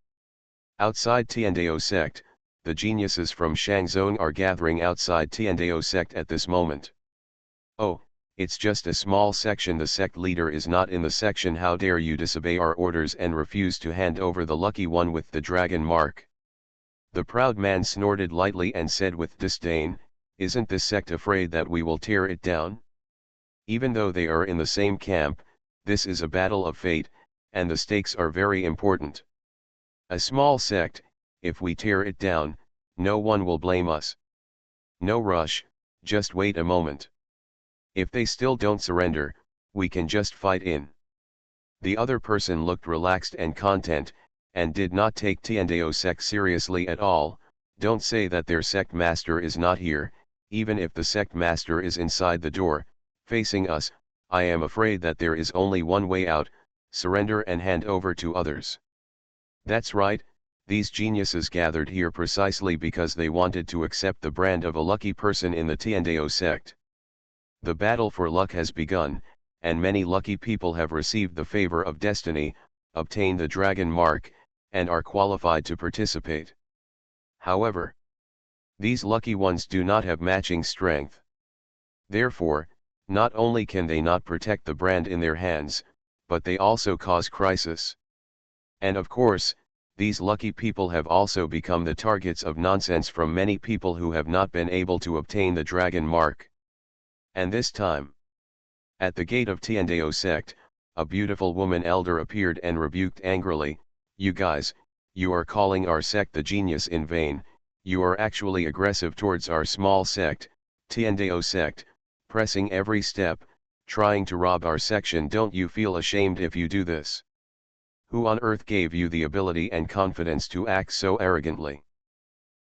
outside Tiandao sect, the geniuses from Shangzong are gathering outside Tiandao sect at this moment. Oh, it's just a small section. The sect leader is not in the section. How dare you disobey our orders and refuse to hand over the lucky one with the dragon mark? The proud man snorted lightly and said with disdain, isn't this sect afraid that we will tear it down? Even though they are in the same camp, this is a battle of fate, and the stakes are very important. A small sect, if we tear it down, no one will blame us. No rush, just wait a moment. If they still don't surrender, we can just fight in. The other person looked relaxed and content, and did not take Tiandao sect seriously at all. Don't say that their sect master is not here. Even if the sect master is inside the door, facing us, I am afraid that there is only one way out, surrender and hand over to others. That's right, these geniuses gathered here precisely because they wanted to accept the brand of a lucky person in the Tiandao sect. The battle for luck has begun, and many lucky people have received the favor of destiny, obtained the dragon mark, and are qualified to participate. However, these lucky ones do not have matching strength. Therefore, not only can they not protect the brand in their hands, but they also cause crisis. And of course, these lucky people have also become the targets of nonsense from many people who have not been able to obtain the dragon mark. And this time, at the gate of Tiandao sect, a beautiful woman elder appeared and rebuked angrily, you guys, you are calling our sect the genius in vain. You are actually aggressive towards our small sect, Tiandao sect, pressing every step, trying to rob our section. Don't you feel ashamed if you do this? Who on earth gave you the ability and confidence to act so arrogantly?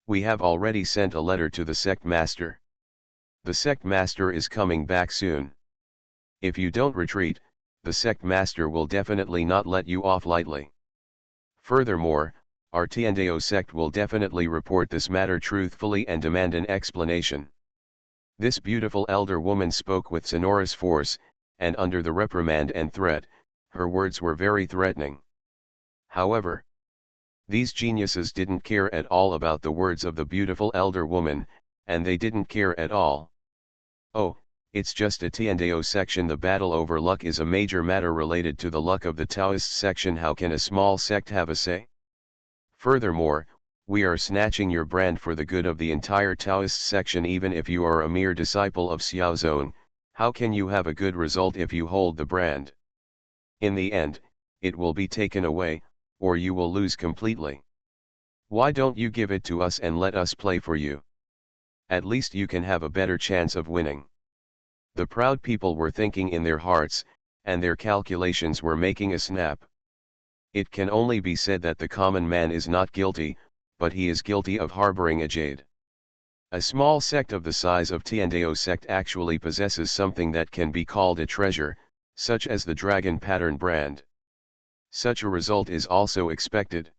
We have already sent a letter to the sect master. The sect master is coming back soon. If you don't retreat, the sect master will definitely not let you off lightly. Furthermore, our Tiandao sect will definitely report this matter truthfully and demand an explanation. This beautiful elder woman spoke with sonorous force, and under the reprimand and threat, her words were very threatening. However, these geniuses didn't care at all about the words of the beautiful elder woman, and they didn't care at all. Oh, it's just a Tiandao section. The battle over luck is a major matter related to the luck of the Taoist section. How can a small sect have a say? Furthermore, We are snatching your brand for the good of the entire Taoist section. Even if you are a mere disciple of Xiaozong, how can you have a good result if you hold the brand? In the end, it will be taken away, or you will lose completely. Why don't you give it to us and let us play for you? At least you can have a better chance of winning. The proud people were thinking in their hearts, and their calculations were making a snap. It can only be said that the common man is not guilty, but he is guilty of harboring a jade. A small sect of the size of Tiandao sect actually possesses something that can be called a treasure, such as the dragon pattern brand. Such a result is also expected.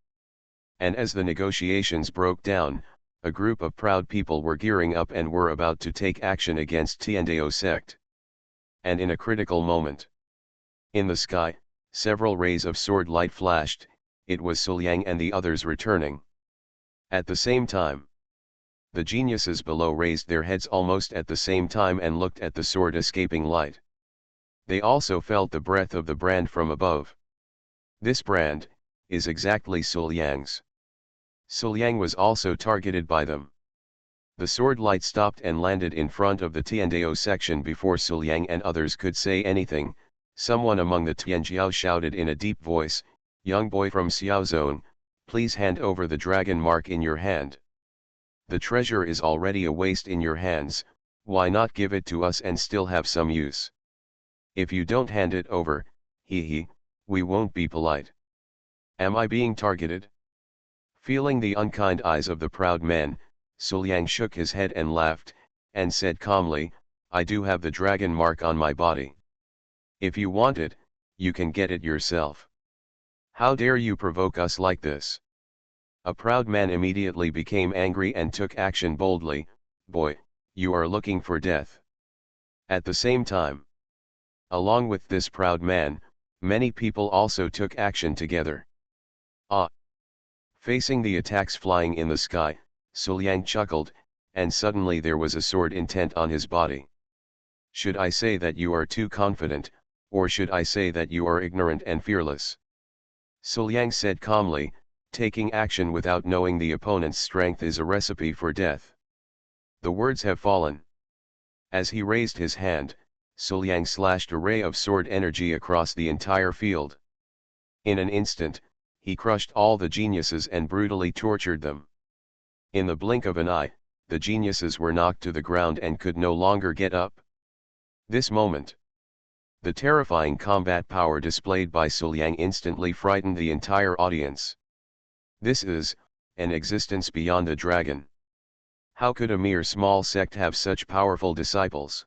And as the negotiations broke down, a group of proud people were gearing up and were about to take action against Tiandao sect. And in a critical moment, in the sky, several rays of sword light flashed. It was Suliang and the others returning. At the same time, the geniuses below raised their heads almost at the same time and looked at the sword escaping light. They also felt the breath of the brand from above. This brand is exactly Suliang's. Suliang was also targeted by them. The sword light stopped and landed in front of the Tiandao section before Suliang and others could say anything. Someone among the Tianjiao shouted in a deep voice, "Young boy from Xiaozone, please hand over the dragon mark in your hand. The treasure is already a waste in your hands, why not give it to us and still have some use? If you don't hand it over, we won't be polite. Am I being targeted?" Feeling the unkind eyes of the proud men, Suliang shook his head and laughed, and said calmly, "I do have the dragon mark on my body. If you want it, you can get it yourself. How dare you provoke us like this?" A proud man immediately became angry and took action boldly. "Boy, you are looking for death." At the same time, along with this proud man, many people also took action together. Facing the attacks flying in the sky, Suliang chuckled, and suddenly there was a sword intent on his body. "Should I say that you are too confident, or should I say that you are ignorant and fearless?" Suliang said calmly, "Taking action without knowing the opponent's strength is a recipe for death." The words have fallen. As he raised his hand, Suliang slashed a ray of sword energy across the entire field. In an instant, he crushed all the geniuses and brutally tortured them. In the blink of an eye, the geniuses were knocked to the ground and could no longer get up. This moment, the terrifying combat power displayed by Suliang instantly frightened the entire audience. This is an existence beyond a dragon. How could a mere small sect have such powerful disciples?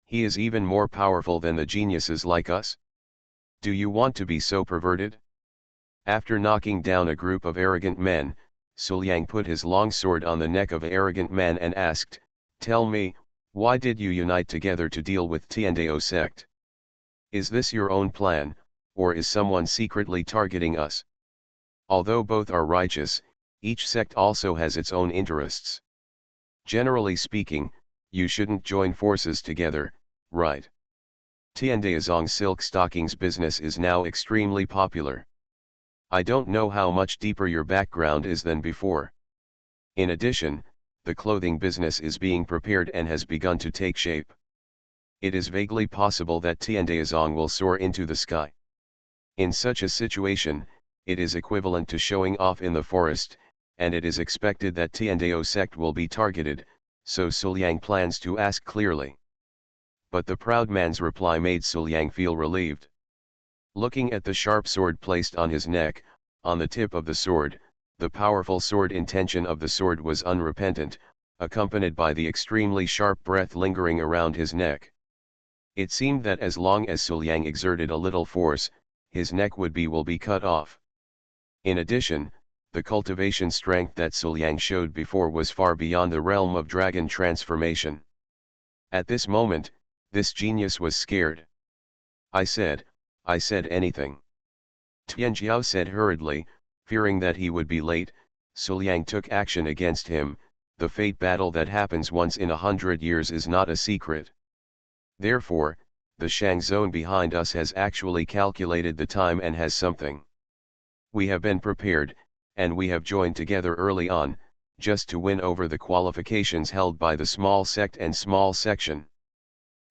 He is even more powerful than the geniuses like us. Do you want to be so perverted? After knocking down a group of arrogant men, Suliang put his long sword on the neck of an arrogant man and asked, "Tell me, why did you unite together to deal with Tiandao sect? Is this your own plan, or is someone secretly targeting us? Although both are righteous, each sect also has its own interests. Generally speaking, you shouldn't join forces together, right? Tiandaozong's silk stockings business is now extremely popular. I don't know how much deeper your background is than before. In addition, the clothing business is being prepared and has begun to take shape. It is vaguely possible that Tiandaozong will soar into the sky. In such a situation, it is equivalent to showing off in the forest, and it is expected that Tiandao sect will be targeted, so Suliang plans to ask clearly." But the proud man's reply made Suliang feel relieved. Looking at the sharp sword placed on his neck, on the tip of the sword, the powerful sword intention of the sword was unrepentant, accompanied by the extremely sharp breath lingering around his neck. It seemed that as long as Suliang exerted a little force, his neck will be cut off. In addition, the cultivation strength that Suliang showed before was far beyond the realm of dragon transformation. At this moment, this genius was scared. I said anything." Tianjiao said hurriedly, fearing that he would be late. Suliang took action against him. The fate battle that happens once in 100 years is not a secret. Therefore, the Shang zone behind us has actually calculated the time and has something. We have been prepared, and we have joined together early on, just to win over the qualifications held by the small sect and small section.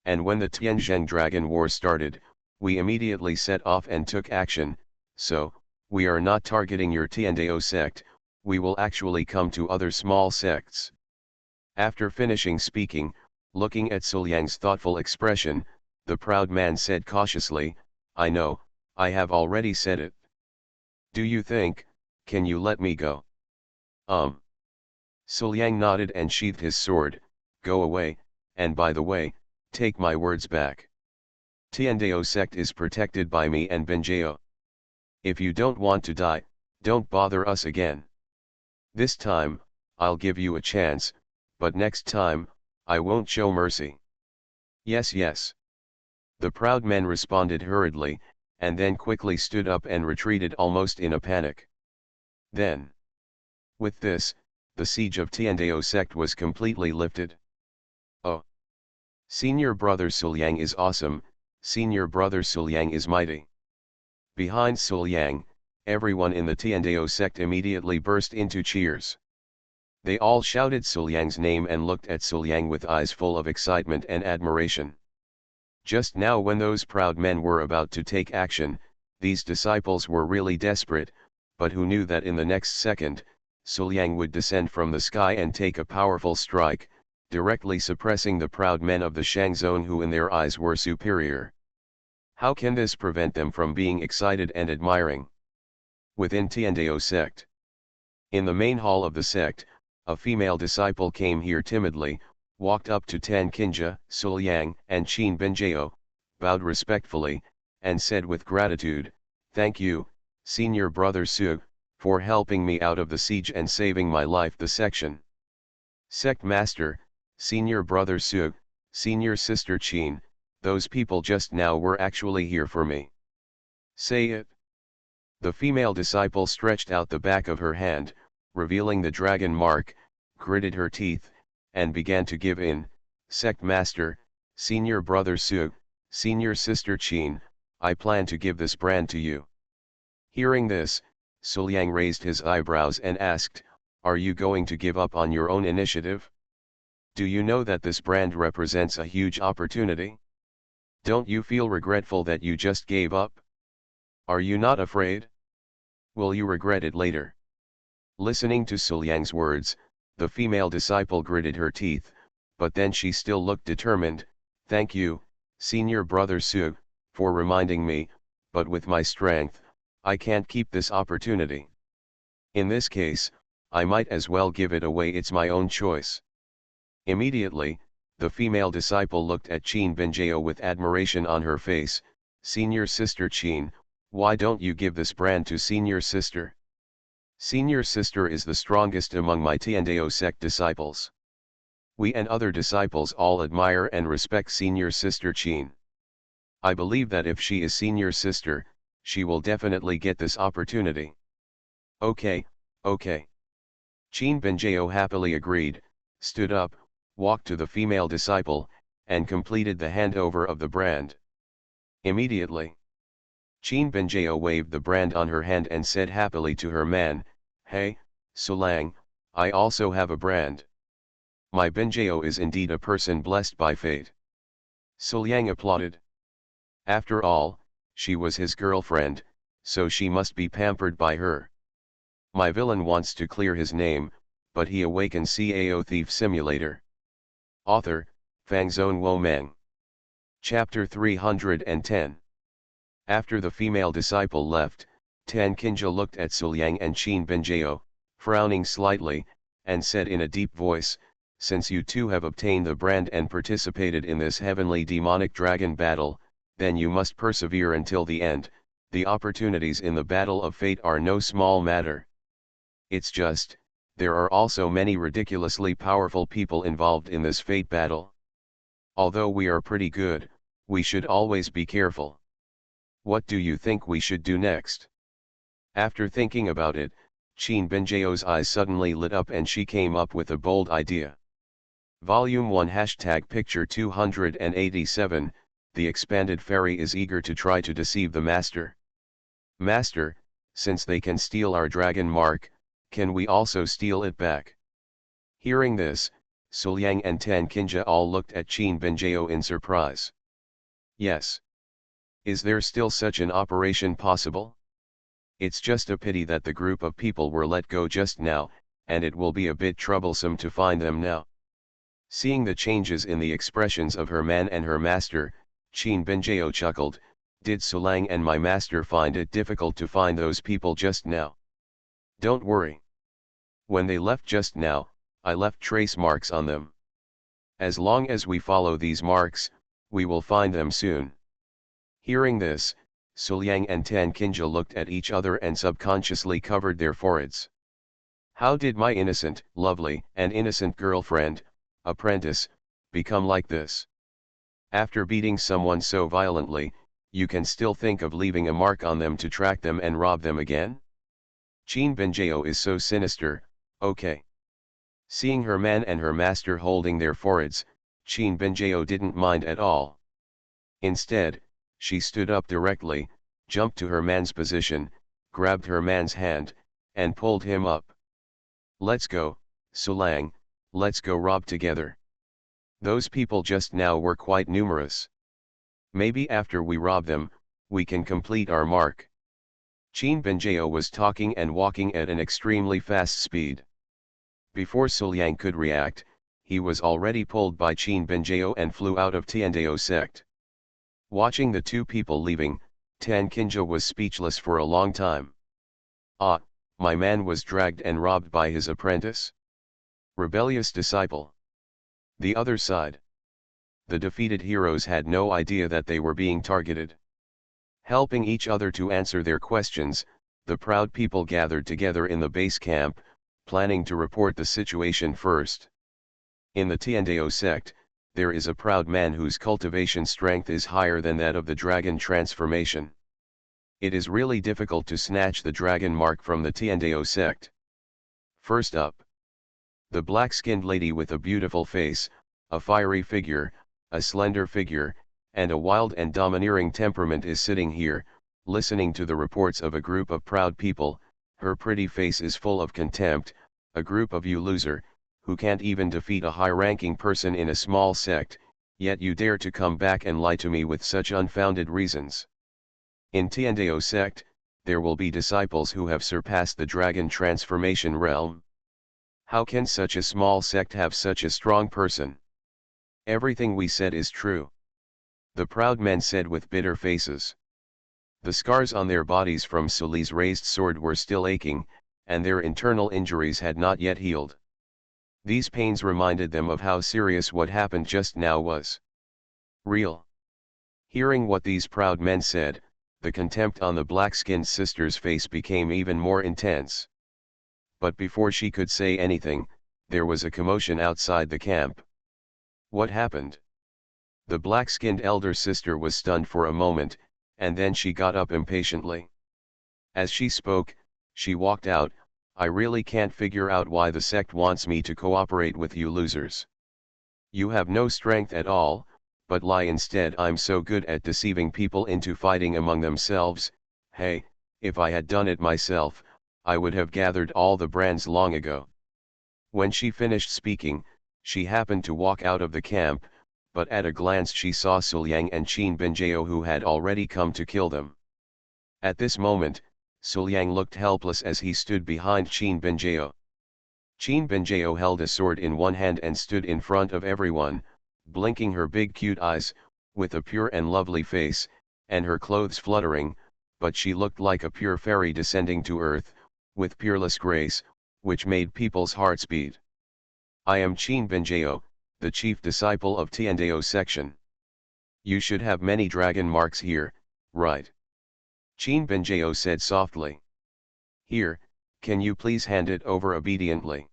And when the Tianzheng Dragon War started, we immediately set off and took action, so, we are not targeting your Tiandao sect, we will actually come to other small sects. After finishing speaking, looking at Suliang's thoughtful expression, the proud man said cautiously, I know, I have already said it. Do you think, can you let me go? Suliang nodded and sheathed his sword, go away, and by the way, take my words back. Tiandao sect is protected by me and Benjao. If you don't want to die, don't bother us again. This time, I'll give you a chance, but next time, I won't show mercy. Yes, yes. The proud men responded hurriedly, and then quickly stood up and retreated almost in a panic. Then, with this, the siege of Tiandao sect was completely lifted. Oh! Senior brother Suliang is awesome, senior brother Suliang is mighty. Behind Suliang, everyone in the Tiandao sect immediately burst into cheers. They all shouted Suliang's name and looked at Suliang with eyes full of excitement and admiration. Just now when those proud men were about to take action, these disciples were really desperate, but who knew that in the next second, Suliang would descend from the sky and take a powerful strike, directly suppressing the proud men of the Shang zone who in their eyes were superior. How can this prevent them from being excited and admiring? Within Tiandao sect. In the main hall of the sect, a female disciple came here timidly, walked up to Tan Kinja, Suliang, and Qin Benjao, bowed respectfully, and said with gratitude, Thank you, Senior Brother Su, for helping me out of the siege and saving my life. The section. Sect Master, Senior Brother Su, Senior Sister Qin, those people just now were actually here for me. Say it. The female disciple stretched out the back of her hand, revealing the dragon mark, gritted her teeth, and began to give in, Sect Master, Senior Brother Su, Senior Sister Qin, I plan to give this brand to you. Hearing this, Suliang raised his eyebrows and asked, Are you going to give up on your own initiative? Do you know that this brand represents a huge opportunity? Don't you feel regretful that you just gave up? Are you not afraid? Will you regret it later? Listening to Suliang's words, the female disciple gritted her teeth, but then she still looked determined. Thank you, Senior Brother Su, for reminding me, but with my strength, I can't keep this opportunity. In this case, I might as well give it away, it's my own choice. Immediately, the female disciple looked at Qin Benjao with admiration on her face. Senior Sister Qin, why don't you give this brand to Senior Sister? Senior Sister is the strongest among my Tiandao sect disciples. We and other disciples all admire and respect Senior Sister Qin. I believe that if she is Senior Sister, she will definitely get this opportunity. Okay, okay. Qin Benjao happily agreed, stood up, walked to the female disciple, and completed the handover of the brand. Immediately, Qin Benjao waved the brand on her hand and said happily to her man, Hey, Suliang, I also have a brand. My Benjao is indeed a person blessed by fate. Suliang applauded. After all, she was his girlfriend, so she must be pampered by her. My villain wants to clear his name, but he awakens Cao Thief Simulator. Author, Fangzone Womeng. Chapter 310. After the female disciple left, Tan Kinja looked at Suliang and Qin Benjao, frowning slightly, and said in a deep voice, Since you two have obtained the brand and participated in this heavenly demonic dragon battle, then you must persevere until the end. The opportunities in the battle of fate are no small matter. It's just, there are also many ridiculously powerful people involved in this fate battle. Although we are pretty good, we should always be careful. What do you think we should do next? After thinking about it, Qin Benjao's eyes suddenly lit up and she came up with a bold idea. Volume 1 #picture 287, the expanded fairy is eager to try to deceive the master. Master, since they can steal our dragon mark, Can we also steal it back? Hearing this, Suliang and Tan Kinja all looked at Qin Benjao in surprise. Yes. Is there still such an operation possible? It's just a pity that the group of people were let go just now, and it will be a bit troublesome to find them now. Seeing the changes in the expressions of her man and her master, Qin Benjao chuckled, did Sulang and my master find it difficult to find those people just now? Don't worry. When they left just now, I left trace marks on them. As long as we follow these marks, we will find them soon. Hearing this, Suliang and Tan Kinja looked at each other and subconsciously covered their foreheads. How did my innocent, lovely, and innocent girlfriend, apprentice, become like this? After beating someone so violently, you can still think of leaving a mark on them to track them and rob them again? Qin Benjao is so sinister, okay. Seeing her man and her master holding their foreheads, Qin Benjao didn't mind at all. Instead, she stood up directly, jumped to her man's position, grabbed her man's hand, and pulled him up. Let's go, Sulang, let's go rob together. Those people just now were quite numerous. Maybe after we rob them, we can complete our mark. Qin Benjao was talking and walking at an extremely fast speed. Before Suliang could react, he was already pulled by Qin Benjao and flew out of Tiandao sect. Watching the two people leaving, Tan Kinja was speechless for a long time. Ah, my man was dragged and robbed by his apprentice? Rebellious disciple. The other side. The defeated heroes had no idea that they were being targeted. Helping each other to answer their questions, the proud people gathered together in the base camp, planning to report the situation first. In the Tiandao sect, there is a proud man whose cultivation strength is higher than that of the dragon transformation. It is really difficult to snatch the dragon mark from the Tiandao sect. First up, the black-skinned lady with a beautiful face, a fiery figure, a slender figure, and a wild and domineering temperament is sitting here, listening to the reports of a group of proud people. Her pretty face is full of contempt. A group of you loser, who can't even defeat a high-ranking person in a small sect, yet you dare to come back and lie to me with such unfounded reasons. In Tiandao sect, there will be disciples who have surpassed the dragon transformation realm. How can such a small sect have such a strong person? Everything we said is true. The proud men said with bitter faces. The scars on their bodies from Suli's raised sword were still aching, and their internal injuries had not yet healed. These pains reminded them of how serious what happened just now was. Real. Hearing what these proud men said, the contempt on the black-skinned sister's face became even more intense. But before she could say anything, there was a commotion outside the camp. What happened? The black-skinned elder sister was stunned for a moment, and then she got up impatiently. As she spoke, she walked out. I really can't figure out why the sect wants me to cooperate with you losers. You have no strength at all, but lie instead. I'm so good at deceiving people into fighting among themselves. Hey, if I had done it myself, I would have gathered all the brands long ago. When she finished speaking, she happened to walk out of the camp, but at a glance she saw Suliang and Qin Benjao who had already come to kill them. At this moment, Suliang looked helpless as he stood behind Qin Benjao. Qin Benjao held a sword in one hand and stood in front of everyone, blinking her big cute eyes, with a pure and lovely face, and her clothes fluttering, but she looked like a pure fairy descending to earth, with peerless grace, which made people's hearts beat. I am Qin Benjao, the chief disciple of Tiandao section. You should have many dragon marks here, right? Qin Benjao said softly. Here, can you please hand it over obediently?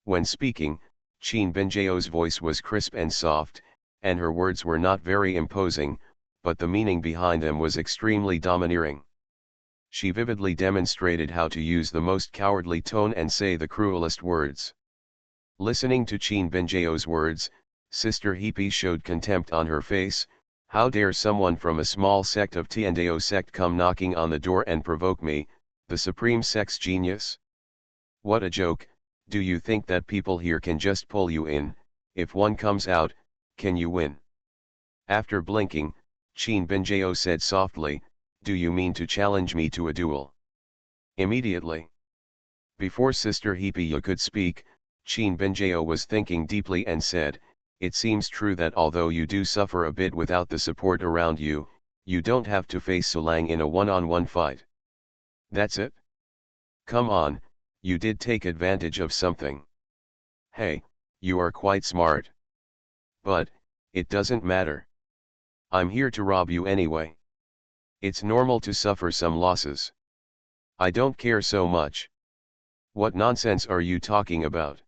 When speaking, Qin Benjao's voice was crisp and soft, and her words were not very imposing, but the meaning behind them was extremely domineering. She vividly demonstrated how to use the most cowardly tone and say the cruelest words. Listening to Qin Benjao's words, Sister Hepi showed contempt on her face. How dare someone from a small sect of Tiandao sect come knocking on the door and provoke me, the supreme sect's genius? What a joke, do you think that people here can just pull you in, if one comes out, can you win? After blinking, Qin Benjao said softly, do you mean to challenge me to a duel? Immediately. Before Sister Hipiya could speak, Qin Benjao was thinking deeply and said, it seems true that although you do suffer a bit without the support around you, you don't have to face Sulang in a one-on-one fight. That's it? Come on, you did take advantage of something. Hey, you are quite smart. But, it doesn't matter. I'm here to rob you anyway. It's normal to suffer some losses. I don't care so much. What nonsense are you talking about?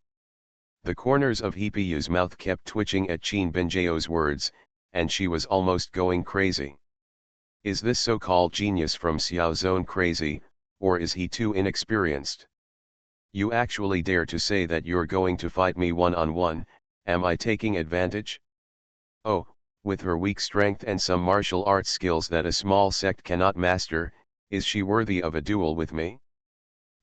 The corners of Hipiyu's mouth kept twitching at Qin Benjao's words, and she was almost going crazy. Is this so-called genius from Xiao Zone crazy, or is he too inexperienced? You actually dare to say that you're going to fight me one-on-one, am I taking advantage? Oh, with her weak strength and some martial arts skills that a small sect cannot master, is she worthy of a duel with me?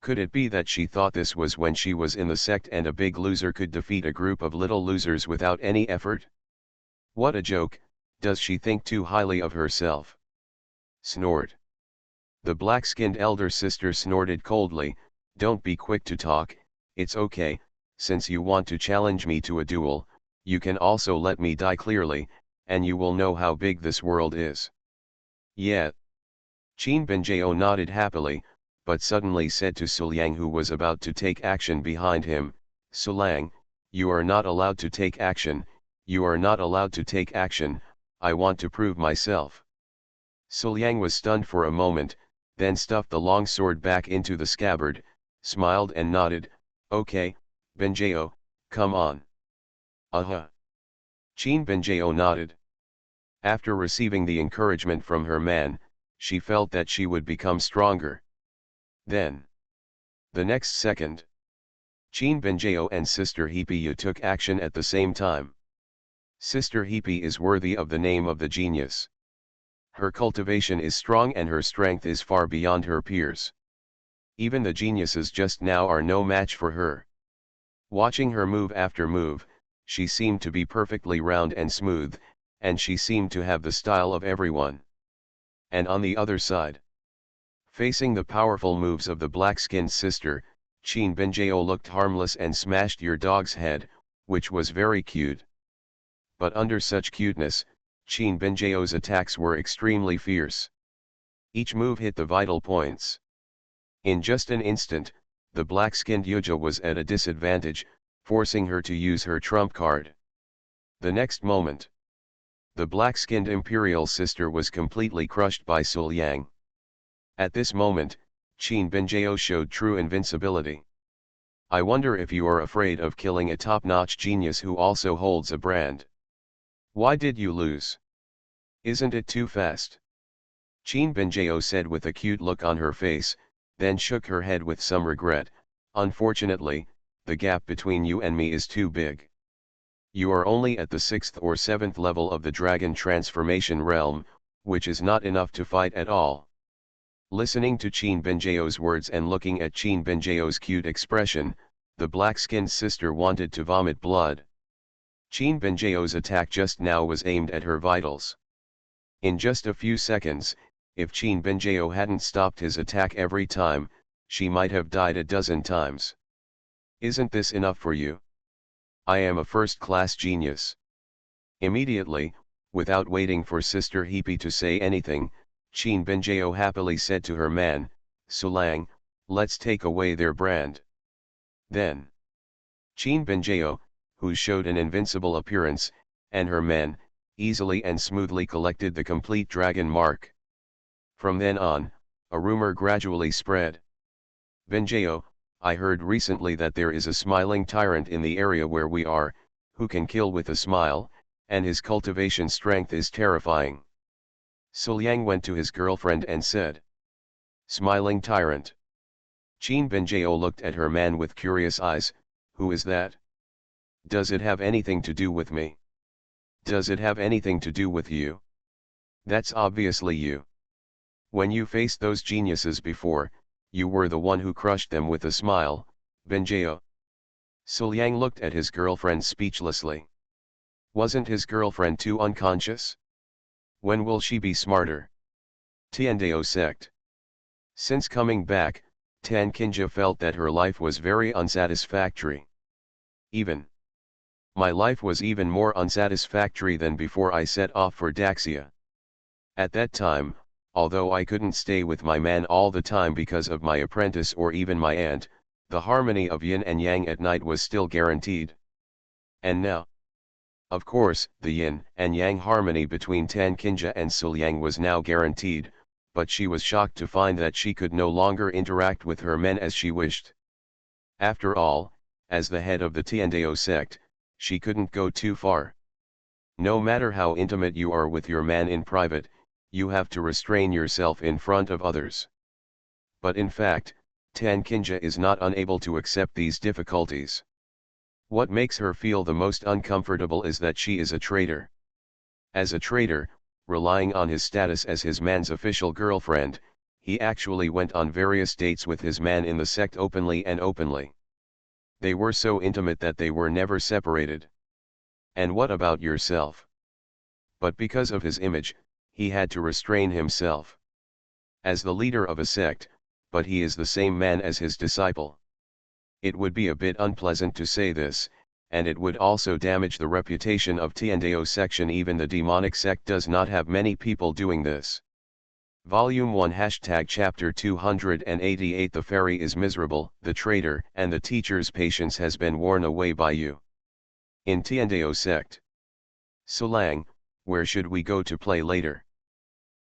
Could it be that she thought this was when she was in the sect and a big loser could defeat a group of little losers without any effort? What a joke, does she think too highly of herself? Snort. The black-skinned elder sister snorted coldly, don't be quick to talk, it's okay, since you want to challenge me to a duel, you can also let me die clearly, and you will know how big this world is. Yeah. Qin Benjao nodded happily, but suddenly said to Sulang, who was about to take action behind him, Sulang, you are not allowed to take action, you are not allowed to take action, I want to prove myself. Sulang was stunned for a moment, then stuffed the long sword back into the scabbard, smiled and nodded, okay, Benjao, come on. Qin Benjao nodded. After receiving the encouragement from her man, she felt that she would become stronger. Then, the next second, Qin Benjao and Sister Hipiyu took action at the same time. Sister Hipi is worthy of the name of the genius. Her cultivation is strong and her strength is far beyond her peers. Even the geniuses just now are no match for her. Watching her move after move, she seemed to be perfectly round and smooth, and she seemed to have the style of everyone. And on the other side, facing the powerful moves of the black-skinned sister, Qin Benjao looked harmless and smashed your dog's head, which was very cute. But under such cuteness, Qin Benjao's attacks were extremely fierce. Each move hit the vital points. In just an instant, the black-skinned Yuja was at a disadvantage, forcing her to use her trump card. The next moment, the black-skinned imperial sister was completely crushed by Sulang. At this moment, Qin Benjao showed true invincibility. I wonder if you are afraid of killing a top-notch genius who also holds a brand. Why did you lose? Isn't it too fast? Qin Benjao said with a cute look on her face, then shook her head with some regret, unfortunately, the gap between you and me is too big. You are only at the 6th or 7th level of the dragon transformation realm, which is not enough to fight at all. Listening to Qin Benjao's words and looking at Qin Benjao's cute expression, the black-skinned sister wanted to vomit blood. Qin Benjao's attack just now was aimed at her vitals. In just a few seconds, if Qin Benjao hadn't stopped his attack every time, she might have died a dozen times. Isn't this enough for you? I am a first-class genius. Immediately, without waiting for Sister Hipi to say anything, Qin Benjao happily said to her man, Sulang, let's take away their brand. Then, Qin Benjao, who showed an invincible appearance, and her men, easily and smoothly collected the complete dragon mark. From then on, a rumor gradually spread. Benjao, I heard recently that there is a smiling tyrant in the area where we are, who can kill with a smile, and his cultivation strength is terrifying. Sulang went to his girlfriend and said, Smiling tyrant. Qin Benjao looked at her man with curious eyes, who is that? Does it have anything to do with me? Does it have anything to do with you? That's obviously you. When you faced those geniuses before, you were the one who crushed them with a smile, Benjao. Suliang looked at his girlfriend speechlessly. Wasn't his girlfriend too unconscious? When will she be smarter? Tiandao sect. Since coming back, Tan Kinja felt that her life was very unsatisfactory. My life was even more unsatisfactory than before I set off for Daxia. At that time, although I couldn't stay with my man all the time because of my apprentice or even my aunt, the harmony of yin and yang at night was still guaranteed. And now? Of course, the yin and yang harmony between Tan Kinja and Suliang was now guaranteed, but she was shocked to find that she could no longer interact with her men as she wished. After all, as the head of the Tiandao sect, she couldn't go too far. No matter how intimate you are with your man in private, you have to restrain yourself in front of others. But in fact, Tan Kinja is not unable to accept these difficulties. What makes her feel the most uncomfortable is that she is a traitor. As a traitor, relying on his status as his man's official girlfriend, he actually went on various dates with his man in the sect openly and openly. They were so intimate that they were never separated. And what about yourself? But because of his image, he had to restrain himself. As the leader of a sect, but he is the same man as his disciple. It would be a bit unpleasant to say this, and it would also damage the reputation of Tiandao section. Even the demonic sect does not have many people doing this. Volume 1 Chapter 288 The fairy is miserable, the traitor and the teacher's patience has been worn away by you. In Tiandao sect. Sulang, where should we go to play later?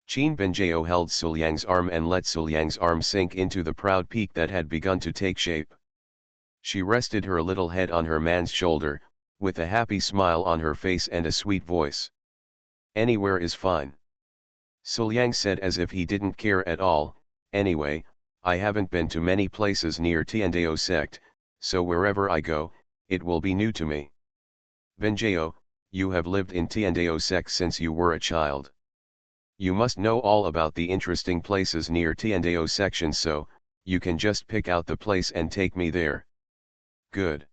Qin Benjao held Suliang's arm and let Suliang's arm sink into the proud peak that had begun to take shape. She rested her little head on her man's shoulder, with a happy smile on her face and a sweet voice. Anywhere is fine. Suliang said as if he didn't care at all. Anyway, I haven't been to many places near Tiandao sect, so wherever I go, it will be new to me. Benjao, you have lived in Tiandao sect since you were a child. You must know all about the interesting places near Tiandao section, so you can just pick out the place and take me there. Good.